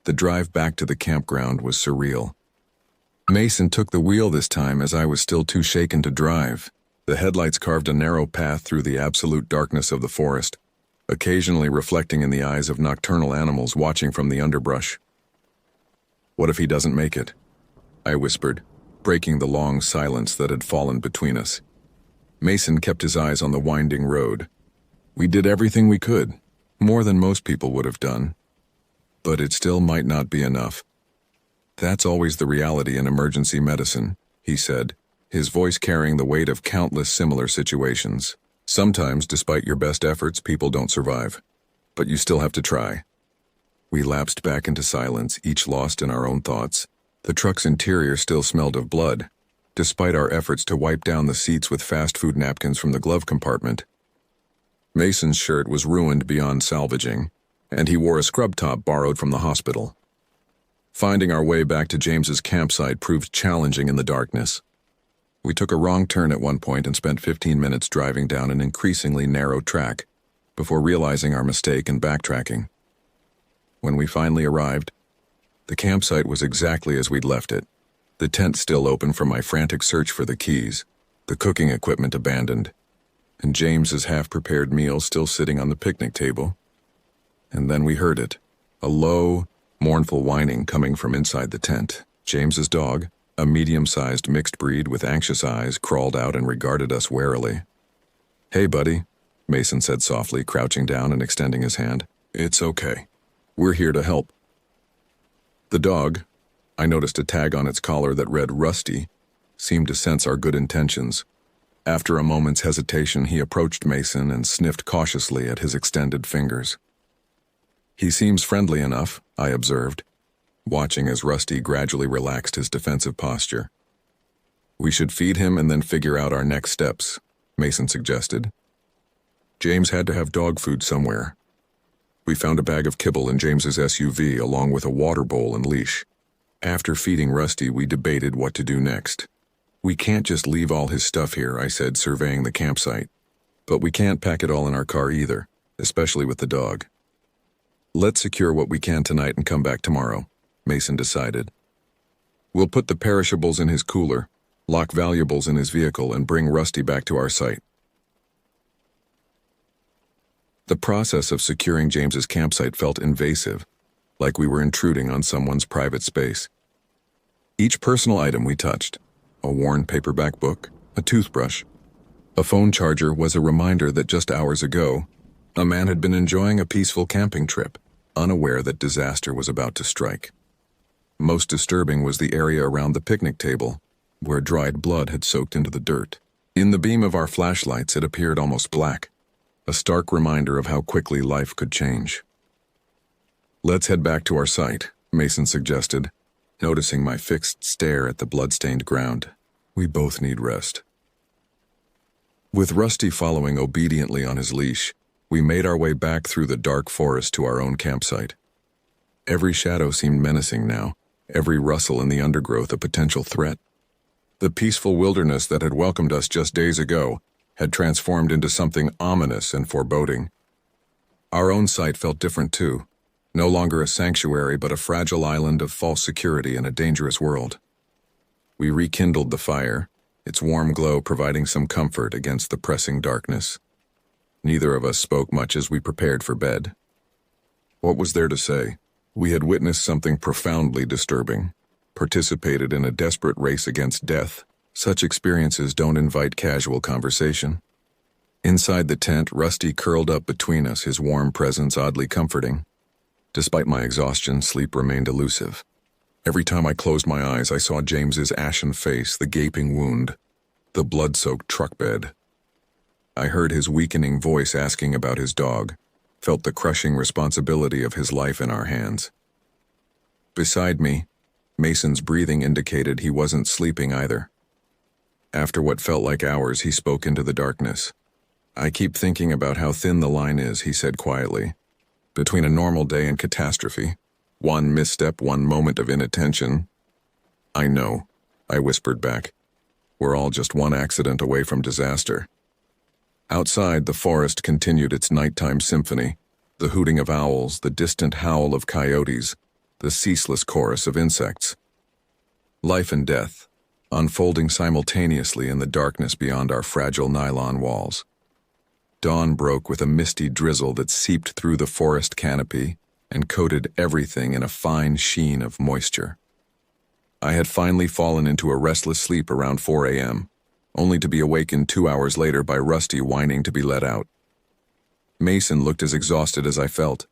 The drive back to the campground was surreal. Mason took the wheel this time as I was still too shaken to drive. The headlights carved a narrow path through the absolute darkness of the forest, occasionally reflecting in the eyes of nocturnal animals watching from the underbrush. What if he doesn't make it? I whispered, breaking the long silence that had fallen between us. Mason kept his eyes on the winding road. We did everything we could, more than most people would have done. But it still might not be enough. That's always the reality in emergency medicine, he said, his voice carrying the weight of countless similar situations. Sometimes, despite your best efforts, people don't survive. But you still have to try. We lapsed back into silence, each lost in our own thoughts. The truck's interior still smelled of blood, despite our efforts to wipe down the seats with fast food napkins from the glove compartment. Mason's shirt was ruined beyond salvaging, and he wore a scrub top borrowed from the hospital. Finding our way back to James's campsite proved challenging in the darkness. We took a wrong turn at one point and spent 15 minutes driving down an increasingly narrow track before realizing our mistake and backtracking. When we finally arrived, the campsite was exactly as we'd left it, the tent still open from my frantic search for the keys, the cooking equipment abandoned, and James's half-prepared meal still sitting on the picnic table. And then we heard it, a low, mournful whining coming from inside the tent. James's dog, a medium-sized mixed breed with anxious eyes, crawled out and regarded us warily. "Hey, buddy," Mason said softly, crouching down and extending his hand. "It's okay. We're here to help." The dog, I noticed a tag on its collar that read Rusty, seemed to sense our good intentions. After a moment's hesitation, he approached Mason and sniffed cautiously at his extended fingers. "He seems friendly enough," I observed, watching as Rusty gradually relaxed his defensive posture. "We should feed him and then figure out our next steps," Mason suggested. James had to have dog food somewhere. We found a bag of kibble in James's SUV along with a water bowl and leash. After feeding Rusty, we debated what to do next. "We can't just leave all his stuff here," I said, surveying the campsite. "But we can't pack it all in our car either, especially with the dog. Let's secure what we can tonight and come back tomorrow," Mason decided. "We'll put the perishables in his cooler, lock valuables in his vehicle, and bring Rusty back to our site." The process of securing James's campsite felt invasive, like we were intruding on someone's private space. Each personal item we touched, a worn paperback book, a toothbrush, a phone charger, was a reminder that just hours ago, a man had been enjoying a peaceful camping trip, unaware that disaster was about to strike. Most disturbing was the area around the picnic table, where dried blood had soaked into the dirt. In the beam of our flashlights, it appeared almost black, a stark reminder of how quickly life could change. "Let's head back to our site," Mason suggested, noticing my fixed stare at the blood-stained ground. "We both need rest." With Rusty following obediently on his leash, we made our way back through the dark forest to our own campsite. Every shadow seemed menacing now, every rustle in the undergrowth a potential threat. The peaceful wilderness that had welcomed us just days ago had transformed into something ominous and foreboding. Our own site felt different too, no longer a sanctuary but a fragile island of false security in a dangerous world. We rekindled the fire, its warm glow providing some comfort against the pressing darkness. Neither of us spoke much as we prepared for bed. What was there to say? We had witnessed something profoundly disturbing, participated in a desperate race against death. Such experiences don't invite casual conversation. Inside the tent, Rusty curled up between us, his warm presence oddly comforting. Despite my exhaustion, sleep remained elusive. Every time I closed my eyes, I saw James's ashen face, the gaping wound, the blood-soaked truck bed. I heard his weakening voice asking about his dog, felt the crushing responsibility of his life in our hands. Beside me, Mason's breathing indicated he wasn't sleeping either. After what felt like hours, he spoke into the darkness. "I keep thinking about how thin the line is," he said quietly, "between a normal day and catastrophe. One misstep, one moment of inattention." "I know," I whispered back. "We're all just one accident away from disaster." Outside, the forest continued its nighttime symphony, the hooting of owls, the distant howl of coyotes, the ceaseless chorus of insects. Life and death, unfolding simultaneously in the darkness beyond our fragile nylon walls. Dawn broke with a misty drizzle that seeped through the forest canopy and coated everything in a fine sheen of moisture. I had finally fallen into a restless sleep around 4 a.m., only to be awakened 2 hours later by Rusty whining to be let out. Mason looked as exhausted as I felt,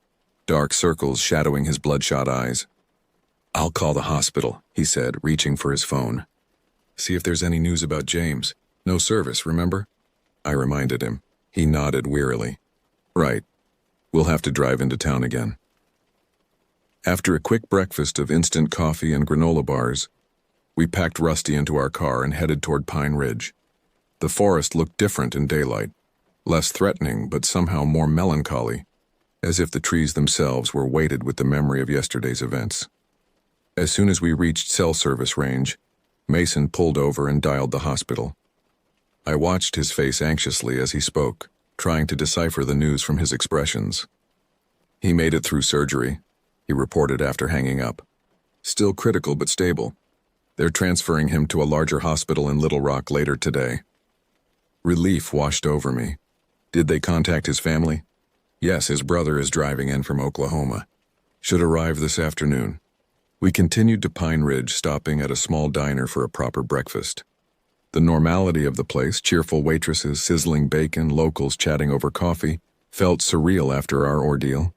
dark circles shadowing his bloodshot eyes. "I'll call the hospital," he said, reaching for his phone. "See if there's any news about James. No service, remember?" I reminded him. He nodded wearily. "Right. We'll have to drive into town again." After a quick breakfast of instant coffee and granola bars, we packed Rusty into our car and headed toward Pine Ridge. The forest looked different in daylight, less threatening but somehow more melancholy. as if the trees themselves were weighted with the memory of yesterday's events. As soon as we reached cell service range, Mason pulled over and dialed the hospital. I watched his face anxiously as he spoke, trying to decipher the news from his expressions. "He made it through surgery," he reported after hanging up. "Still critical but stable. They're transferring him to a larger hospital in Little Rock later today." Relief washed over me. Did they contact his family? Yes, his brother is driving in from Oklahoma. Should arrive this afternoon. We continued to Pine Ridge, stopping at a small diner for a proper breakfast. The normality of the place, cheerful waitresses, sizzling bacon, locals chatting over coffee, felt surreal after our ordeal.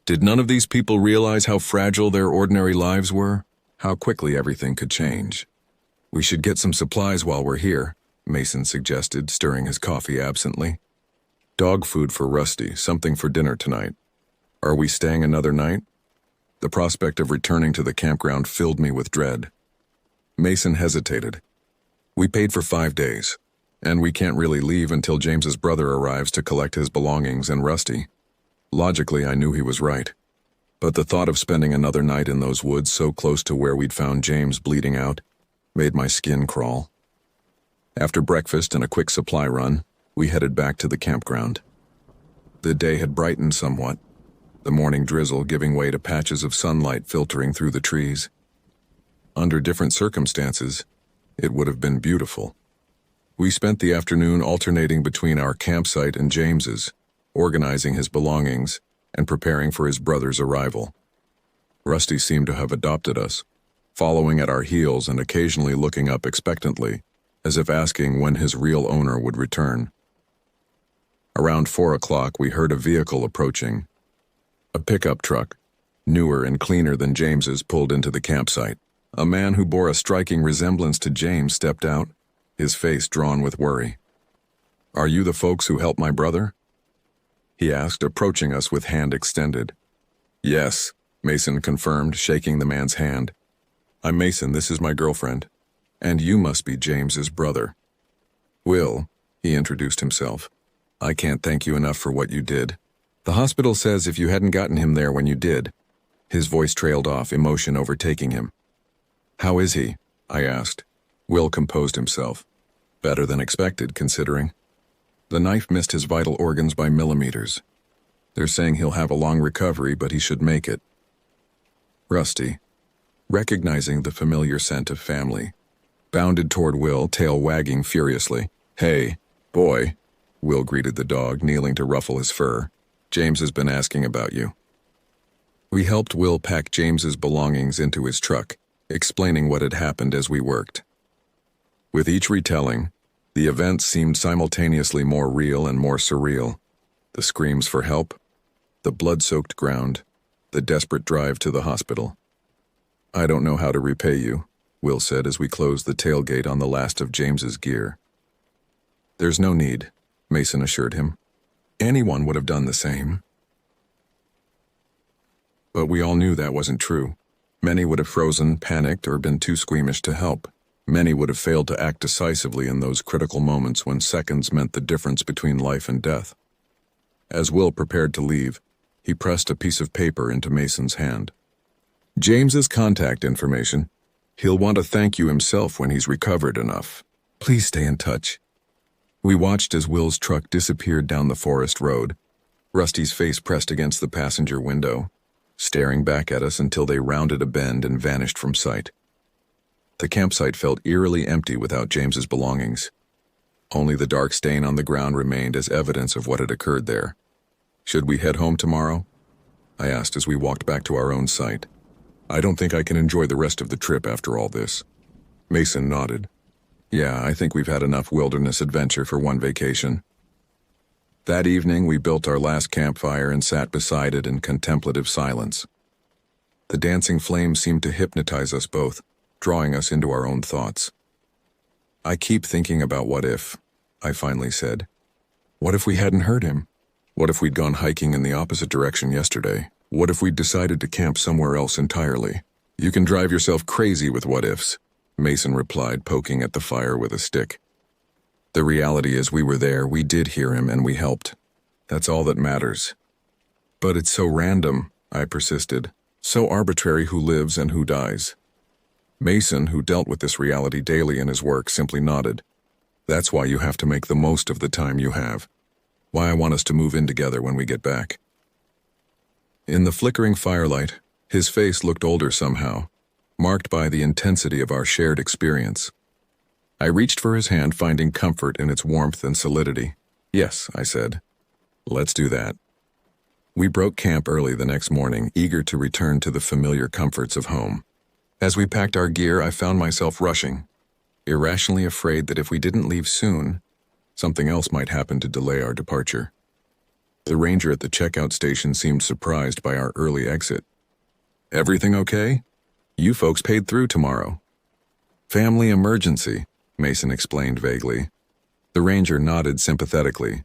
Did none of these people realize how fragile their ordinary lives were? How quickly everything could change? "We should get some supplies while we're here," Mason suggested, stirring his coffee absently. "Dog food for Rusty, something for dinner tonight. Are we staying another night?" The prospect of returning to the campground filled me with dread. Mason hesitated. "We paid for 5 days, and we can't really leave until James's brother arrives to collect his belongings and Rusty." Logically, I knew he was right. But the thought of spending another night in those woods so close to where we'd found James bleeding out made my skin crawl. After breakfast and a quick supply run, we headed back to the campground. The day had brightened somewhat, the morning drizzle giving way to patches of sunlight filtering through the trees. Under different circumstances, it would have been beautiful. We spent the afternoon alternating between our campsite and James's, organizing his belongings and preparing for his brother's arrival. Rusty seemed to have adopted us, following at our heels and occasionally looking up expectantly, as if asking when his real owner would return. Around 4 o'clock, we heard a vehicle approaching. A pickup truck, newer and cleaner than James's, pulled into the campsite. A man who bore a striking resemblance to James stepped out, his face drawn with worry. "Are you the folks who helped my brother?" he asked, approaching us with hand extended. "Yes," Mason confirmed, shaking the man's hand. "I'm Mason, this is my girlfriend. And you must be James's brother." "Will," he introduced himself. "I can't thank you enough for what you did. The hospital says if you hadn't gotten him there when you did." His voice trailed off, emotion overtaking him. "How is he?" I asked. Will composed himself. "Better than expected, considering. The knife missed his vital organs by millimeters. They're saying he'll have a long recovery, but he should make it." Rusty, recognizing the familiar scent of family, bounded toward Will, tail wagging furiously. "Hey, boy," Will greeted the dog, kneeling to ruffle his fur. "James has been asking about you." We helped Will pack James's belongings into his truck, explaining what had happened as we worked. With each retelling, the events seemed simultaneously more real and more surreal. The screams for help, the blood-soaked ground, the desperate drive to the hospital. "I don't know how to repay you," Will said as we closed the tailgate on the last of James's gear. "There's no need," Mason assured him. "Anyone would have done the same." But we all knew that wasn't true. Many would have frozen, panicked, or been too squeamish to help. Many would have failed to act decisively in those critical moments when seconds meant the difference between life and death. As Will prepared to leave, he pressed a piece of paper into Mason's hand. "James's contact information. He'll want to thank you himself when he's recovered enough. Please stay in touch." We watched as Will's truck disappeared down the forest road, Rusty's face pressed against the passenger window, staring back at us until they rounded a bend and vanished from sight. The campsite felt eerily empty without James's belongings. Only the dark stain on the ground remained as evidence of what had occurred there. "Should we head home tomorrow?" I asked as we walked back to our own site. "I don't think I can enjoy the rest of the trip after all this." Mason nodded. "Yeah, I think we've had enough wilderness adventure for one vacation." That evening, we built our last campfire and sat beside it in contemplative silence. The dancing flames seemed to hypnotize us both, drawing us into our own thoughts. "I keep thinking about what if," I finally said. "What if we hadn't hurt him? What if we'd gone hiking in the opposite direction yesterday? What if we'd decided to camp somewhere else entirely?" "You can drive yourself crazy with what ifs," Mason replied, poking at the fire with a stick. "The reality is we were there, we did hear him, and we helped. That's all that matters." But it's so random, I persisted. So arbitrary who lives and who dies. Mason, who dealt with this reality daily in his work, simply nodded. That's why you have to make the most of the time you have. Why I want us to move in together when we get back. In the flickering firelight, his face looked older somehow, marked by the intensity of our shared experience. I reached for his hand, finding comfort in its warmth and solidity. Yes, I said. Let's do that. We broke camp early the next morning, eager to return to the familiar comforts of home. As we packed our gear, I found myself rushing, irrationally afraid that if we didn't leave soon, something else might happen to delay our departure. The ranger at the checkout station seemed surprised by our early exit. Everything okay? You folks paid through tomorrow. Family emergency, Mason explained vaguely. The ranger nodded sympathetically.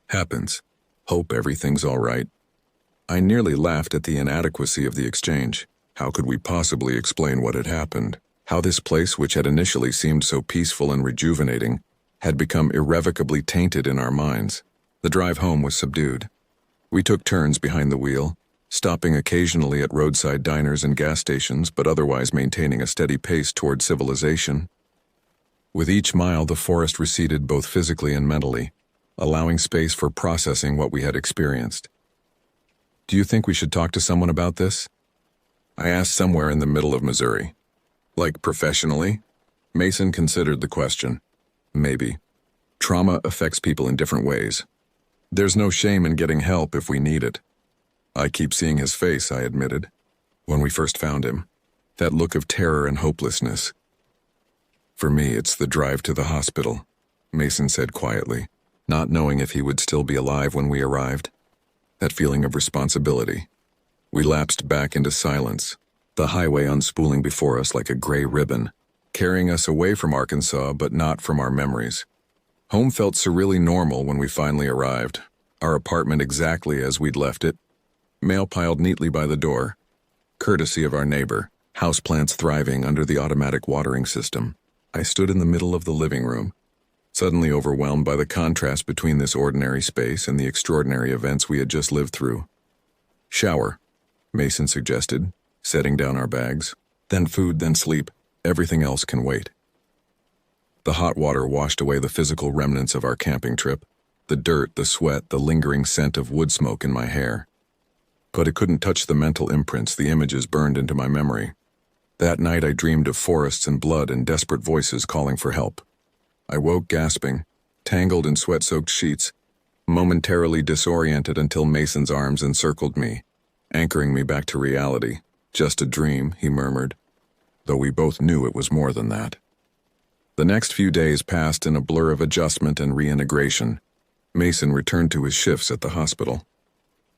Happens. Hope everything's all right. I nearly laughed at the inadequacy of the exchange. How could we possibly explain what had happened? How this place, which had initially seemed so peaceful and rejuvenating, had become irrevocably tainted in our minds. The drive home was subdued. We took turns behind the wheel, stopping occasionally at roadside diners and gas stations, but otherwise maintaining a steady pace toward civilization. With each mile, the forest receded both physically and mentally, allowing space for processing what we had experienced. Do you think we should talk to someone about this? I asked somewhere in the middle of Missouri. Like professionally? Mason considered the question. Maybe. Trauma affects people in different ways. There's no shame in getting help if we need it. I keep seeing his face, I admitted. When we first found him, that look of terror and hopelessness. For me, it's the drive to the hospital, Mason said quietly, not knowing if he would still be alive when we arrived. That feeling of responsibility. We lapsed back into silence, the highway unspooling before us like a gray ribbon, carrying us away from Arkansas but not from our memories. Home felt surreally normal when we finally arrived, our apartment exactly as we'd left it, mail piled neatly by the door, courtesy of our neighbor, houseplants thriving under the automatic watering system. I stood in the middle of the living room, suddenly overwhelmed by the contrast between this ordinary space and the extraordinary events we had just lived through. Shower, Mason suggested, setting down our bags. Then food, then sleep. Everything else can wait. The hot water washed away the physical remnants of our camping trip, the dirt, the sweat, the lingering scent of wood smoke in my hair. But it couldn't touch the mental imprints the images burned into my memory. That night I dreamed of forests and blood and desperate voices calling for help. I woke gasping, tangled in sweat-soaked sheets, momentarily disoriented until Mason's arms encircled me, anchoring me back to reality. Just a dream, he murmured, though we both knew it was more than that. The next few days passed in a blur of adjustment and reintegration. Mason returned to his shifts at the hospital.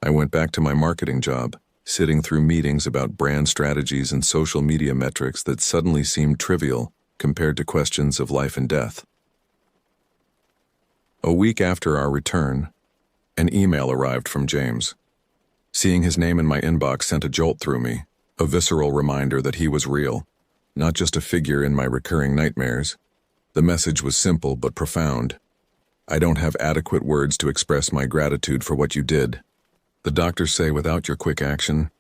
I went back to my marketing job, sitting through meetings about brand strategies and social media metrics that suddenly seemed trivial compared to questions of life and death. A week after our return, an email arrived from James. Seeing his name in my inbox sent a jolt through me, a visceral reminder that he was real, not just a figure in my recurring nightmares. The message was simple but profound. I don't have adequate words to express my gratitude for what you did. The doctors say without your quick action,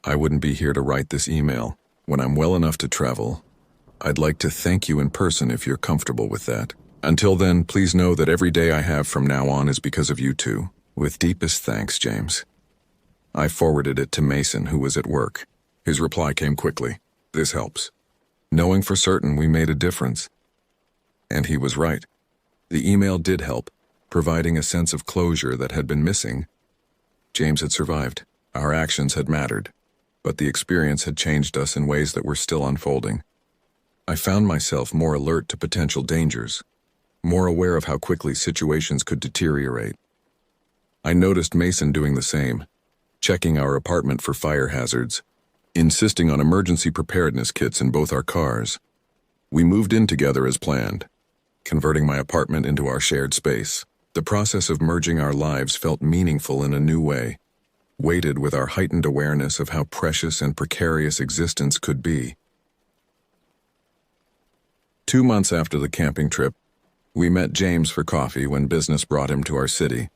I wouldn't be here to write this email. When I'm well enough to travel, I'd like to thank you in person if you're comfortable with that. Until then, please know that every day I have from now on is because of you two. With deepest thanks, James. I forwarded it to Mason, who was at work. His reply came quickly. This helps. Knowing for certain we made a difference. And he was right. The email did help, providing a sense of closure that had been missing. James had survived. Our actions had mattered, but the experience had changed us in ways that were still unfolding. I found myself more alert to potential dangers, more aware of how quickly situations could deteriorate. I noticed Mason doing the same, checking our apartment for fire hazards, insisting on emergency preparedness kits in both our cars. We moved in together as planned, converting my apartment into our shared space. The process of merging our lives felt meaningful in a new way, weighted with our heightened awareness of how precious and precarious existence could be. 2 months after the camping trip, we met James for coffee when business brought him to our city.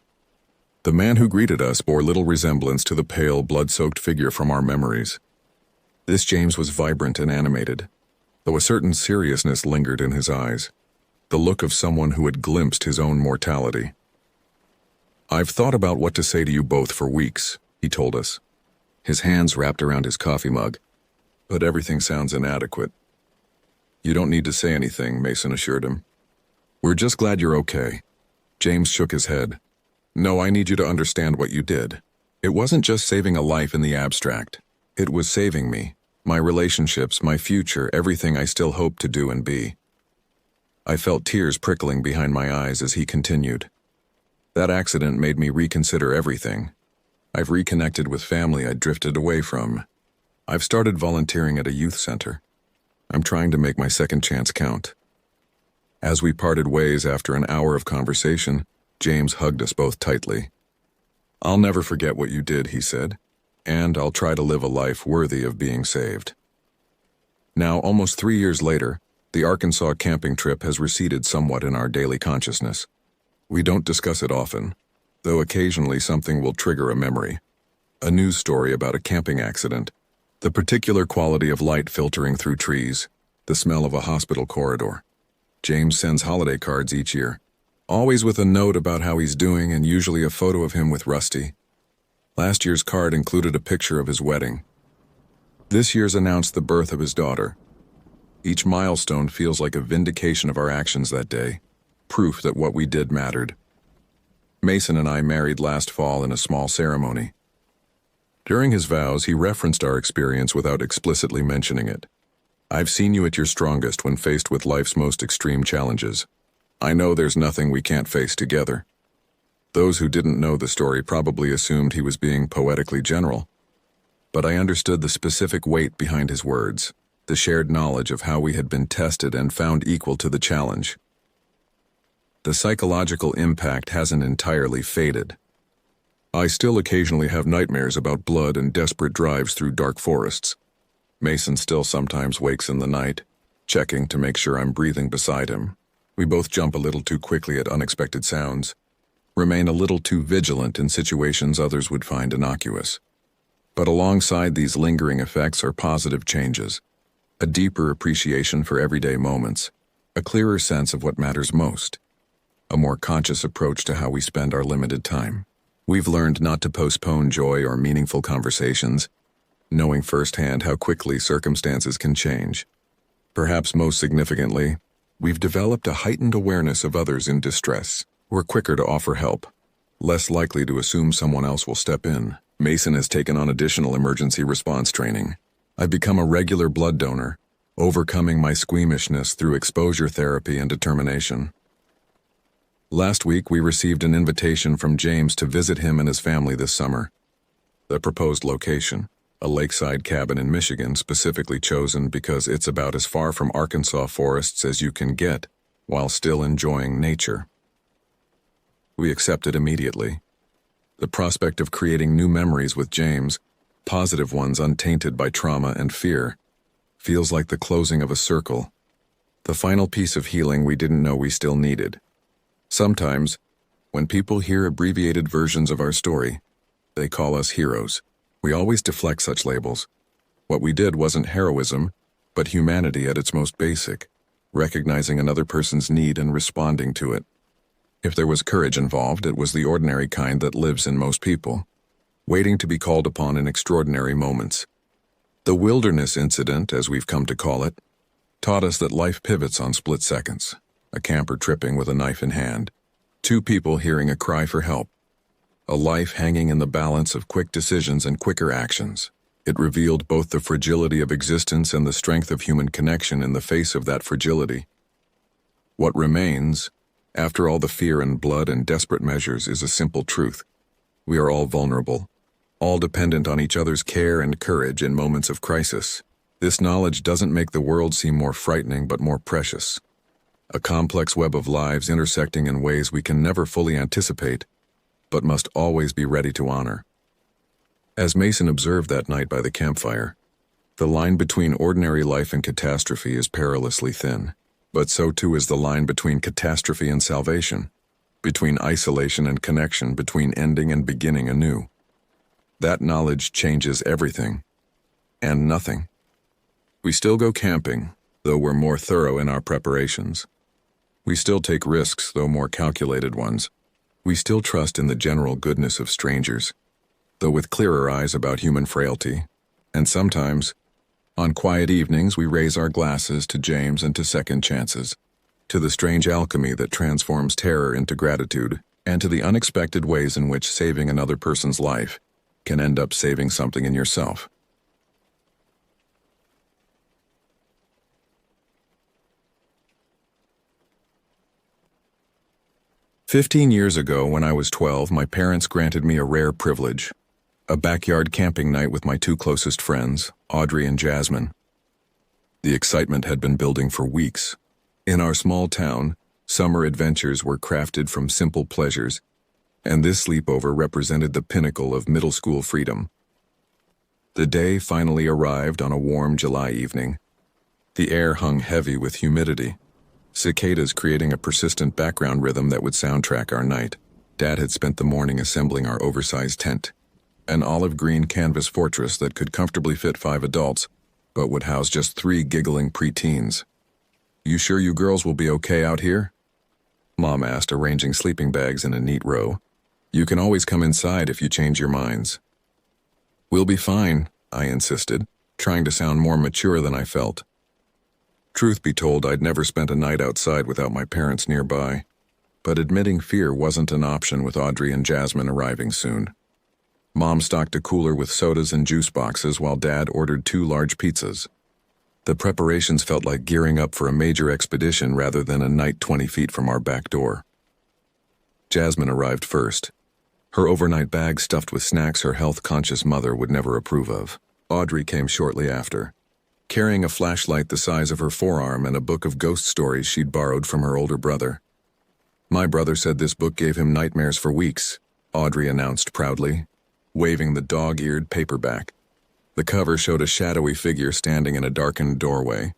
The man who greeted us bore little resemblance to the pale, blood-soaked figure from our memories. This James was vibrant and animated, though a certain seriousness lingered in his eyes, the look of someone who had glimpsed his own mortality. "I've thought about what to say to you both for weeks," he told us, his hands wrapped around his coffee mug, "but everything sounds inadequate." "You don't need to say anything," Mason assured him. "We're just glad you're okay." James shook his head. "No, I need you to understand what you did. It wasn't just saving a life in the abstract. It was saving me, my relationships, my future, everything I still hope to do and be." I felt tears prickling behind my eyes as he continued. "That accident made me reconsider everything. I've reconnected with family I'd drifted away from. I've started volunteering at a youth center. I'm trying to make my second chance count." As we parted ways after an hour of conversation, James hugged us both tightly. "I'll never forget what you did," he said, "and I'll try to live a life worthy of being saved." Now, almost 3 years later, the Arkansas camping trip has receded somewhat in our daily consciousness. We don't discuss it often, though occasionally something will trigger a memory. A news story about a camping accident, the particular quality of light filtering through trees, the smell of a hospital corridor. James sends holiday cards each year, always with a note about how he's doing and usually a photo of him with Rusty. Last year's card included a picture of his wedding. This year's announced the birth of his daughter. Each milestone feels like a vindication of our actions that day, proof that what we did mattered. Mason and I married last fall in a small ceremony. During his vows, he referenced our experience without explicitly mentioning it. "I've seen you at your strongest when faced with life's most extreme challenges. I know there's nothing we can't face together." Those who didn't know the story probably assumed he was being poetically general, but I understood the specific weight behind his words, the shared knowledge of how we had been tested and found equal to the challenge. The psychological impact hasn't entirely faded. I still occasionally have nightmares about blood and desperate drives through dark forests. Mason still sometimes wakes in the night, checking to make sure I'm breathing beside him. We both jump a little too quickly at unexpected sounds, remain a little too vigilant in situations others would find innocuous. But alongside these lingering effects are positive changes, a deeper appreciation for everyday moments, a clearer sense of what matters most, a more conscious approach to how we spend our limited time. We've learned not to postpone joy or meaningful conversations, knowing firsthand how quickly circumstances can change. Perhaps most significantly, we've developed a heightened awareness of others in distress. We're quicker to offer help, less likely to assume someone else will step in. Mason has taken on additional emergency response training. I've become a regular blood donor, overcoming my squeamishness through exposure therapy and determination. Last week, we received an invitation from James to visit him and his family this summer. The proposed location, a lakeside cabin in Michigan, specifically chosen because it's about as far from Arkansas forests as you can get while still enjoying nature. We accepted immediately. The prospect of creating new memories with James, positive ones untainted by trauma and fear, feels like the closing of a circle, the final piece of healing we didn't know we still needed. Sometimes, when people hear abbreviated versions of our story, they call us heroes. We always deflect such labels. What we did wasn't heroism, but humanity at its most basic, recognizing another person's need and responding to it. If there was courage involved, it was the ordinary kind that lives in most people, waiting to be called upon in extraordinary moments. The wilderness incident, as we've come to call it, taught us that life pivots on split seconds. A camper tripping with a knife in hand, two people hearing a cry for help, a life hanging in the balance of quick decisions and quicker actions. It revealed both the fragility of existence and the strength of human connection in the face of that fragility. What remains, after all the fear and blood and desperate measures, is a simple truth. We are all vulnerable, all dependent on each other's care and courage in moments of crisis. This knowledge doesn't make the world seem more frightening but more precious. A complex web of lives intersecting in ways we can never fully anticipate, but must always be ready to honor. As Mason observed that night by the campfire, the line between ordinary life and catastrophe is perilously thin, but so too is the line between catastrophe and salvation. between isolation and connection, between ending and beginning anew. That knowledge changes everything, and nothing. We still go camping, though we're more thorough in our preparations. We still take risks, though more calculated ones. We still trust in the general goodness of strangers, though with clearer eyes about human frailty. And sometimes, on quiet evenings, we raise our glasses to James and to second chances, to the strange alchemy that transforms terror into gratitude, and to the unexpected ways in which saving another person's life can end up saving something in yourself. "15 years ago, when I was 12, my parents granted me a rare privilege, a backyard camping night with my two closest friends, Audrey and Jasmine. The excitement had been building for weeks. In our small town, summer adventures were crafted from simple pleasures, and this sleepover represented the pinnacle of middle school freedom. The day finally arrived on a warm July evening. The air hung heavy with humidity, cicadas creating a persistent background rhythm that would soundtrack our night. Dad had spent the morning assembling our oversized tent, an olive green canvas fortress that could comfortably fit 5 adults, but would house just 3 giggling preteens. "You sure you girls will be okay out here?" Mom asked, arranging sleeping bags in a neat row. "You can always come inside if you change your minds." "We'll be fine," I insisted, trying to sound more mature than I felt. Truth be told, I'd never spent a night outside without my parents nearby, but admitting fear wasn't an option with Audrey and Jasmine arriving soon. Mom stocked a cooler with sodas and juice boxes while Dad ordered 2 large pizzas. The preparations felt like gearing up for a major expedition rather than a night 20 feet from our back door. Jasmine arrived first, her overnight bag stuffed with snacks her health-conscious mother would never approve of. Audrey came shortly after, carrying a flashlight the size of her forearm and a book of ghost stories she'd borrowed from her older brother. "My brother said this book gave him nightmares for weeks," Audrey announced proudly, waving the dog-eared paperback. The cover showed a shadowy figure standing in a darkened doorway.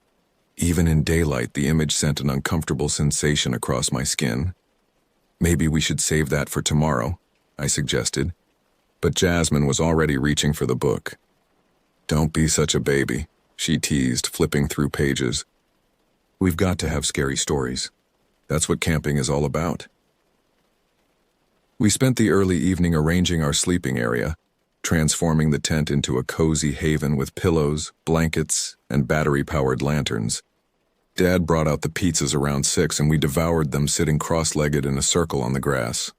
Even in daylight, the image sent an uncomfortable sensation across my skin. "Maybe we should save that for tomorrow," I suggested, but Jasmine was already reaching for the book. "Don't be such a baby," she teased, flipping through pages. "We've got to have scary stories. That's what camping is all about." We spent the early evening arranging our sleeping area, transforming the tent into a cozy haven with pillows, blankets, and battery-powered lanterns. Dad brought out the pizzas around 6 and we devoured them sitting cross-legged in a circle on the grass.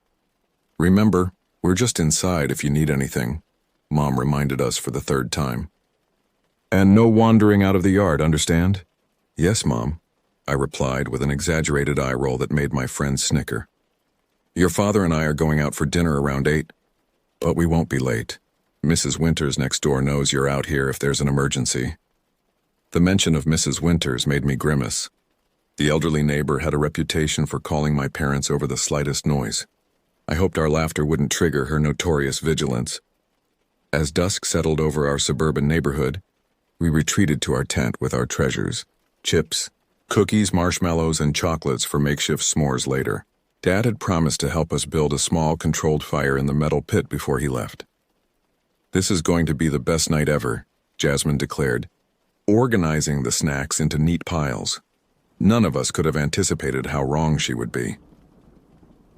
"Remember, we're just inside if you need anything," Mom reminded us for the 3rd time. "And no wandering out of the yard, understand?" "Yes, Mom," I replied with an exaggerated eye roll that made my friends snicker. "Your father and I are going out for dinner around 8, but we won't be late. Mrs. Winters next door knows you're out here if there's an emergency." The mention of Mrs. Winters made me grimace. The elderly neighbor had a reputation for calling my parents over the slightest noise. I hoped our laughter wouldn't trigger her notorious vigilance. As dusk settled over our suburban neighborhood, we retreated to our tent with our treasures: chips, cookies, marshmallows, and chocolates for makeshift s'mores later. Dad had promised to help us build a small, controlled fire in the metal pit before he left. "This is going to be the best night ever," Jasmine declared, organizing the snacks into neat piles. None of us could have anticipated how wrong she would be.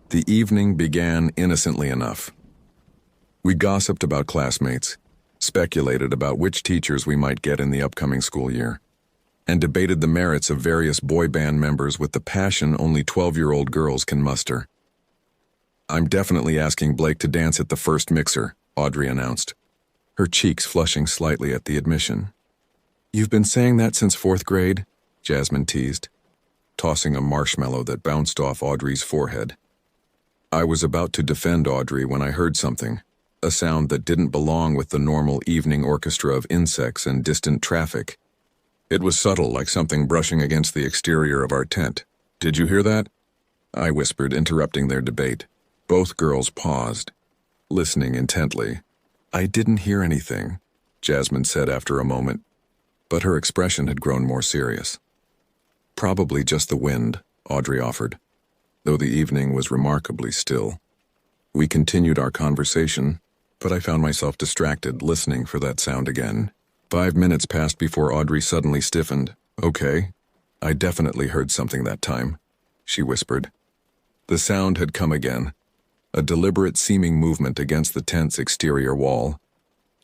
The evening began innocently enough. We gossiped about classmates, speculated about which teachers we might get in the upcoming school year, and debated the merits of various boy band members with the passion only 12-year-old girls can muster. "I'm definitely asking Blake to dance at the first mixer," Audrey announced, her cheeks flushing slightly at the admission. "You've been saying that since 4th grade?" Jasmine teased, tossing a marshmallow that bounced off Audrey's forehead. I was about to defend Audrey when I heard something, a sound that didn't belong with the normal evening orchestra of insects and distant traffic. It was subtle, like something brushing against the exterior of our tent. "Did you hear that?" I whispered, interrupting their debate. Both girls paused, listening intently. "I didn't hear anything," Jasmine said after a moment, but her expression had grown more serious. "Probably just the wind," Audrey offered. though the evening was remarkably still. We continued our conversation, but I found myself distracted, listening for that sound again. 5 minutes passed before Audrey suddenly stiffened. "Okay, I definitely heard something that time," she whispered. The sound had come again, a deliberate seeming movement against the tent's exterior wall.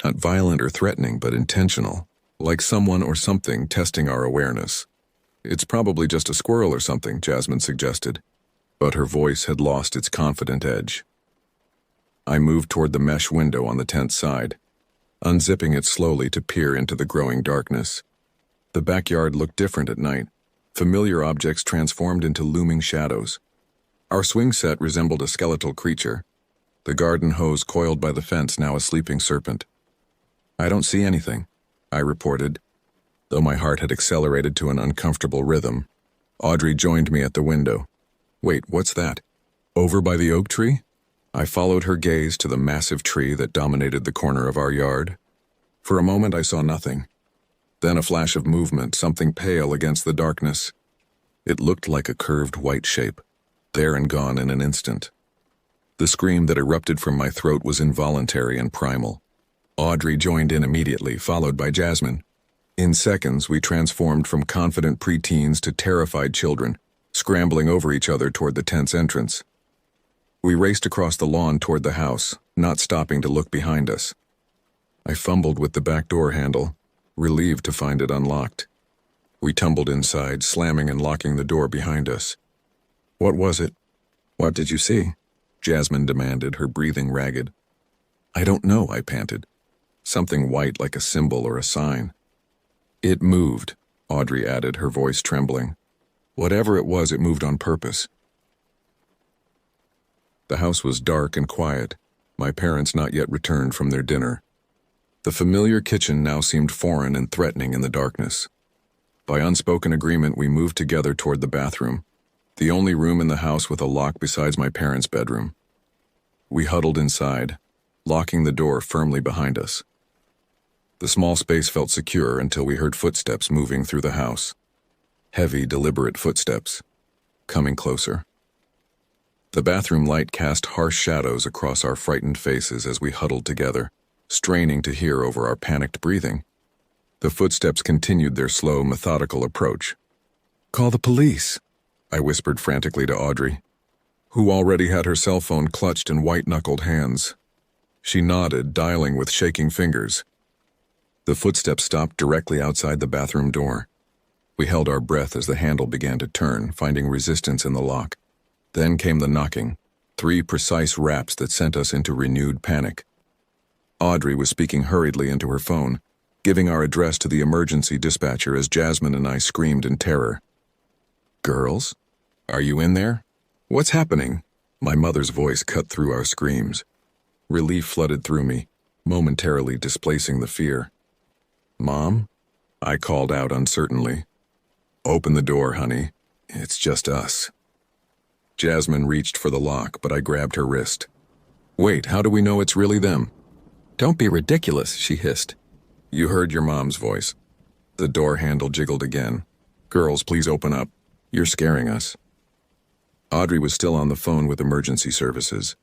Not violent or threatening, but intentional, like someone or something testing our awareness. "It's probably just a squirrel or something," Jasmine suggested, but her voice had lost its confident edge. I moved toward the mesh window on the tent's side, unzipping it slowly to peer into the growing darkness. The backyard looked different at night, familiar objects transformed into looming shadows. Our swing set resembled a skeletal creature, the garden hose coiled by the fence now a sleeping serpent. "I don't see anything," I reported, though my heart had accelerated to an uncomfortable rhythm. Audrey joined me at the window. "Wait, what's that? Over by the oak tree?" I followed her gaze to the massive tree that dominated the corner of our yard. For a moment I saw nothing. Then a flash of movement, something pale against the darkness. It looked like a curved white shape, there and gone in an instant. The scream that erupted from my throat was involuntary and primal. Audrey joined in immediately, followed by Jasmine. In seconds, we transformed from confident preteens to terrified children, scrambling over each other toward the tent's entrance. We raced across the lawn toward the house, not stopping to look behind us. I fumbled with the back door handle, relieved to find it unlocked. We tumbled inside, slamming and locking the door behind us. "What was it? What did you see?" Jasmine demanded, her breathing ragged. "I don't know," I panted. "Something white like a symbol or a sign." "It moved," Audrey added, her voice trembling. "Whatever it was, it moved on purpose." The house was dark and quiet, my parents not yet returned from their dinner. The familiar kitchen now seemed foreign and threatening in the darkness. By unspoken agreement, we moved together toward the bathroom, the only room in the house with a lock besides my parents' bedroom. We huddled inside, locking the door firmly behind us. The small space felt secure until we heard footsteps moving through the house. Heavy, deliberate footsteps, coming closer. The bathroom light cast harsh shadows across our frightened faces as we huddled together, straining to hear over our panicked breathing. The footsteps continued their slow, methodical approach. "Call the police," I whispered frantically to Audrey, who already had her cell phone clutched in white-knuckled hands. She nodded, dialing with shaking fingers. The footsteps stopped directly outside the bathroom door. We held our breath as the handle began to turn, finding resistance in the lock. Then came the knocking, 3 precise raps that sent us into renewed panic. Audrey was speaking hurriedly into her phone, giving our address to the emergency dispatcher as Jasmine and I screamed in terror. "Girls? Are you in there? What's happening?" My mother's voice cut through our screams. Relief flooded through me, momentarily displacing the fear. "Mom?" I called out uncertainly. "Open the door, honey. It's just us." Jasmine reached for the lock, but I grabbed her wrist. "Wait, how do we know it's really them?" "Don't be ridiculous," she hissed. "You heard your mom's voice." The door handle jiggled again. "Girls, please open up. You're scaring us." Audrey was still on the phone with emergency services.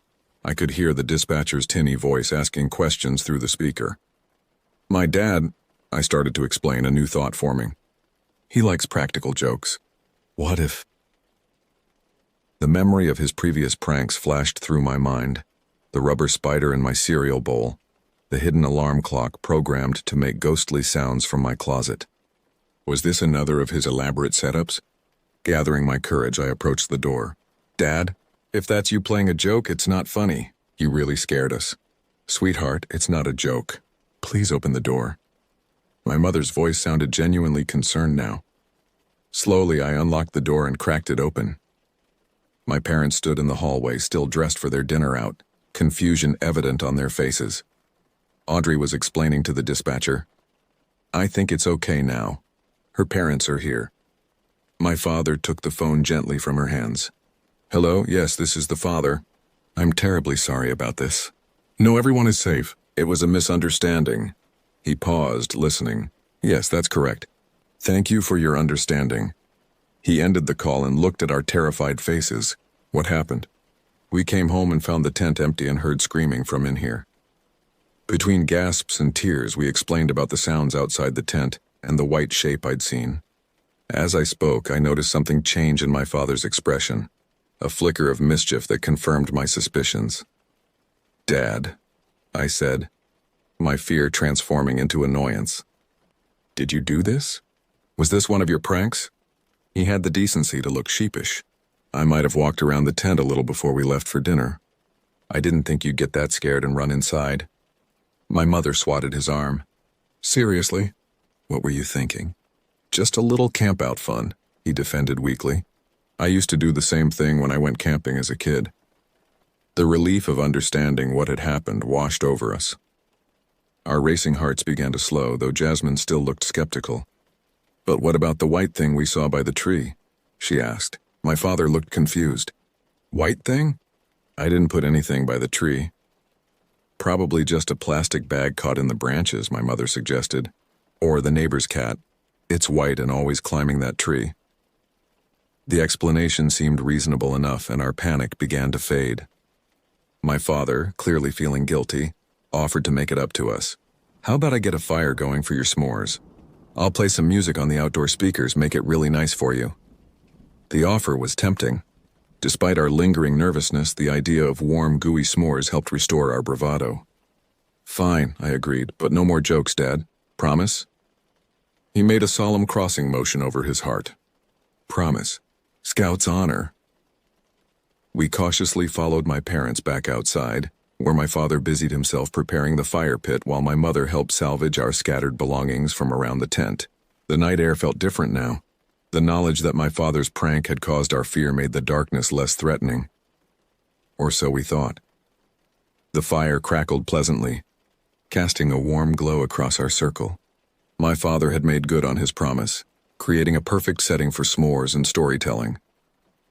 I could hear the dispatcher's tinny voice asking questions through the speaker. "My dad," I started to explain, a new thought forming. "He likes practical jokes. What if—" The memory of his previous pranks flashed through my mind. The rubber spider in my cereal bowl, the hidden alarm clock programmed to make ghostly sounds from my closet. Was this another of his elaborate setups? Gathering my courage, I approached the door. "Dad, if that's you playing a joke, it's not funny. You really scared us." "Sweetheart, it's not a joke. Please open the door." My mother's voice sounded genuinely concerned now. Slowly, I unlocked the door and cracked it open. My parents stood in the hallway, still dressed for their dinner out, confusion evident on their faces. Audrey was explaining to the dispatcher, "I think it's okay now. Her parents are here." My father took the phone gently from her hands. "Hello, yes, this is the father. I'm terribly sorry about this. No, everyone is safe. It was a misunderstanding." He paused, listening. "Yes, that's correct. Thank you for your understanding." He ended the call and looked at our terrified faces, What happened? We came home and found the tent empty and heard screaming from in here. Between gasps and tears, we explained about the sounds outside the tent and the white shape I'd seen. As I spoke, I noticed something change in my father's expression, a flicker of mischief that confirmed my suspicions. "Dad," I said, my fear transforming into annoyance. "Did you do this? Was this one of your pranks?" He had the decency to look sheepish. "I might have walked around the tent a little before we left for dinner. I didn't think you'd get that scared and run inside." My mother swatted his arm. "Seriously? What were you thinking?" "Just a little camp-out fun," he defended weakly. "I used to do the same thing when I went camping as a kid." The relief of understanding what had happened washed over us. Our racing hearts began to slow, though Jasmine still looked skeptical. "But what about the white thing we saw by the tree?" she asked. My father looked confused. "White thing?" "I didn't put anything by the tree." "Probably just a plastic bag caught in the branches," my mother suggested. "Or the neighbor's cat. It's white and always climbing that tree." The explanation seemed reasonable enough, and our panic began to fade. My father, clearly feeling guilty, offered to make it up to us. "How about I get a fire going for your s'mores? I'll play some music on the outdoor speakers, make it really nice for you." The offer was tempting. Despite our lingering nervousness, the idea of warm, gooey s'mores helped restore our bravado. "Fine," I agreed, "but no more jokes, Dad. Promise?" He made a solemn crossing motion over his heart. "Promise. Scout's honor." We cautiously followed my parents back outside, where my father busied himself preparing the fire pit while my mother helped salvage our scattered belongings from around the tent. The night air felt different now. The knowledge that my father's prank had caused our fear made the darkness less threatening. Or so we thought. The fire crackled pleasantly, casting a warm glow across our circle. My father had made good on his promise, creating a perfect setting for s'mores and storytelling.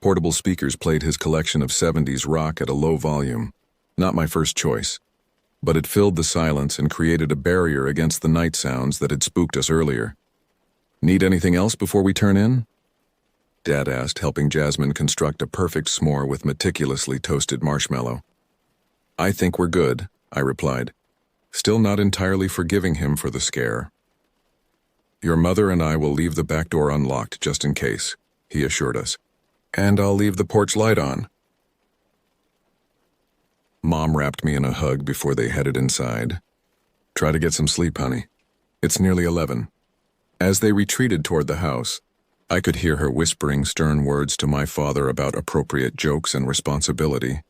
Portable speakers played his collection of 70s rock at a low volume. Not my first choice, but it filled the silence and created a barrier against the night sounds that had spooked us earlier. "Need anything else before we turn in?" Dad asked, helping Jasmine construct a perfect s'more with meticulously toasted marshmallow. "I think we're good," I replied, still not entirely forgiving him for the scare. "Your mother and I will leave the back door unlocked just in case," he assured us. "And I'll leave the porch light on." Mom wrapped me in a hug before they headed inside. "Try to get some sleep, honey. It's nearly 11. As they retreated toward the house, I could hear her whispering stern words to my father about appropriate jokes and responsibility.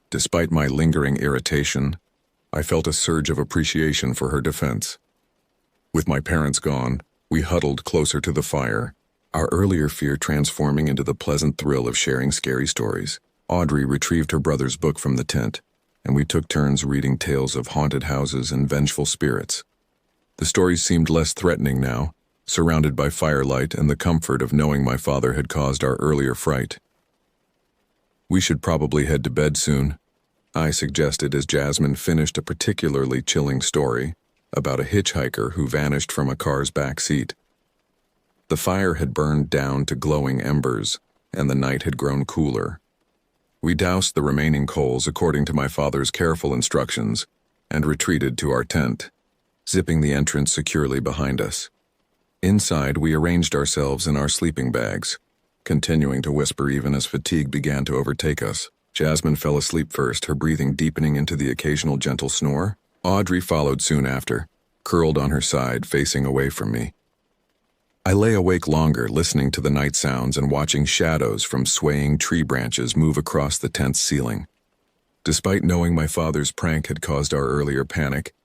Despite my lingering irritation, I felt a surge of appreciation for her defense. With my parents gone, we huddled closer to the fire, our earlier fear transforming into the pleasant thrill of sharing scary stories. Audrey retrieved her brother's book from the tent, and we took turns reading tales of haunted houses and vengeful spirits. The stories seemed less threatening now, surrounded by firelight and the comfort of knowing my father had caused our earlier fright. "We should probably head to bed soon," I suggested as Jasmine finished a particularly chilling story about a hitchhiker who vanished from a car's back seat. The fire had burned down to glowing embers, and the night had grown cooler. We doused the remaining coals according to my father's careful instructions and retreated to our tent, zipping the entrance securely behind us. Inside, we arranged ourselves in our sleeping bags, continuing to whisper even as fatigue began to overtake us. Jasmine fell asleep first, her breathing deepening into the occasional gentle snore. Audrey followed soon after, curled on her side, facing away from me. I lay awake longer, listening to the night sounds and watching shadows from swaying tree branches move across the tent's ceiling. Despite knowing my father's prank had caused our earlier panic,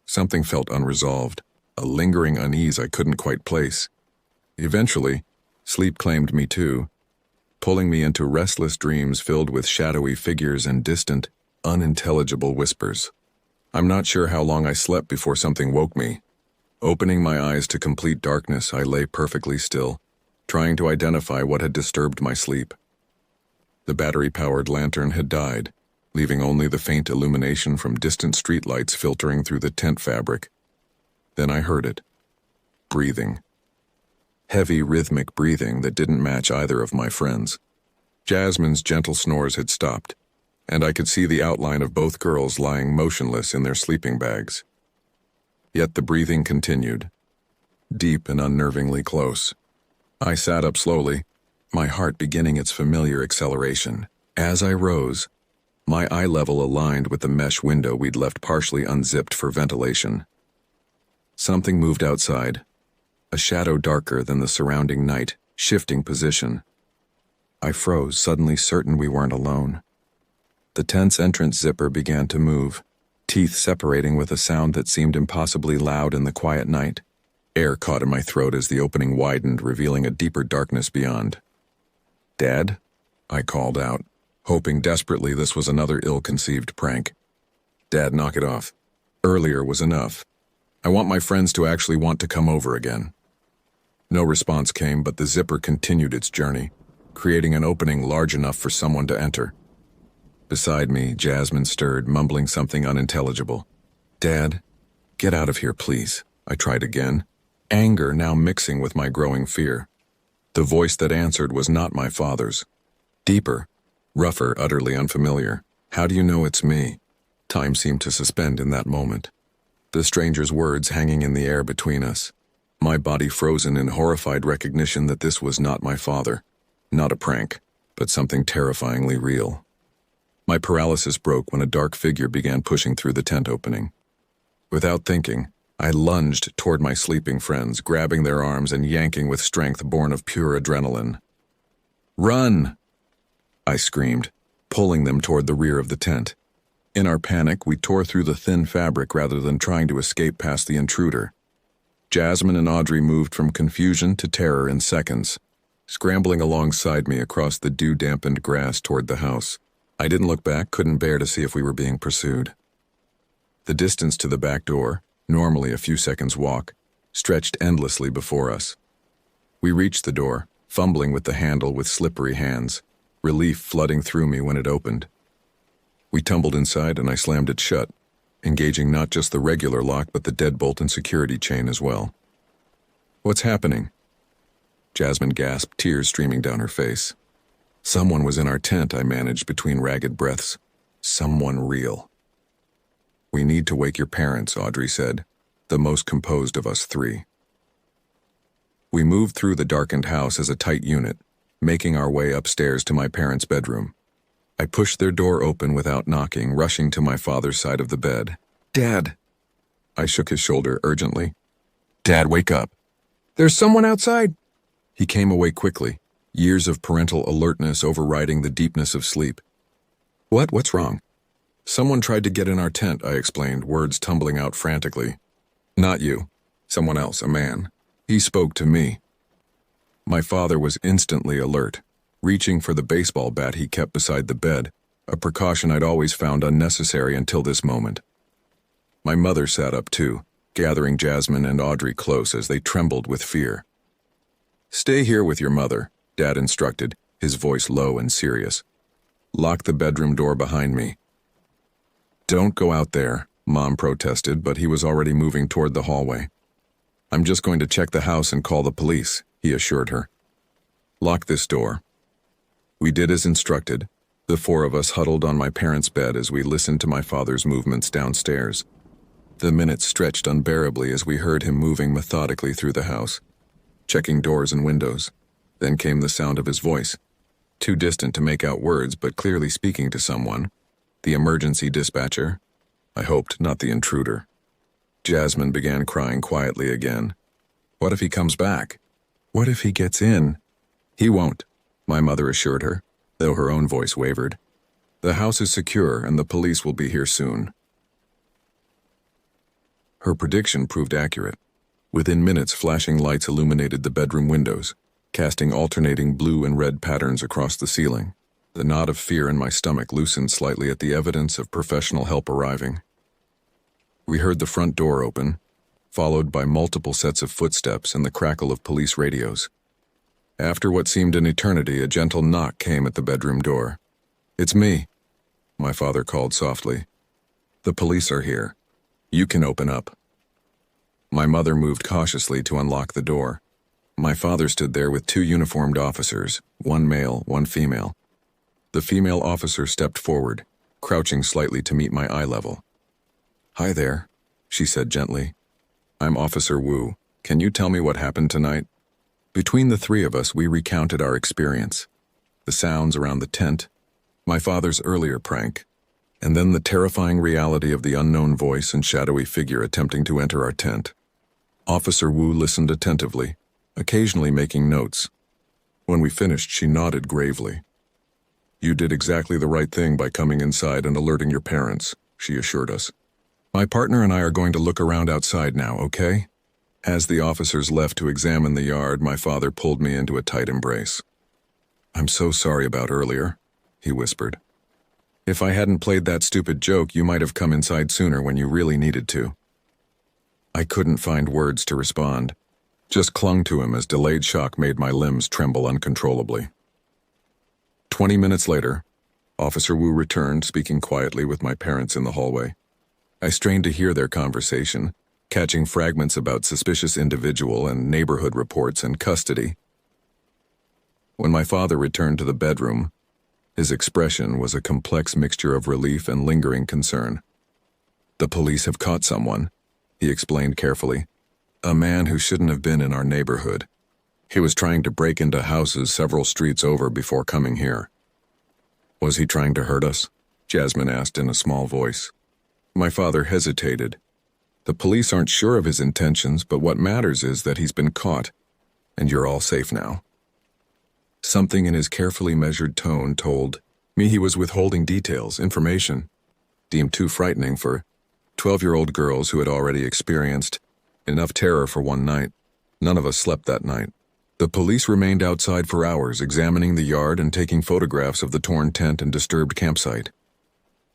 something felt unresolved, a lingering unease I couldn't quite place. Eventually, sleep claimed me too, pulling me into restless dreams filled with shadowy figures and distant, unintelligible whispers. I'm not sure how long I slept before something woke me. Opening my eyes to complete darkness, I lay perfectly still, trying to identify what had disturbed my sleep. The battery-powered lantern had died, leaving only the faint illumination from distant streetlights filtering through the tent fabric. Then I heard it. Breathing. Heavy, rhythmic breathing that didn't match either of my friends. Jasmine's gentle snores had stopped, and I could see the outline of both girls lying motionless in their sleeping bags. Yet the breathing continued, deep and unnervingly close. I sat up slowly, my heart beginning its familiar acceleration. As I rose, my eye level aligned with the mesh window we'd left partially unzipped for ventilation. Something moved outside, a shadow darker than the surrounding night, shifting position. I froze, suddenly certain we weren't alone. The tent's entrance zipper began to move, teeth separating with a sound that seemed impossibly loud in the quiet night. Air caught in my throat as the opening widened, revealing a deeper darkness beyond. "Dad?" I called out, hoping desperately this was another ill-conceived prank. "Dad, knock it off. Earlier was enough. I want my friends to actually want to come over again." No response came, but the zipper continued its journey, creating an opening large enough for someone to enter. Beside me, Jasmine stirred, mumbling something unintelligible. "Dad, get out of here, please," I tried again, anger now mixing with my growing fear. The voice that answered was not my father's. Deeper, rougher, utterly unfamiliar. "How do you know it's me?" Time seemed to suspend in that moment. The stranger's words hanging in the air between us. My body frozen in horrified recognition that this was not my father. Not a prank, but something terrifyingly real. My paralysis broke when a dark figure began pushing through the tent opening. Without thinking, I lunged toward my sleeping friends, grabbing their arms and yanking with strength born of pure adrenaline. "Run!" I screamed, pulling them toward the rear of the tent. In our panic, we tore through the thin fabric rather than trying to escape past the intruder. Jasmine and Audrey moved from confusion to terror in seconds, scrambling alongside me across the dew-dampened grass toward the house. I didn't look back, couldn't bear to see if we were being pursued. The distance to the back door, normally a few seconds' walk, stretched endlessly before us. We reached the door, fumbling with the handle with slippery hands, relief flooding through me when it opened. We tumbled inside and I slammed it shut, engaging not just the regular lock but the deadbolt and security chain as well. "What's happening?" Jasmine gasped, tears streaming down her face. "Someone was in our tent," I managed between ragged breaths. "Someone real." "We need to wake your parents," Audrey said, the most composed of us three. We moved through the darkened house as a tight unit, making our way upstairs to my parents' bedroom. I pushed their door open without knocking, rushing to my father's side of the bed. "Dad!" I shook his shoulder urgently. "Dad, wake up. There's someone outside!" He came away quickly, years of parental alertness overriding the deepness of sleep. What's wrong?" "Someone tried to get in our tent," I explained, words tumbling out frantically. "Not you. Someone else, a man. He spoke to me." My father was instantly alert, reaching for the baseball bat he kept beside the bed, a precaution I'd always found unnecessary until this moment. My mother sat up too, gathering Jasmine and Audrey close as they trembled with fear. "Stay here with your mother," Dad instructed, his voice low and serious. "Lock the bedroom door behind me." "Don't go out there," Mom protested, but he was already moving toward the hallway. "I'm just going to check the house and call the police," he assured her. "Lock this door." We did as instructed, the four of us huddled on my parents' bed as we listened to my father's movements downstairs. The minutes stretched unbearably as we heard him moving methodically through the house, checking doors and windows. Then came the sound of his voice, too distant to make out words but clearly speaking to someone. The emergency dispatcher. I hoped not the intruder. Jasmine began crying quietly again. "What if he comes back? What if he gets in?" "He won't," my mother assured her, though her own voice wavered. "The house is secure and the police will be here soon." Her prediction proved accurate. Within minutes, flashing lights illuminated the bedroom windows, casting alternating blue and red patterns across the ceiling. The knot of fear in my stomach loosened slightly at the evidence of professional help arriving. We heard the front door open, followed by multiple sets of footsteps and the crackle of police radios. After what seemed an eternity, a gentle knock came at the bedroom door. "It's me," my father called softly. "The police are here. You can open up." My mother moved cautiously to unlock the door. My father stood there with two uniformed officers, one male, one female. The female officer stepped forward, crouching slightly to meet my eye level. "Hi there," she said gently. "I'm Officer Wu. Can you tell me what happened tonight?" Between the three of us, we recounted our experience. The sounds around the tent, my father's earlier prank, and then the terrifying reality of the unknown voice and shadowy figure attempting to enter our tent. Officer Wu listened attentively, occasionally making notes. When we finished, she nodded gravely. "You did exactly the right thing by coming inside and alerting your parents," she assured us. "My partner and I are going to look around outside now, okay?" As the officers left to examine the yard, my father pulled me into a tight embrace. "I'm so sorry about earlier," he whispered. "If I hadn't played that stupid joke, you might have come inside sooner when you really needed to." I couldn't find words to respond, just clung to him as delayed shock made my limbs tremble uncontrollably. 20 minutes later, Officer Wu returned, speaking quietly with my parents in the hallway. I strained to hear their conversation, catching fragments about suspicious individual and neighborhood reports and custody. When my father returned to the bedroom, his expression was a complex mixture of relief and lingering concern. "The police have caught someone," he explained carefully. "A man who shouldn't have been in our neighborhood. He was trying to break into houses several streets over before coming here." "Was he trying to hurt us?" Jasmine asked in a small voice. My father hesitated. "The police aren't sure of his intentions, but what matters is that he's been caught, and you're all safe now." Something in his carefully measured tone told me he was withholding details, information, deemed too frightening for 12-year-old girls who had already experienced enough terror for one night. None of us slept that night. The police remained outside for hours, examining the yard and taking photographs of the torn tent and disturbed campsite.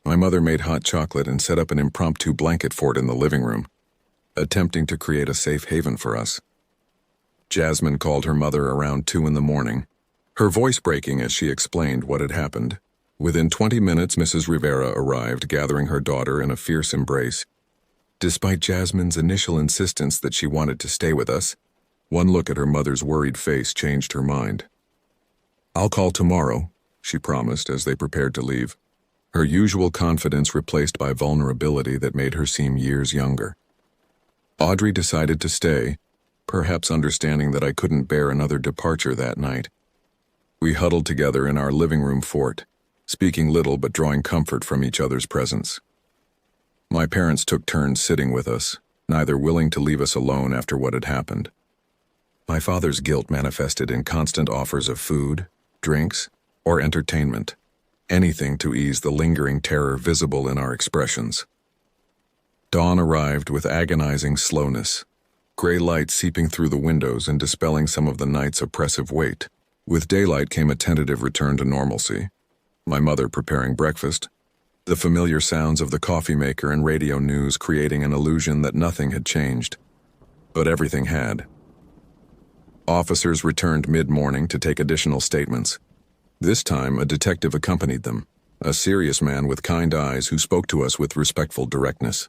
My mother made hot chocolate and set up an impromptu blanket fort in the living room, attempting to create a safe haven for us. Jasmine called her mother around 2 in the morning, her voice breaking as she explained what had happened. Within 20 minutes, Mrs. Rivera arrived, gathering her daughter in a fierce embrace. Despite Jasmine's initial insistence that she wanted to stay with us, one look at her mother's worried face changed her mind. "I'll call tomorrow," she promised as they prepared to leave, her usual confidence replaced by vulnerability that made her seem years younger. Audrey decided to stay, perhaps understanding that I couldn't bear another departure that night. We huddled together in our living room fort, speaking little but drawing comfort from each other's presence. My parents took turns sitting with us, neither willing to leave us alone after what had happened. My father's guilt manifested in constant offers of food, drinks, or entertainment, anything to ease the lingering terror visible in our expressions. Dawn arrived with agonizing slowness, gray light seeping through the windows and dispelling some of the night's oppressive weight. With daylight came a tentative return to normalcy. My mother preparing breakfast, the familiar sounds of the coffee maker and radio news creating an illusion that nothing had changed. But everything had. Officers returned mid-morning to take additional statements. This time, a detective accompanied them, a serious man with kind eyes who spoke to us with respectful directness.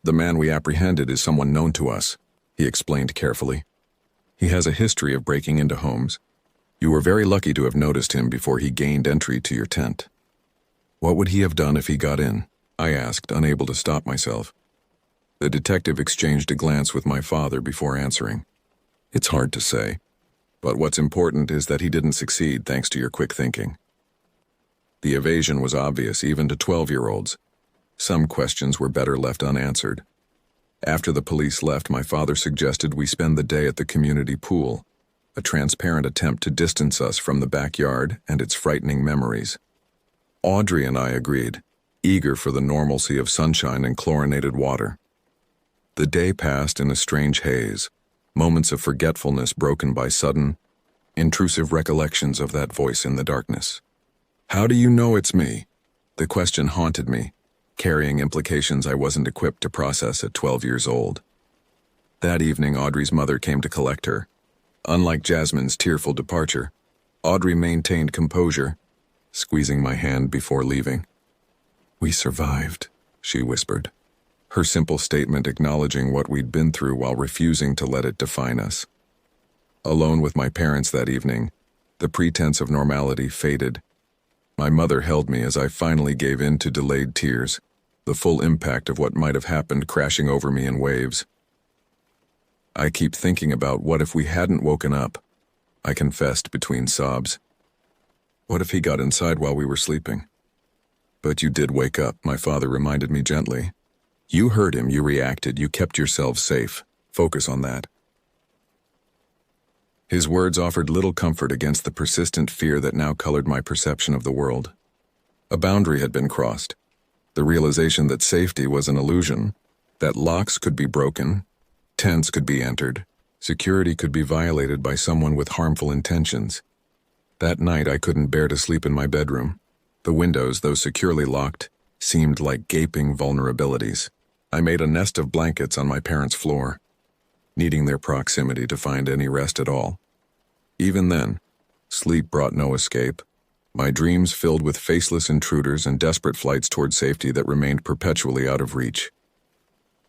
"The man we apprehended is someone known to us," he explained carefully. "He has a history of breaking into homes. You were very lucky to have noticed him before he gained entry to your tent." "What would he have done if he got in?" I asked, unable to stop myself. The detective exchanged a glance with my father before answering. "It's hard to say, but what's important is that he didn't succeed thanks to your quick thinking." The evasion was obvious even to 12-year-olds. Some questions were better left unanswered. After the police left, my father suggested we spend the day at the community pool, a transparent attempt to distance us from the backyard and its frightening memories. Audrey and I agreed, eager for the normalcy of sunshine and chlorinated water. The day passed in a strange haze, moments of forgetfulness broken by sudden, intrusive recollections of that voice in the darkness. "How do you know it's me?" The question haunted me, carrying implications I wasn't equipped to process at 12 years old. That evening, Audrey's mother came to collect her. Unlike Jasmine's tearful departure, Audrey maintained composure, squeezing my hand before leaving. "We survived," she whispered, her simple statement acknowledging what we'd been through while refusing to let it define us. Alone with my parents that evening, the pretense of normality faded, My mother held me as I finally gave in to delayed tears, the full impact of what might have happened crashing over me in waves. I keep thinking about what if we hadn't woken up, I confessed between sobs. What if he got inside while we were sleeping? But you did wake up, my father reminded me gently. You heard him, you reacted, you kept yourselves safe. Focus on that. His words offered little comfort against the persistent fear that now colored my perception of the world. A boundary had been crossed. The realization that safety was an illusion, that locks could be broken, tents could be entered, security could be violated by someone with harmful intentions. That night I couldn't bear to sleep in my bedroom. The windows, though securely locked, seemed like gaping vulnerabilities. I made a nest of blankets on my parents' floor, needing their proximity to find any rest at all. Even then, sleep brought no escape. My dreams filled with faceless intruders and desperate flights toward safety that remained perpetually out of reach.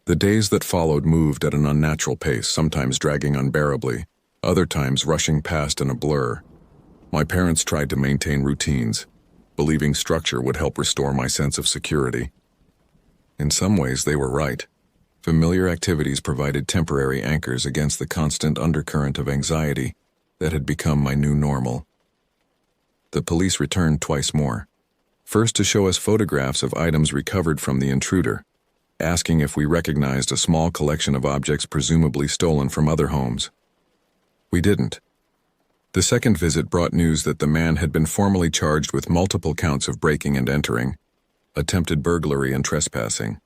The days that followed moved at an unnatural pace, sometimes dragging unbearably, other times rushing past in a blur. My parents tried to maintain routines, believing structure would help restore my sense of security. In some ways, they were right. Familiar activities provided temporary anchors against the constant undercurrent of anxiety that had become my new normal. The police returned twice more, first to show us photographs of items recovered from the intruder, asking if we recognized a small collection of objects presumably stolen from other homes. We didn't. The second visit brought news that the man had been formally charged with multiple counts of breaking and entering, attempted burglary and trespassing.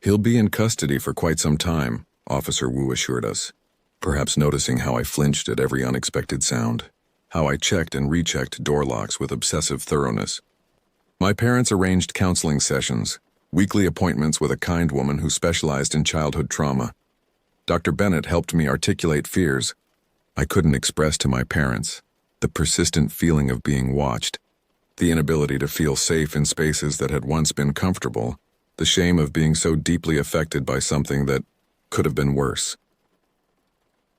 He'll be in custody for quite some time, Officer Wu assured us, perhaps noticing how I flinched at every unexpected sound, how I checked and rechecked door locks with obsessive thoroughness. My parents arranged counseling sessions, weekly appointments with a kind woman who specialized in childhood trauma. Dr. Bennett helped me articulate fears I couldn't express to my parents, the persistent feeling of being watched, the inability to feel safe in spaces that had once been comfortable, the shame of being so deeply affected by something that could have been worse.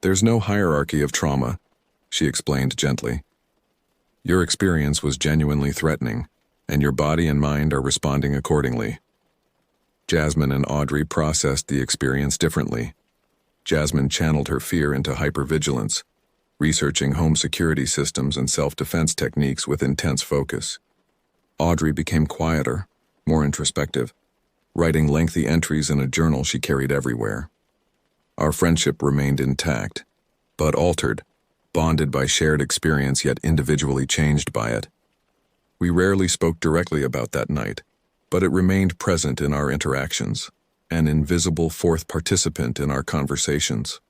There's no hierarchy of trauma, she explained gently. Your experience was genuinely threatening, and your body and mind are responding accordingly. Jasmine and Audrey processed the experience differently. Jasmine channeled her fear into hypervigilance, researching home security systems and self-defense techniques with intense focus. Audrey became quieter, more introspective, writing lengthy entries in a journal she carried everywhere. Our friendship remained intact, but altered, bonded by shared experience yet individually changed by it. We rarely spoke directly about that night, but it remained present in our interactions, an invisible fourth participant in our conversations.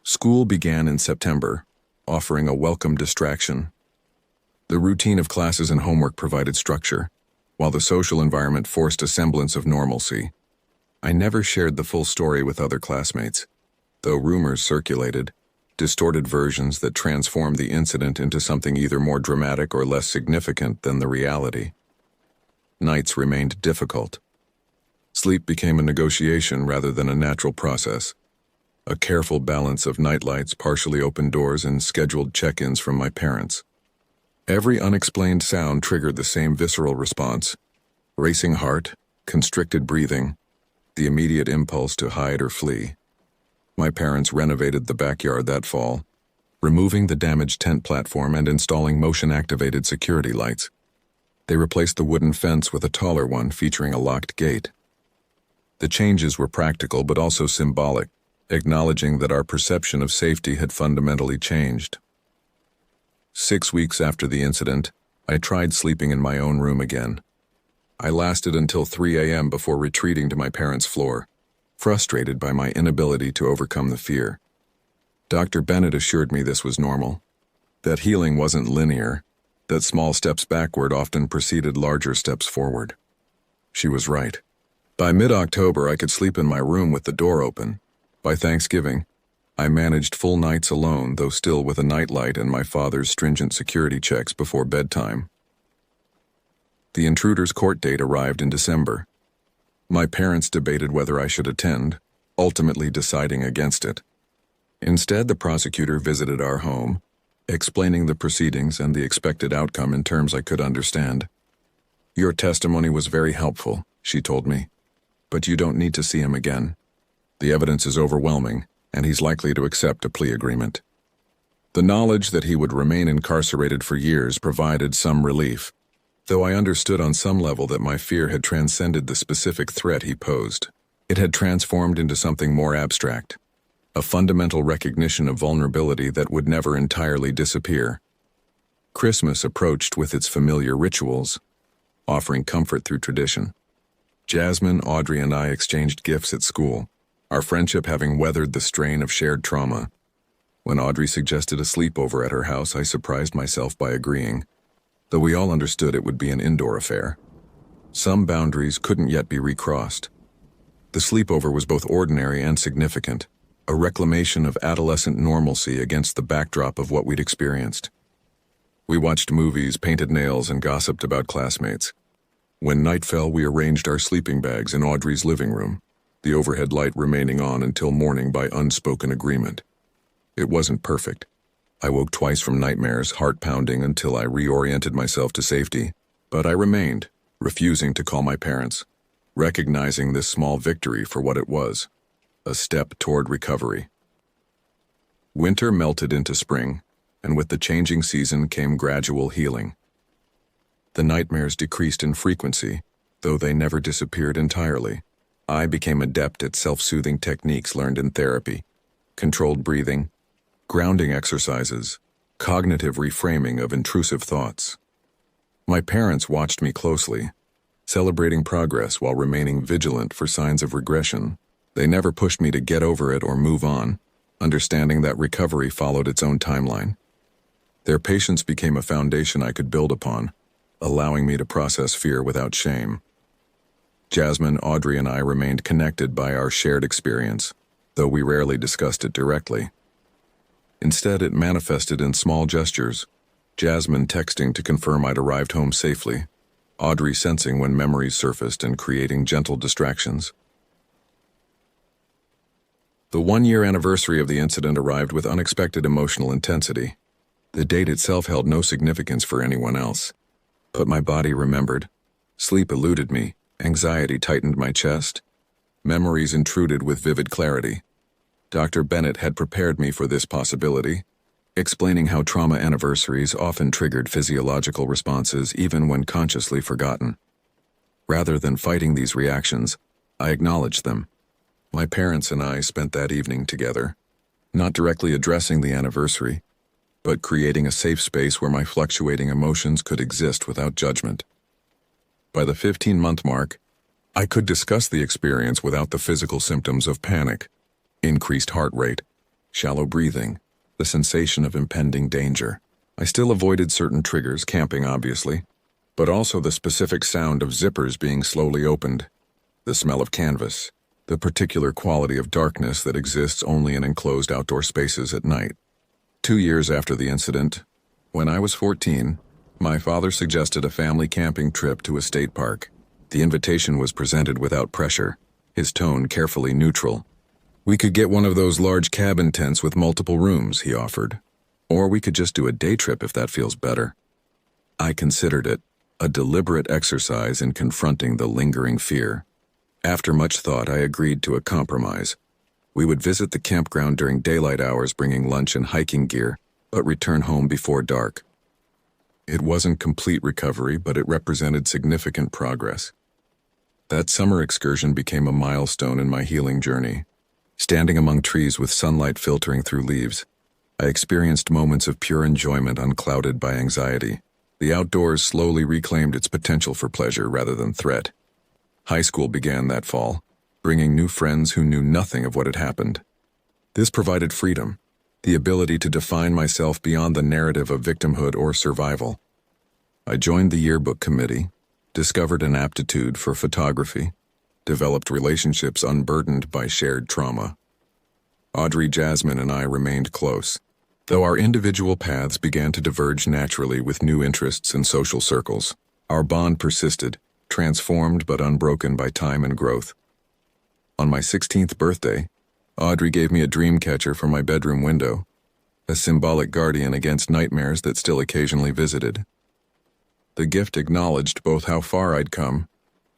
School began in September, offering a welcome distraction. The routine of classes and homework provided structure, while the social environment forced a semblance of normalcy. I never shared the full story with other classmates, though rumors circulated, distorted versions that transformed the incident into something either more dramatic or less significant than the reality. Nights remained difficult. Sleep became a negotiation rather than a natural process, a careful balance of nightlights, partially open doors, and scheduled check-ins from my parents. Every unexplained sound triggered the same visceral response: racing heart, constricted breathing, the immediate impulse to hide or flee. My parents renovated the backyard that fall, removing the damaged tent platform and installing motion-activated security lights. They replaced the wooden fence with a taller one featuring a locked gate. The changes were practical but also symbolic, acknowledging that our perception of safety had fundamentally changed. 6 weeks after the incident, I tried sleeping in my own room again. I lasted until 3 a.m. before retreating to my parents' floor, frustrated by my inability to overcome the fear. Dr. Bennett assured me this was normal, that healing wasn't linear, that small steps backward often preceded larger steps forward. She was right. By mid-October, I could sleep in my room with the door open. By Thanksgiving, I managed full nights alone, though still with a nightlight and my father's stringent security checks before bedtime. The intruder's court date arrived in December. My parents debated whether I should attend, ultimately deciding against it. Instead, the prosecutor visited our home, explaining the proceedings and the expected outcome in terms I could understand. "Your testimony was very helpful," she told me, "but you don't need to see him again. The evidence is overwhelming, and he's likely to accept a plea agreement." The knowledge that he would remain incarcerated for years provided some relief, though I understood on some level that my fear had transcended the specific threat he posed. It had transformed into something more abstract, a fundamental recognition of vulnerability that would never entirely disappear. Christmas approached with its familiar rituals, offering comfort through tradition. Jasmine, Audrey, and I exchanged gifts at school, our friendship having weathered the strain of shared trauma. When Audrey suggested a sleepover at her house, I surprised myself by agreeing, though we all understood it would be an indoor affair. Some boundaries couldn't yet be recrossed. The sleepover was both ordinary and significant, a reclamation of adolescent normalcy against the backdrop of what we'd experienced. We watched movies, painted nails, and gossiped about classmates. When night fell, we arranged our sleeping bags in Audrey's living room, the overhead light remaining on until morning by unspoken agreement. It wasn't perfect. I woke twice from nightmares, heart pounding until I reoriented myself to safety, but I remained, refusing to call my parents, recognizing this small victory for what it was, a step toward recovery. Winter melted into spring, and with the changing season came gradual healing. The nightmares decreased in frequency, though they never disappeared entirely. I became adept at self-soothing techniques learned in therapy, controlled breathing, grounding exercises, cognitive reframing of intrusive thoughts. My parents watched me closely, celebrating progress while remaining vigilant for signs of regression. They never pushed me to get over it or move on, understanding that recovery followed its own timeline. Their patience became a foundation I could build upon, allowing me to process fear without shame. Jasmine, Audrey, and I remained connected by our shared experience, though we rarely discussed it directly. Instead, it manifested in small gestures, Jasmine texting to confirm I'd arrived home safely, Audrey sensing when memories surfaced and creating gentle distractions. The one-year anniversary of the incident arrived with unexpected emotional intensity. The date itself held no significance for anyone else, but my body remembered. Sleep eluded me, anxiety tightened my chest, memories intruded with vivid clarity. Dr. Bennett had prepared me for this possibility, explaining how trauma anniversaries often triggered physiological responses even when consciously forgotten. Rather than fighting these reactions, I acknowledged them. My parents and I spent that evening together, not directly addressing the anniversary, but creating a safe space where my fluctuating emotions could exist without judgment. By the 15-month mark, I could discuss the experience without the physical symptoms of panic, increased heart rate, shallow breathing, the sensation of impending danger. I still avoided certain triggers, camping obviously, but also the specific sound of zippers being slowly opened, the smell of canvas, the particular quality of darkness that exists only in enclosed outdoor spaces at night. 2 years after the incident, when I was 14, my father suggested a family camping trip to a state park. The invitation was presented without pressure, his tone carefully neutral. "We could get one of those large cabin tents with multiple rooms," he offered. "Or we could just do a day trip if that feels better." I considered it a deliberate exercise in confronting the lingering fear. After much thought, I agreed to a compromise. We would visit the campground during daylight hours, bringing lunch and hiking gear, but return home before dark. It wasn't complete recovery, but it represented significant progress. That summer excursion became a milestone in my healing journey. Standing among trees with sunlight filtering through leaves, I experienced moments of pure enjoyment unclouded by anxiety. The outdoors slowly reclaimed its potential for pleasure rather than threat. High school began that fall, bringing new friends who knew nothing of what had happened. This provided freedom, the ability to define myself beyond the narrative of victimhood or survival. I joined the yearbook committee, discovered an aptitude for photography, developed relationships unburdened by shared trauma. Audrey, Jasmine, and I remained close, though our individual paths began to diverge naturally with new interests and social circles. Our bond persisted, transformed but unbroken by time and growth. On my 16th birthday, Audrey gave me a dream catcher from my bedroom window. a symbolic guardian against nightmares that still occasionally visited. The gift acknowledged both how far I'd come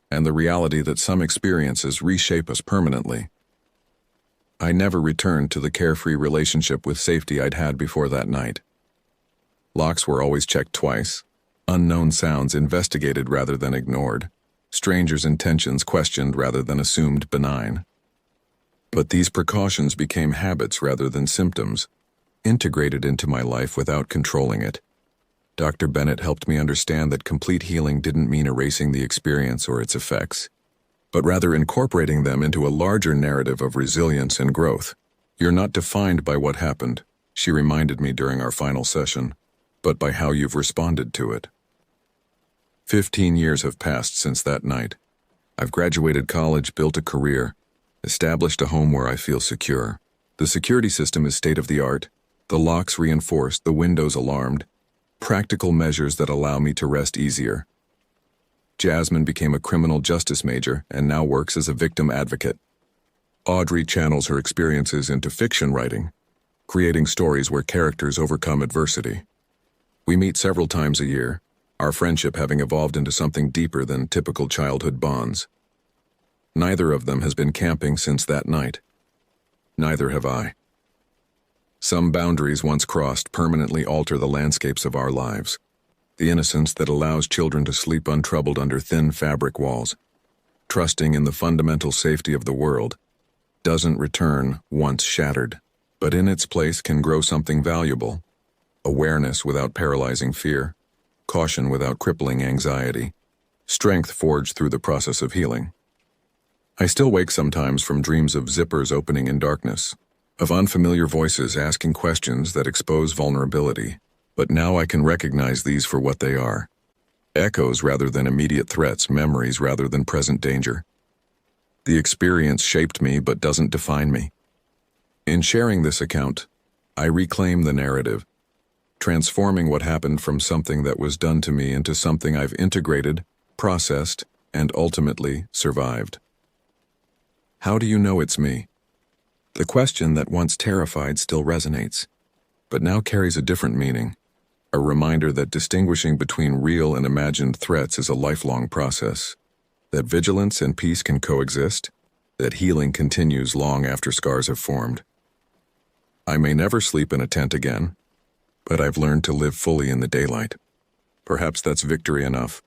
and the reality that some experiences reshape us permanently. I never returned to the carefree relationship with safety I'd had before that night. Locks were always checked twice, unknown sounds investigated rather than ignored, strangers' intentions questioned rather than assumed benign. But these precautions became habits rather than symptoms, integrated into my life without controlling it. Dr. Bennett helped me understand that complete healing didn't mean erasing the experience or its effects, but rather incorporating them into a larger narrative of resilience and growth. You're not defined by what happened, she reminded me during our final session, but by how you've responded to it. 15 years have passed since that night. I've graduated college, built a career, established a home where I feel secure. The security system is state-of-the-art, the locks reinforced, the windows alarmed, practical measures that allow me to rest easier. Jasmine became a criminal justice major and now works as a victim advocate. Audrey channels her experiences into fiction writing, creating stories where characters overcome adversity. We meet several times a year, our friendship having evolved into something deeper than typical childhood bonds. Neither of them has been camping since that night. Neither have I. Some boundaries once crossed permanently alter the landscapes of our lives. The innocence that allows children to sleep untroubled under thin fabric walls, trusting in the fundamental safety of the world, doesn't return once shattered, but in its place can grow something valuable. Awareness without paralyzing fear, caution without crippling anxiety, strength forged through the process of healing. I still wake sometimes from dreams of zippers opening in darkness, of unfamiliar voices asking questions that expose vulnerability, but now I can recognize these for what they are. Echoes rather than immediate threats, memories rather than present danger. The experience shaped me but doesn't define me. In sharing this account, I reclaim the narrative, transforming what happened from something that was done to me into something I've integrated, processed, and ultimately survived. How do you know it's me? The question that once terrified still resonates, but now carries a different meaning, a reminder that distinguishing between real and imagined threats is a lifelong process, that vigilance and peace can coexist, that healing continues long after scars have formed. I may never sleep in a tent again, but I've learned to live fully in the daylight. Perhaps that's victory enough.